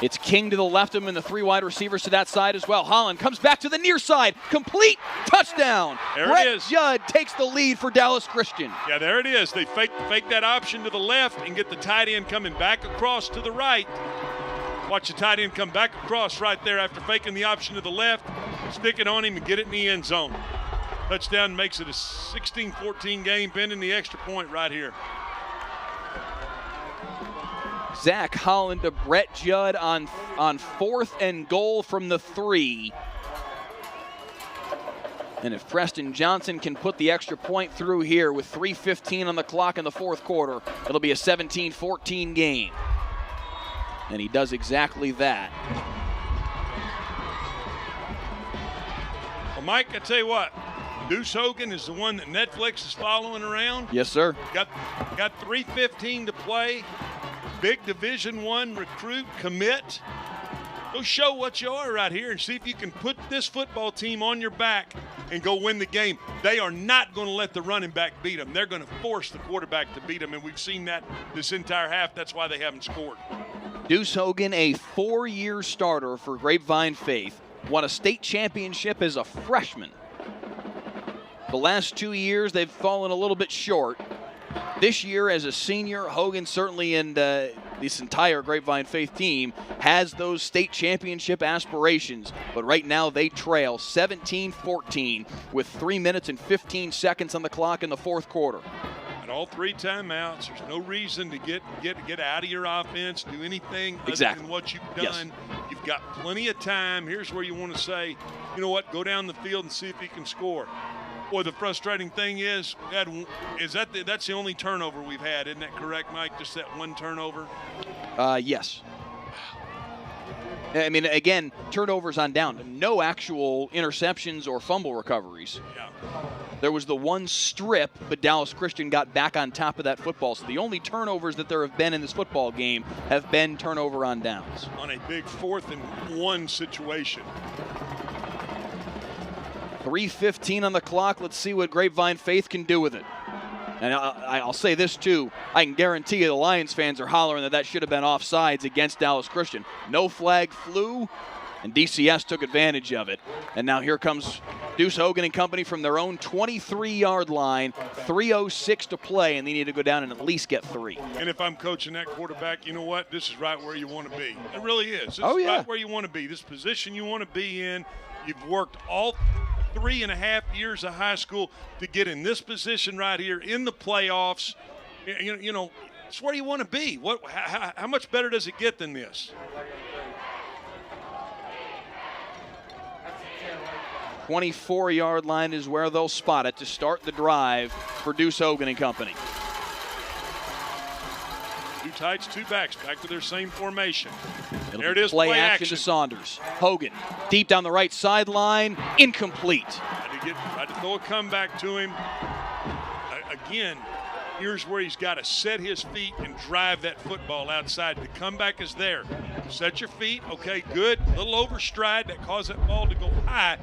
It's King to the left of him and the 3 wide receivers to that side as well. Holland comes back to the near side. Complete touchdown. There Brett it is. Judd takes the lead for Dallas Christian. Yeah, there it is. They fake that option to the left and get the tight end coming back across to the right. Watch the tight end come back across right there after faking the option to the left. Stick it on him and get it in the end zone. Touchdown makes it a 16-14 game, pending the extra point right here. Zach Holland to Brett Judd on 4th and goal from the 3. And if Preston Johnson can put the extra point through here with 3:15 on the clock in the 4th quarter, it'll be a 17-14 game. And he does exactly that. Well, Mike, I tell you what, Deuce Hogan is the one that Netflix is following around. Yes, sir. Got 3:15 to play. Big Division I recruit, commit. Go show what you are right here and see if you can put this football team on your back and go win the game. They are not going to let the running back beat them. They're going to force the quarterback to beat them, and we've seen that this entire half. That's why they haven't scored. Deuce Hogan, a 4-year starter for Grapevine Faith, won a state championship as a freshman. The last 2 years, they've fallen a little bit short. This year, as a senior, Hogan certainly, and this entire Grapevine Faith team, has those state championship aspirations. But right now, they trail 17-14 with 3 minutes and 15 seconds on the clock in the 4th quarter. At all 3 timeouts, there's no reason to get out of your offense, do anything exactly other than what you've done. Yes. You've got plenty of time. Here's where you want to say, you know what, go down the field and see if you can score. Boy, the frustrating thing is that's the only turnover we've had, isn't that correct, Mike? Just that 1 turnover? Yes. I mean, again, turnovers on down. No actual interceptions or fumble recoveries. Yeah. There was the 1 strip, but Dallas Christian got back on top of that football. So the only turnovers that there have been in this football game have been turnover on downs. On a big 4th and 1 situation. 3:15 on the clock. Let's see what Grapevine Faith can do with it. And I'll say this, too. I can guarantee you the Lions fans are hollering that should have been offsides against Dallas Christian. No flag flew, and DCS took advantage of it. And now here comes Deuce Hogan and company from their own 23-yard line. 3:06 to play, and they need to go down and at least get 3. And if I'm coaching that quarterback, you know what? This is right where you want to be. It really is. This is right where you want to be. This position you want to be in. You've worked all 3.5 years of high school to get in this position right here in the playoffs. You know, it's where you want to be. How much better does it get than this? 24-yard line is where they'll spot it to start the drive for Deuce Hogan and company. 2 tights, 2 backs, back to their same formation. There it is, play action to Saunders. Hogan, deep down the right sideline, incomplete. Tried to throw a comeback to him. Again, Here's where he's got to set his feet and drive that football outside. The comeback is there. Set your feet. Okay, good. A little overstride that caused that ball to go high.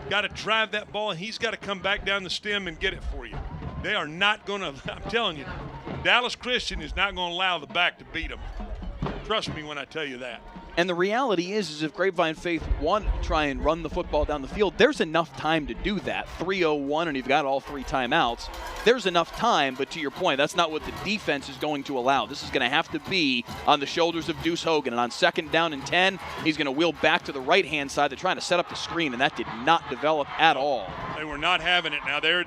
Got to drive that ball, and he's got to come back down the stem and get it for you. They are not going to, I'm telling you, Dallas Christian is not going to allow the back to beat them. Trust me when I tell you that. And the reality is if Grapevine Faith want to try and run the football down the field, there's enough time to do that. 3:01, and you've got all 3 timeouts. There's enough time, but to your point, that's not what the defense is going to allow. This is going to have to be on the shoulders of Deuce Hogan. And on 2nd down and 10, he's going to wheel back to the right-hand side. They're trying to set up the screen, and that did not develop at all. They were not having it. Now, they're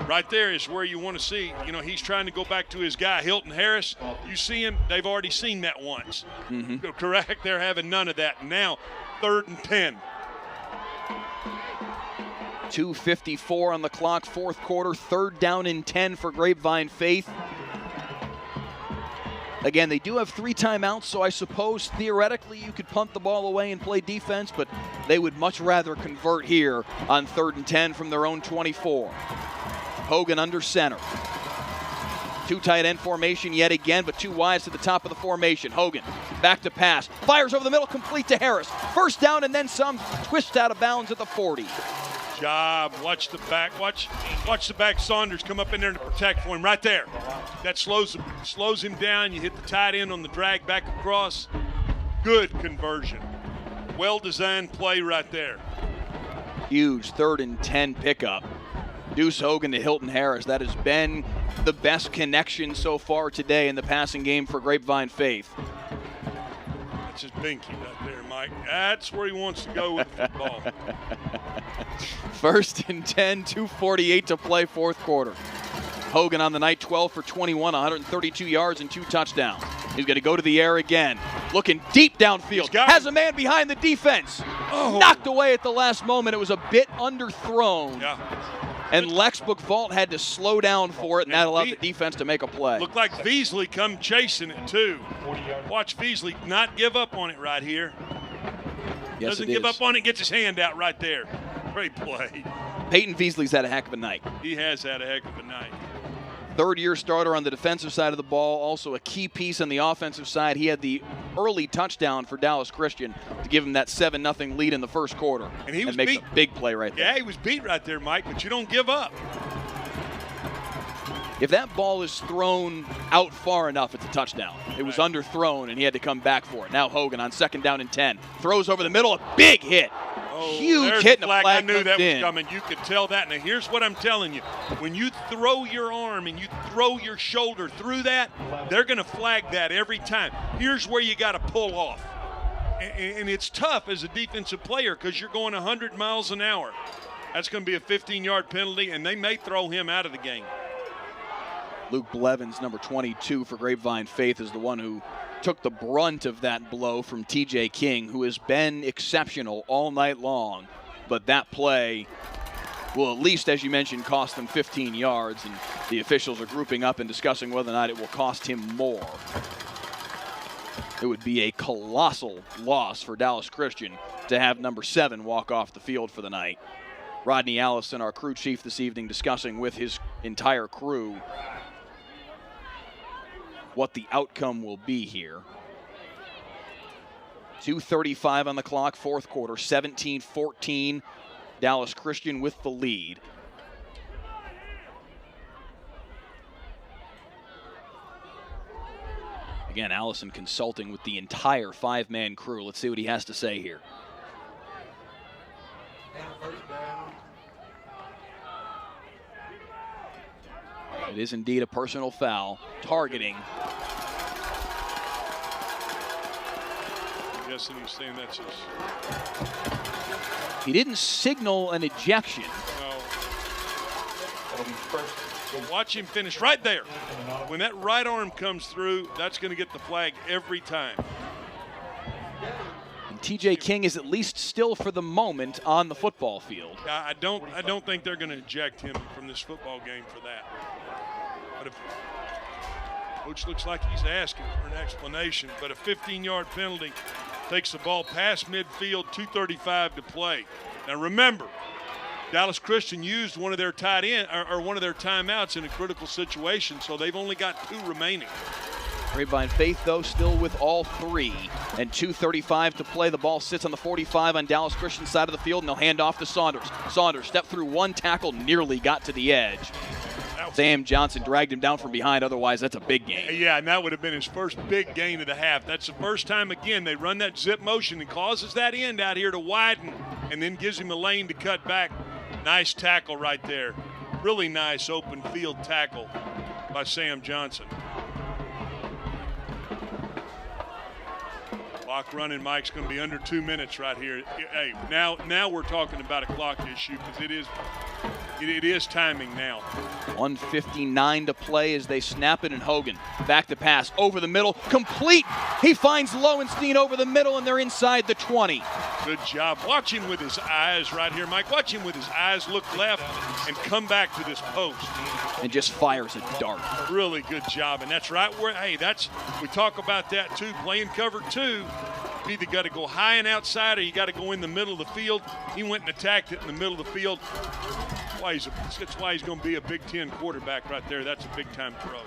right there is where you want to see. You know, he's trying to go back to his guy, Hilton Harris. You see him, they've already seen that once. Correct? They're having none of that. Now, 3rd and 10. 2:54 on the clock, 4th quarter, 3rd down and 10 for Grapevine Faith. Again, they do have 3 timeouts, so I suppose theoretically you could punt the ball away and play defense, but they would much rather convert here on 3rd and 10 from their own 24. Hogan under center. 2 tight end formation yet again, but 2 wides to the top of the formation. Hogan back to pass. Fires over the middle, complete to Harris. 1st down and then some. Twist out of bounds at the 40. Job. Watch the back. Watch the back. Saunders come up in there to protect for him right there. That slows him down. You hit the tight end on the drag back across. Good conversion. Well-designed play right there. Huge 3rd and 10 pickup. Deuce Hogan to Hilton Harris. That has been the best connection so far today in the passing game for Grapevine Faith. That's his binky right there, Mike. That's where he wants to go with the football. 1st and 10, 2:48 to play, 4th quarter. Hogan on the night, 12 for 21, 132 yards and 2 touchdowns. He's going to go to the air again. Looking deep downfield. Has a man behind the defense. Oh. Knocked away at the last moment. It was a bit underthrown. Yeah. And Lex Bookvault had to slow down for it, and that allowed the defense to make a play. Looked like Veasley come chasing it, too. Watch Veasley not give up on it right here. Yes, Doesn't give up on it, gets his hand out right there. Great play. Peyton Veasley's had a heck of a night. He has had a heck of a night. 3rd-year starter on the defensive side of the ball, also a key piece on the offensive side. He had the early touchdown for Dallas Christian to give him that 7-0 lead in the 1st quarter. And he was makes a big play right there. Yeah, he was beat right there, Mike, but you don't give up. If that ball is thrown out far enough, it's a touchdown. It was underthrown, and he had to come back for it. Now Hogan on 2nd down and 10. Throws over the middle, a big hit. Huge hit, and a flag I knew that in. was coming. You could tell that. Now, here's what I'm telling you. When you throw your arm and you throw your shoulder through that, they're going to flag that every time. Here's where you got to pull off. And it's tough as a defensive player because you're going 100 miles an hour. That's going to be a 15-yard penalty, and they may throw him out of the game. Luke Blevins, number 22 for Grapevine Faith, is the one who took the brunt of that blow from TJ King, who has been exceptional all night long. But that play will, at least as you mentioned, cost them 15 yards, and the officials are grouping up and discussing whether or not it will cost him more. It would be a colossal loss for Dallas Christian to have number 7 walk off the field for the night. Rodney Allison, our crew chief this evening, discussing with his entire crew what the outcome will be here. 2:35 on the clock, 4th quarter, 17-14. Dallas Christian with the lead. Again, Allison consulting with the entire 5-man crew. Let's see what he has to say here. It is indeed a personal foul, targeting. I'm guessing he's saying that's his. He didn't signal an ejection. No. But watch him finish right there. When that right arm comes through, that's going to get the flag every time. And TJ King is at least still for the moment on the football field. I don't think they're going to eject him from this football game for that. But if coach looks like he's asking for an explanation, but a 15-yard penalty takes the ball past midfield, 2:35 to play. Now remember, Dallas Christian used one of their tight end or one of their timeouts in a critical situation, so they've only got 2 remaining. Grapevine Faith, though, still with all 3. And 2:35 to play. The ball sits on the 45 on Dallas Christian's side of the field, and they'll hand off to Saunders. Saunders stepped through 1 tackle, nearly got to the edge. Sam Johnson dragged him down from behind. Otherwise, that's a big gain. Yeah, and that would have been his first big gain of the half. That's the first time, again, they run that zip motion and causes that end out here to widen and then gives him a lane to cut back. Nice tackle right there. Really nice open field tackle by Sam Johnson. Clock running, Mike's going to be under 2 minutes right here. Hey, now we're talking about a clock issue because it is timing now. 1:59 to play as they snap it, and Hogan back to pass over the middle, complete. He finds Lowenstein over the middle, and they're inside the 20. Good job. Watch him with his eyes right here, Mike. Watch him with his eyes look left and come back to this post. And just fires a dart. Really good job, and that's right where, hey, we talk about that too, playing cover 2. You either got to go high and outside or you got to go in the middle of the field. He went and attacked it in the middle of the field. That's why he's going to be a Big Ten quarterback right there. That's a big-time throw.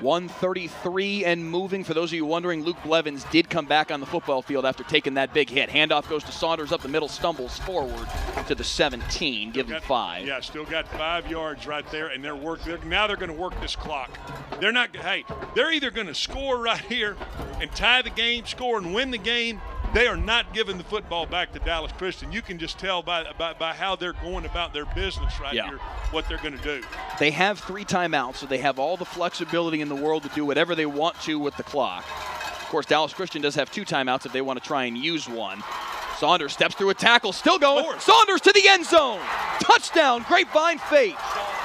1:33 and moving. For those of you wondering, Luke Blevins did come back on the football field after taking that big hit. Handoff goes to Saunders up the middle, stumbles forward to the 17, give him 5. Yeah, still got 5 yards right there, and now they're going to work this clock. They're either going to score right here and tie the game, score and win the game. They are not giving the football back to Dallas Christian. You can just tell by how they're going about their business here what they're going to do. They have 3 timeouts, so they have all the flexibility in the world to do whatever they want to with the clock. Of course, Dallas Christian does have 2 timeouts if they want to try and use one. Saunders steps through a tackle, still going. Saunders to the end zone. Touchdown, Grapevine Faith.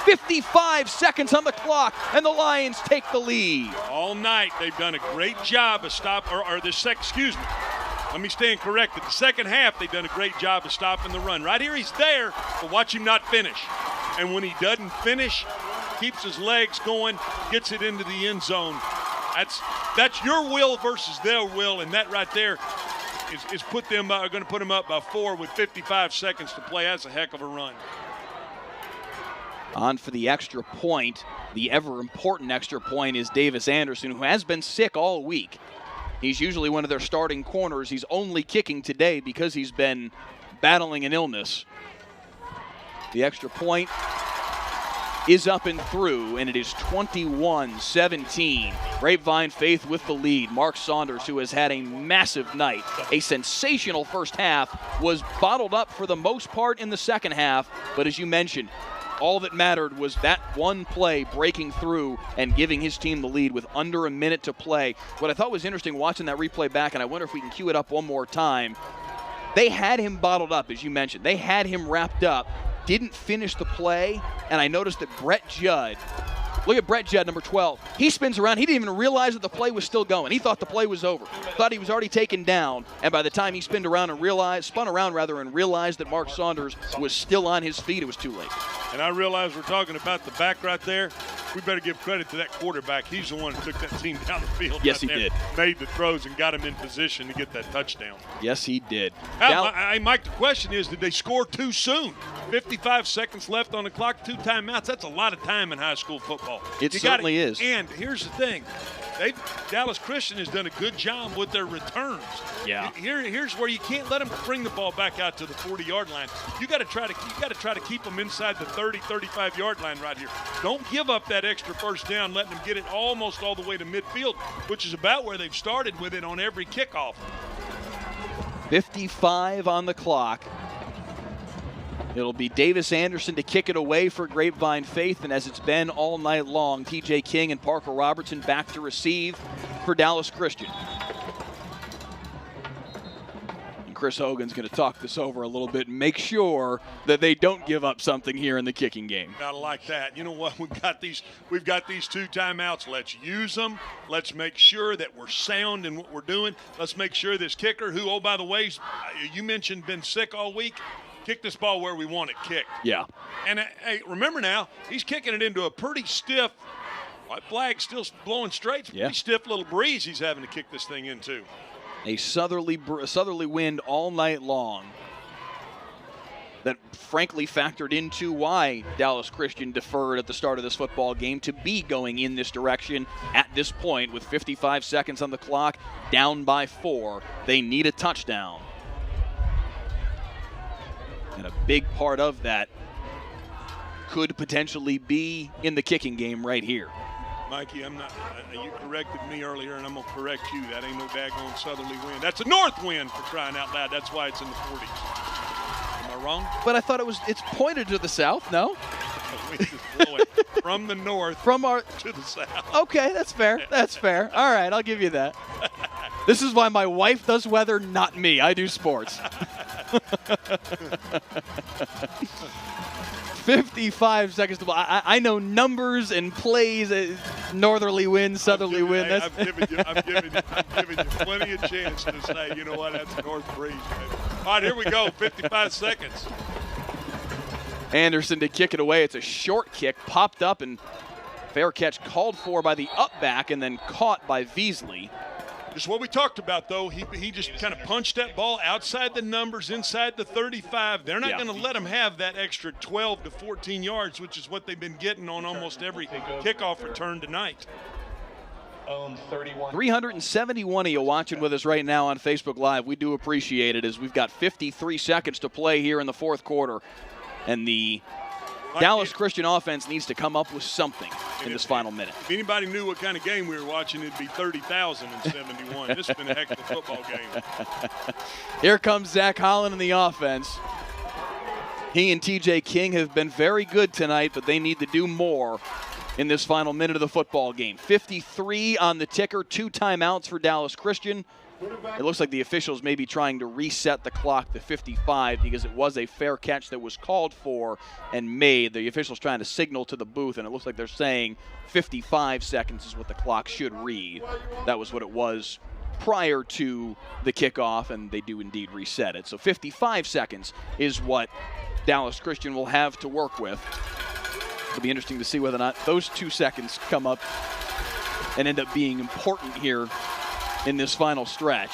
55 seconds on the clock, and the Lions take the lead. All night they've done a great job of let me stand corrected. The second half, they've done a great job of stopping the run. Right here, he's there, but watch him not finish. And when he doesn't finish, keeps his legs going, gets it into the end zone. That's your will versus their will, and that right there is going to put them up by 4 with 55 seconds to play. That's a heck of a run. On for the extra point, the ever-important extra point, is Davis Anderson, who has been sick all week. He's usually one of their starting corners. He's only kicking today because he's been battling an illness. The extra point is up and through, and it is 21-17. Grapevine Faith with the lead. Mark Saunders, who has had a massive night, a sensational first half, was bottled up for the most part in the second half, but as you mentioned, all that mattered was that one play breaking through and giving his team the lead with under a minute to play. What I thought was interesting watching that replay back, and I wonder if we can cue it up one more time, they had him bottled up, as you mentioned. They had him wrapped up, didn't finish the play, and I noticed that Brett Judd, look at Brett Judd, number 12. He spins around. He didn't even realize that the play was still going. He thought the play was over. Thought he was already taken down. And by the time he spun around and realized that Mark Saunders was still on his feet, it was too late. And I realize we're talking about the back right there. We better give credit to that quarterback. He's the one who took that team down the field. Yes, he did. Made the throws and got him in position to get that touchdown. Yes, he did. Mike, the question is, did they score too soon? 55 seconds left on the clock, 2 timeouts. That's a lot of time in high school football. It certainly is. And here's the thing. Dallas Christian has done a good job with their returns. Yeah. Here's where you can't let them bring the ball back out to the 40-yard line. You got to try to keep them inside the 30, 35-yard line right here. Don't give up that extra first down, letting them get it almost all the way to midfield, which is about where they've started with it on every kickoff. 55 on the clock. It'll be Davis Anderson to kick it away for Grapevine Faith, and as it's been all night long, TJ King and Parker Robertson back to receive for Dallas Christian. And Chris Hogan's going to talk this over a little bit and make sure that they don't give up something here in the kicking game. Gotta like that. You know what? We've got these 2 timeouts. Let's use them. Let's make sure that we're sound in what we're doing. Let's make sure this kicker, who, oh, by the way, you mentioned been sick all week, kick this ball where we want it kicked. Yeah. And, hey, remember now, he's kicking it into a pretty stiff, white flag still blowing straight, pretty stiff little breeze he's having to kick this thing into. A southerly wind all night long. that frankly factored into why Dallas Christian deferred at the start of this football game to be going in this direction at this point with 55 seconds on the clock, down by 4. They need a touchdown. And a big part of that could potentially be in the kicking game right here. Mikey, I'm not. You corrected me earlier, and I'm gonna correct you. That ain't no daggone southerly wind. That's a north wind, for crying out loud. That's why it's in the 40s. Am I wrong? But I thought it's pointed to the south. No. The wind is blowing from the north to the south. Okay, that's fair. That's fair. All right, I'll give you that. This is why my wife does weather, not me. I do sports. 55 seconds to play. I know numbers and plays, northerly wind, southerly wind. I'm giving you plenty of chance to say, you know what, that's a north breeze. All right, here we go, 55 seconds. Anderson to kick it away. It's a short kick, popped up, and fair catch called for by the up back and then caught by Veasley. Just what we talked about, though. He just kind of punched that ball outside the numbers, inside the 35. They're not going to let him have that extra 12 to 14 yards, which is what they've been getting on almost every kickoff return tonight. 371 of you watching with us right now on Facebook Live. We do appreciate it as we've got 53 seconds to play here in the fourth quarter. And the Dallas Christian offense needs to come up with something in this final minute. If anybody knew what kind of game we were watching, it'd be 30,071. This has been a heck of a football game. Here comes Zach Holland in the offense. He and TJ King have been very good tonight, but they need to do more in this final minute of the football game. 53 on the ticker, 2 timeouts for Dallas Christian. It looks like the officials may be trying to reset the clock to 55 because it was a fair catch that was called for and made. The officials trying to signal to the booth, and it looks like they're saying 55 seconds is what the clock should read. That was what it was prior to the kickoff, and they do indeed reset it. So 55 seconds is what Dallas Christian will have to work with. It'll be interesting to see whether or not those 2 seconds come up and end up being important here in this final stretch.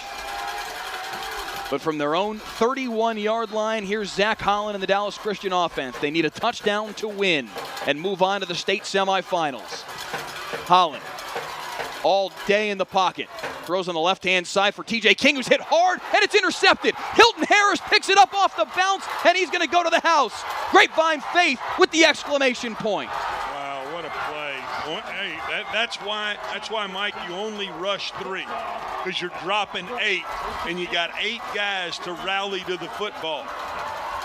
But from their own 31-yard line, here's Zach Holland and the Dallas Christian offense. They need a touchdown to win and move on to the state semifinals. Holland all day in the pocket. Throws on the left-hand side for TJ King, who's hit hard, and it's intercepted. Hilton Harris picks it up off the bounce, and he's going to go to the house. Grapevine Faith with the exclamation point. Wow, what a play. Hey, that's why, Mike, you only rush 3, because you're dropping 8, and you got 8 guys to rally to the football.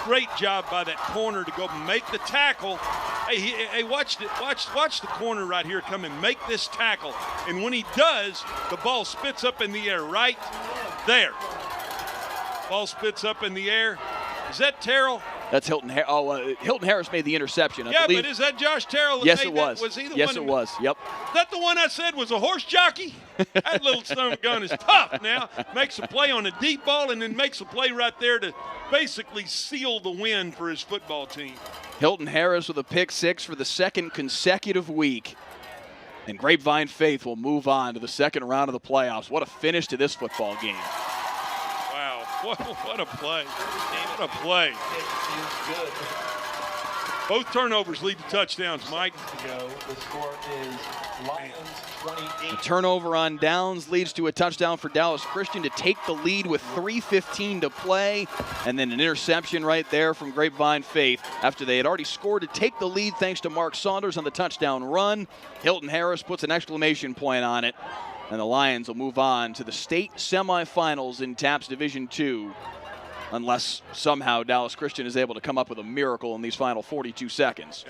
Great job by that corner to go make the tackle. Hey, watch the corner right here come and make this tackle. And when he does, the ball spits up in the air right there. Ball spits up in the air. Is that Terrell? That's Hilton Harris. Hilton Harris made the interception. I believe. But is that Josh Terrell? Yes, it was. Was he the one? Yes, it was. Yep. Is that the one I said was a horse jockey? That little son of a gun is tough now. Makes a play on a deep ball and then makes a play right there to basically seal the win for his football team. Hilton Harris with a pick 6 for the 2nd consecutive week. And Grapevine Faith will move on to the 2nd round of the playoffs. What a finish to this football game. Wow, what a play. What a play. Both turnovers lead to touchdowns, Mike. The score is Lions 28. A turnover on downs leads to a touchdown for Dallas Christian to take the lead with 3:15 to play. And then an interception right there from Grapevine Faith after they had already scored to take the lead thanks to Mark Saunders on the touchdown run. Hilton Harris puts an exclamation point on it. And the Lions will move on to the state semifinals in TAPS Division II. Unless somehow Dallas Christian is able to come up with a miracle in these final 42 seconds.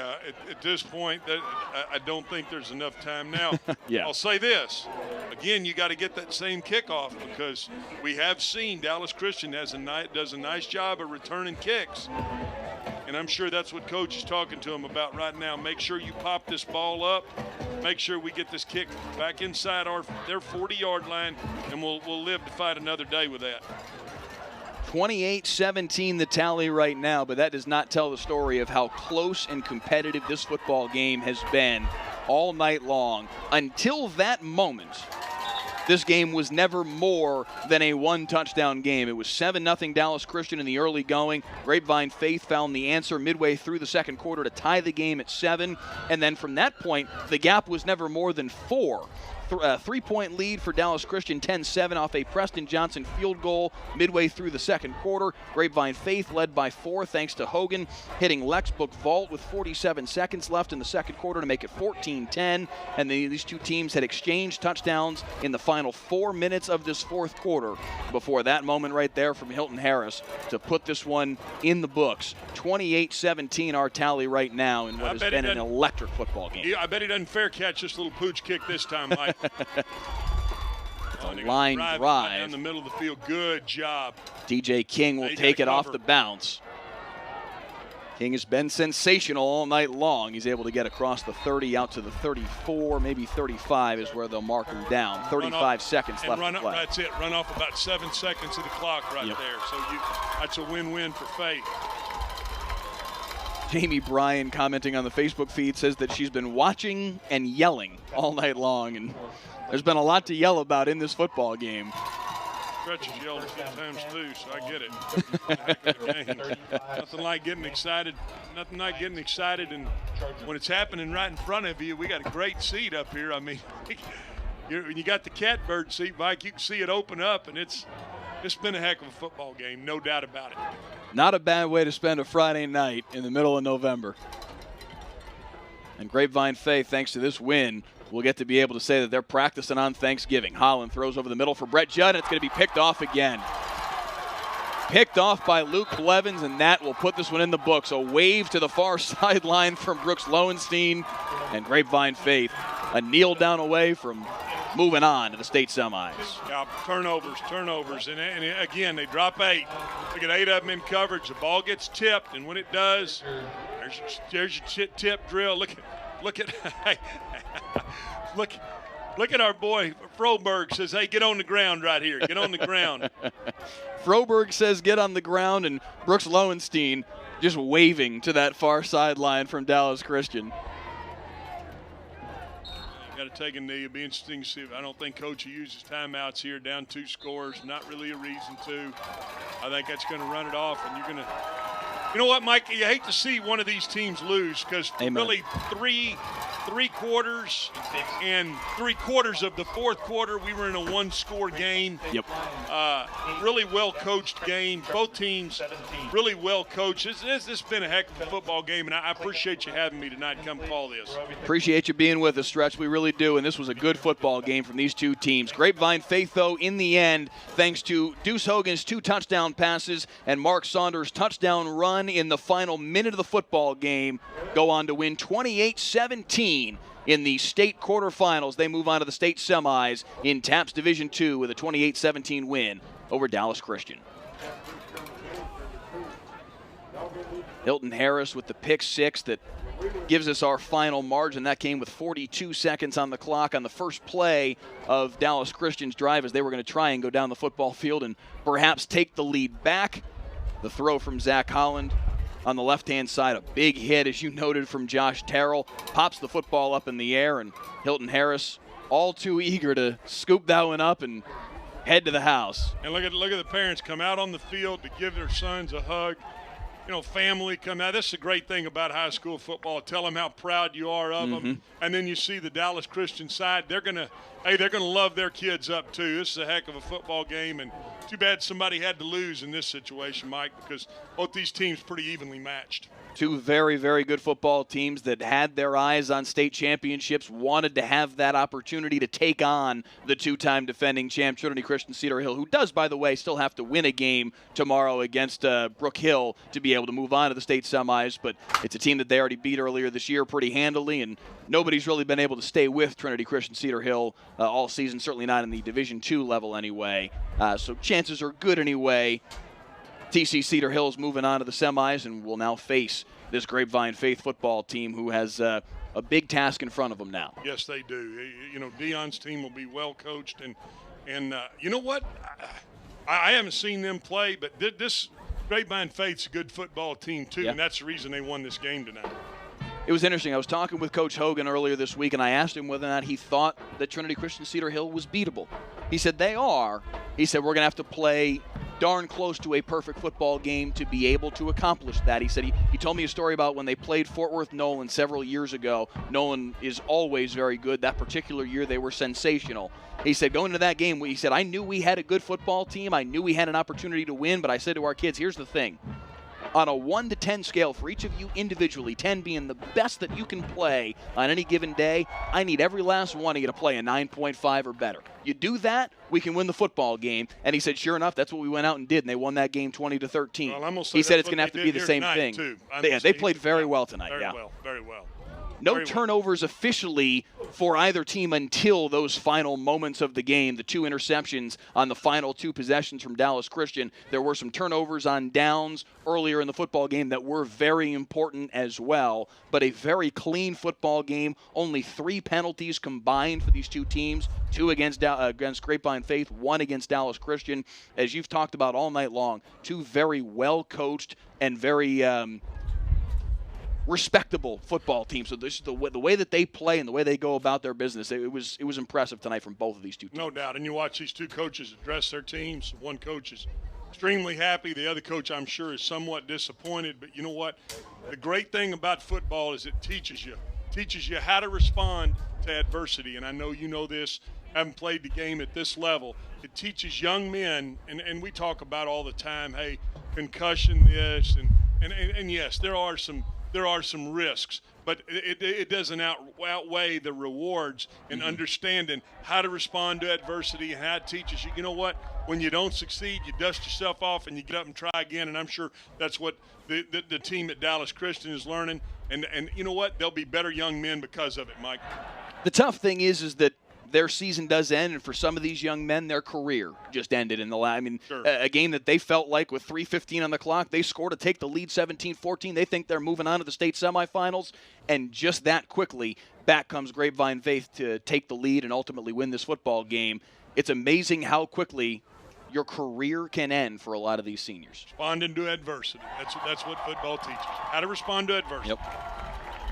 At this point, I don't think there's enough time now. Yeah. I'll say this. Again, you got to get that same kickoff because we have seen Dallas Christian does a nice job of returning kicks. And I'm sure that's what Coach is talking to him about right now. Make sure you pop this ball up. Make sure we get this kick back inside their 40-yard line, and we'll live to fight another day with that. 28-17 the tally right now, but that does not tell the story of how close and competitive this football game has been all night long until that moment this game was never more than a one-touchdown game. It was 7-0 Dallas Christian in the early going. Grapevine Faith found the answer midway through the second quarter to tie the game at 7. And then from that point, the gap was never more than 4. A 3-point lead for Dallas Christian, 10-7 off a Preston Johnson field goal midway through the second quarter. Grapevine Faith led by 4 thanks to Hogan hitting Lexbook Vault with 47 seconds left in the second quarter to make it 14-10. And these two teams had exchanged touchdowns in the final 4 minutes of this fourth quarter before that moment right there from Hilton Harris to put this one in the books. 28-17 our tally right now in what has been an electric football game. Yeah, I bet he doesn't fair catch this little pooch kick this time, Mike. It's a line drive down the middle of the field. Good job. DJ King will take it off the bounce. King has been sensational all night long. He's able to get across the 30 out to the 34, maybe 35 is where they'll mark him down. 35 seconds left to play. That's it. Run off about 7 seconds of the clock right there. So that's a win-win for Faith. Jamie Bryan commenting on the Facebook feed says that she's been watching and yelling all night long, and there's been a lot to yell about in this football game. Stretch has yelled a few times too, so I get it. Nothing like getting excited. Nothing like getting excited, and when it's happening right in front of you, we got a great seat up here. I mean, you got the catbird seat, Mike. You can see it open up, and it's been a heck of a football game, no doubt about it. Not a bad way to spend a Friday night in the middle of November. And Grapevine Faith, thanks to this win, will get to be able to say that they're practicing on Thanksgiving. Holland throws over the middle for Brett Judd, and it's going to be picked off again. Picked off by Luke Blevins, and that will put this one in the books. A wave to the far sideline from Brooks Lowenstein, and Grapevine Faith a kneel down away from moving on to the state semis. Yeah, turnovers, and again, they drop 8. Look at 8 of them in coverage. The ball gets tipped, and when it does, there's your tip drill. Look at our boy Froberg says, "Hey, get on the ground right here. Get on the ground." Froberg says, "Get on the ground," and Brooks Lowenstein just waving to that far sideline from Dallas Christian. Got to take a knee. It'll be interesting to see. I don't think Coach uses timeouts here. Down 2 scores. Not really a reason to. I think that's going to run it off, and you're going to. You know what, Mike? You hate to see one of these teams lose because really three quarters and 3/4 of the fourth quarter, we were in a 1-score game. Yep. Really well-coached game. Both teams really well-coached. This has been a heck of a football game, and I appreciate you having me tonight to come call this. Appreciate you being with us, Stretch. We really do, and this was a good football game from these two teams. Grapevine Faith, though, in the end, thanks to Deuce Hogan's 2 touchdown passes and Mark Saunders' touchdown run in the final minute of the football game, go on to win 28-17 in the state quarterfinals. They move on to the state semis in TAPS Division II with a 28-17 win over Dallas Christian. Hilton Harris with the pick 6 that gives us our final margin. That came with 42 seconds on the clock on the first play of Dallas Christian's drive as they were going to try and go down the football field and perhaps take the lead back. The throw from Zach Holland on the left-hand side, a big hit, as you noted, from Josh Terrell. Pops the football up in the air, and Hilton Harris all too eager to scoop that one up and head to the house. And look at the parents come out on the field to give their sons a hug. You know, family come out. This is a great thing about high school football. Tell them how proud you are of them. And then you see the Dallas Christian side. They're gonna love their kids up too. This is a heck of a football game, and too bad somebody had to lose in this situation, Mike, because both these teams pretty evenly matched. Two very, very good football teams that had their eyes on state championships, wanted to have that opportunity to take on the 2-time defending champ, Trinity Christian-Cedar Hill, who does, by the way, still have to win a game tomorrow against Brook Hill to be able to move on to the state semis. But it's a team that they already beat earlier this year pretty handily, and nobody's really been able to stay with Trinity Christian-Cedar Hill all season, certainly not in the Division II level anyway. So chances are good anyway. TC Cedar Hill is moving on to the semis and will now face this Grapevine Faith football team who has a big task in front of them now. Yes, they do. You know, Dion's team will be well coached, and you know what? I haven't seen them play, but this Grapevine Faith's a good football team too, and that's the reason they won this game tonight. It was interesting. I was talking with Coach Hogan earlier this week, and I asked him whether or not he thought that Trinity Christian-Cedar Hill was beatable. He said, they are. He said, we're going to have to play darn close to a perfect football game to be able to accomplish that. He said he told me a story about when they played Fort Worth Nolan several years ago. Nolan is always very good. That particular year, they were sensational. He said, going into that game, he said, I knew we had a good football team. I knew we had an opportunity to win, but I said to our kids, here's the thing. On a 1 to 10 scale for each of you individually, 10 being the best that you can play on any given day, I need every last one of you to play a 9.5 or better. You do that, we can win the football game. And he said, sure enough, that's what we went out and did, and they won that game 20-13. Well, he said it's going to have to be the same thing. They played very well tonight. Very well. No turnovers officially for either team until those final moments of the game, the 2 interceptions on the final 2 possessions from Dallas Christian. There were some turnovers on downs earlier in the football game that were very important as well, but a very clean football game. Only 3 penalties combined for these 2 teams, 2 against Grapevine Faith, 1 against Dallas Christian. As you've talked about all night long, 2 very well-coached and very respectable football team. So this is the way that they play and the way they go about their business. It was impressive tonight from both of these 2 teams. No doubt. And you watch these 2 coaches address their teams. One coach is extremely happy. The other coach, I'm sure, is somewhat disappointed. But you know what? The great thing about football is it teaches you how to respond to adversity. And I know you know this, having played the game at this level. It teaches young men, and we talk about all the time, hey, concussion this, and yes, there are some risks, but it doesn't outweigh the rewards in understanding how to respond to adversity and how it teaches you. You know what? When you don't succeed, you dust yourself off and you get up and try again, and I'm sure that's what the team at Dallas Christian is learning. And you know what? They'll be better young men because of it, Mike. The tough thing is that their season does end, and for some of these young men, their career just ended in the last. I mean, Sure. A game that they felt like with 3:15 on the clock, they scored to take the lead 17-14. They think they're moving on to the state semifinals, and just that quickly, back comes Grapevine Faith to take the lead and ultimately win this football game. It's amazing how quickly your career can end for a lot of these seniors. Responding to adversity. That's what football teaches. How to respond to adversity. Yep.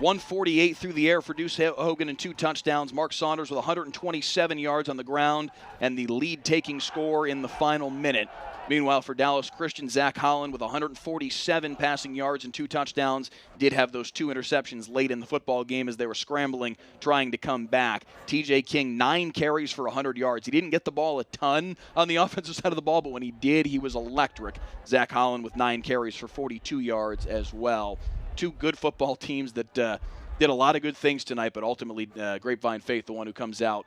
148 through the air for Deuce Hogan and 2 touchdowns. Mark Saunders with 127 yards on the ground and the lead-taking score in the final minute. Meanwhile, for Dallas Christian, Zach Holland with 147 passing yards and 2 touchdowns did have those 2 interceptions late in the football game as they were scrambling, trying to come back. TJ King, 9 carries for 100 yards. He didn't get the ball a ton on the offensive side of the ball, but when he did, he was electric. Zach Holland with 9 carries for 42 yards as well. 2 good football teams that did a lot of good things tonight, but ultimately Grapevine Faith, the one who comes out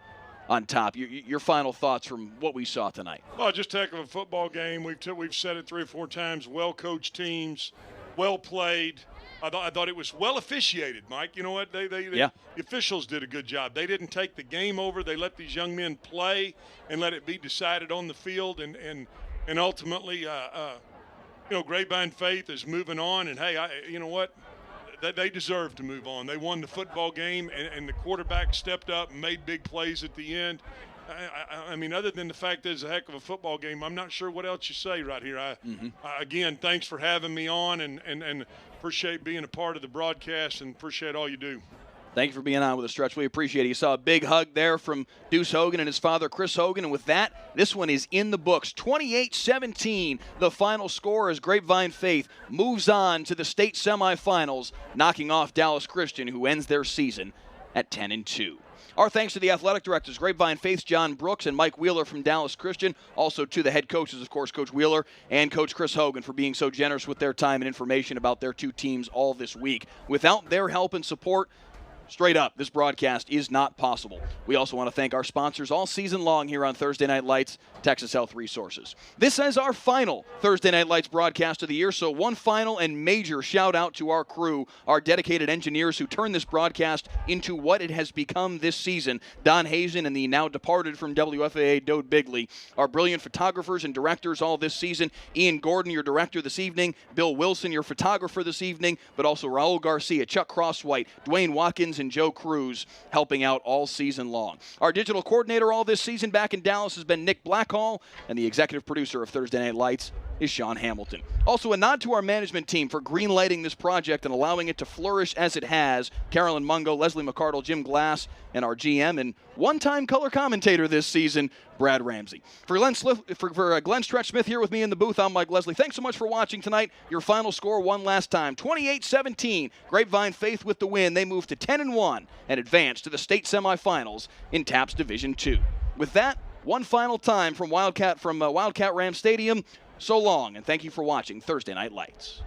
on top. Your final thoughts from what we saw tonight? Well, just a heck of a football game. We've said it 3 or 4 times. Well-coached teams, well played. I thought it was well officiated, Mike. You know what? The officials did a good job. They didn't take the game over. They let these young men play and let it be decided on the field. And ultimately, Grapevine Faith is moving on. And, hey, you know what? They deserve to move on. They won the football game, and the quarterback stepped up and made big plays at the end. I mean, other than the fact that it's a heck of a football game, I'm not sure what else you say right here. Again, thanks for having me on, and appreciate being a part of the broadcast and appreciate all you do. Thank you for being on with us, Stretch. We appreciate it. You saw a big hug there from Deuce Hogan and his father, Chris Hogan. And with that, this one is in the books. 28-17, the final score as Grapevine Faith moves on to the state semifinals, knocking off Dallas Christian, who ends their season at 10-2. Our thanks to the athletic directors, Grapevine Faith, John Brooks, and Mike Wheeler from Dallas Christian. Also to the head coaches, of course, Coach Wheeler and Coach Chris Hogan, for being so generous with their time and information about their 2 teams all this week. Without their help and support, straight up, this broadcast is not possible. We also want to thank our sponsors all season long here on Thursday Night Lights, Texas Health Resources. This is our final Thursday Night Lights broadcast of the year, so one final and major shout out to our crew, our dedicated engineers who turned this broadcast into what it has become this season. Don Hazen and the now departed from WFAA, Dode Bigley. Our brilliant photographers and directors all this season. Ian Gordon, your director this evening. Bill Wilson, your photographer this evening. But also Raul Garcia, Chuck Crosswhite, Dwayne Watkins, and Joe Cruz helping out all season long. Our digital coordinator all this season back in Dallas has been Nick Blackhall, and the executive producer of Thursday Night Lights, is Sean Hamilton. Also, a nod to our management team for greenlighting this project and allowing it to flourish as it has. Carolyn Mungo, Leslie McCardle, Jim Glass, and our GM, and one-time color commentator this season, Brad Ramsey. For Glenn Stretch Smith here with me in the booth, I'm Mike Leslie. Thanks so much for watching tonight. Your final score one last time, 28-17. Grapevine Faith with the win. They move to 10-1 and advance to the state semifinals in TAPS Division II. With that, one final time from Wildcat Ram Stadium. So long, and thank you for watching Thursday Night Lights.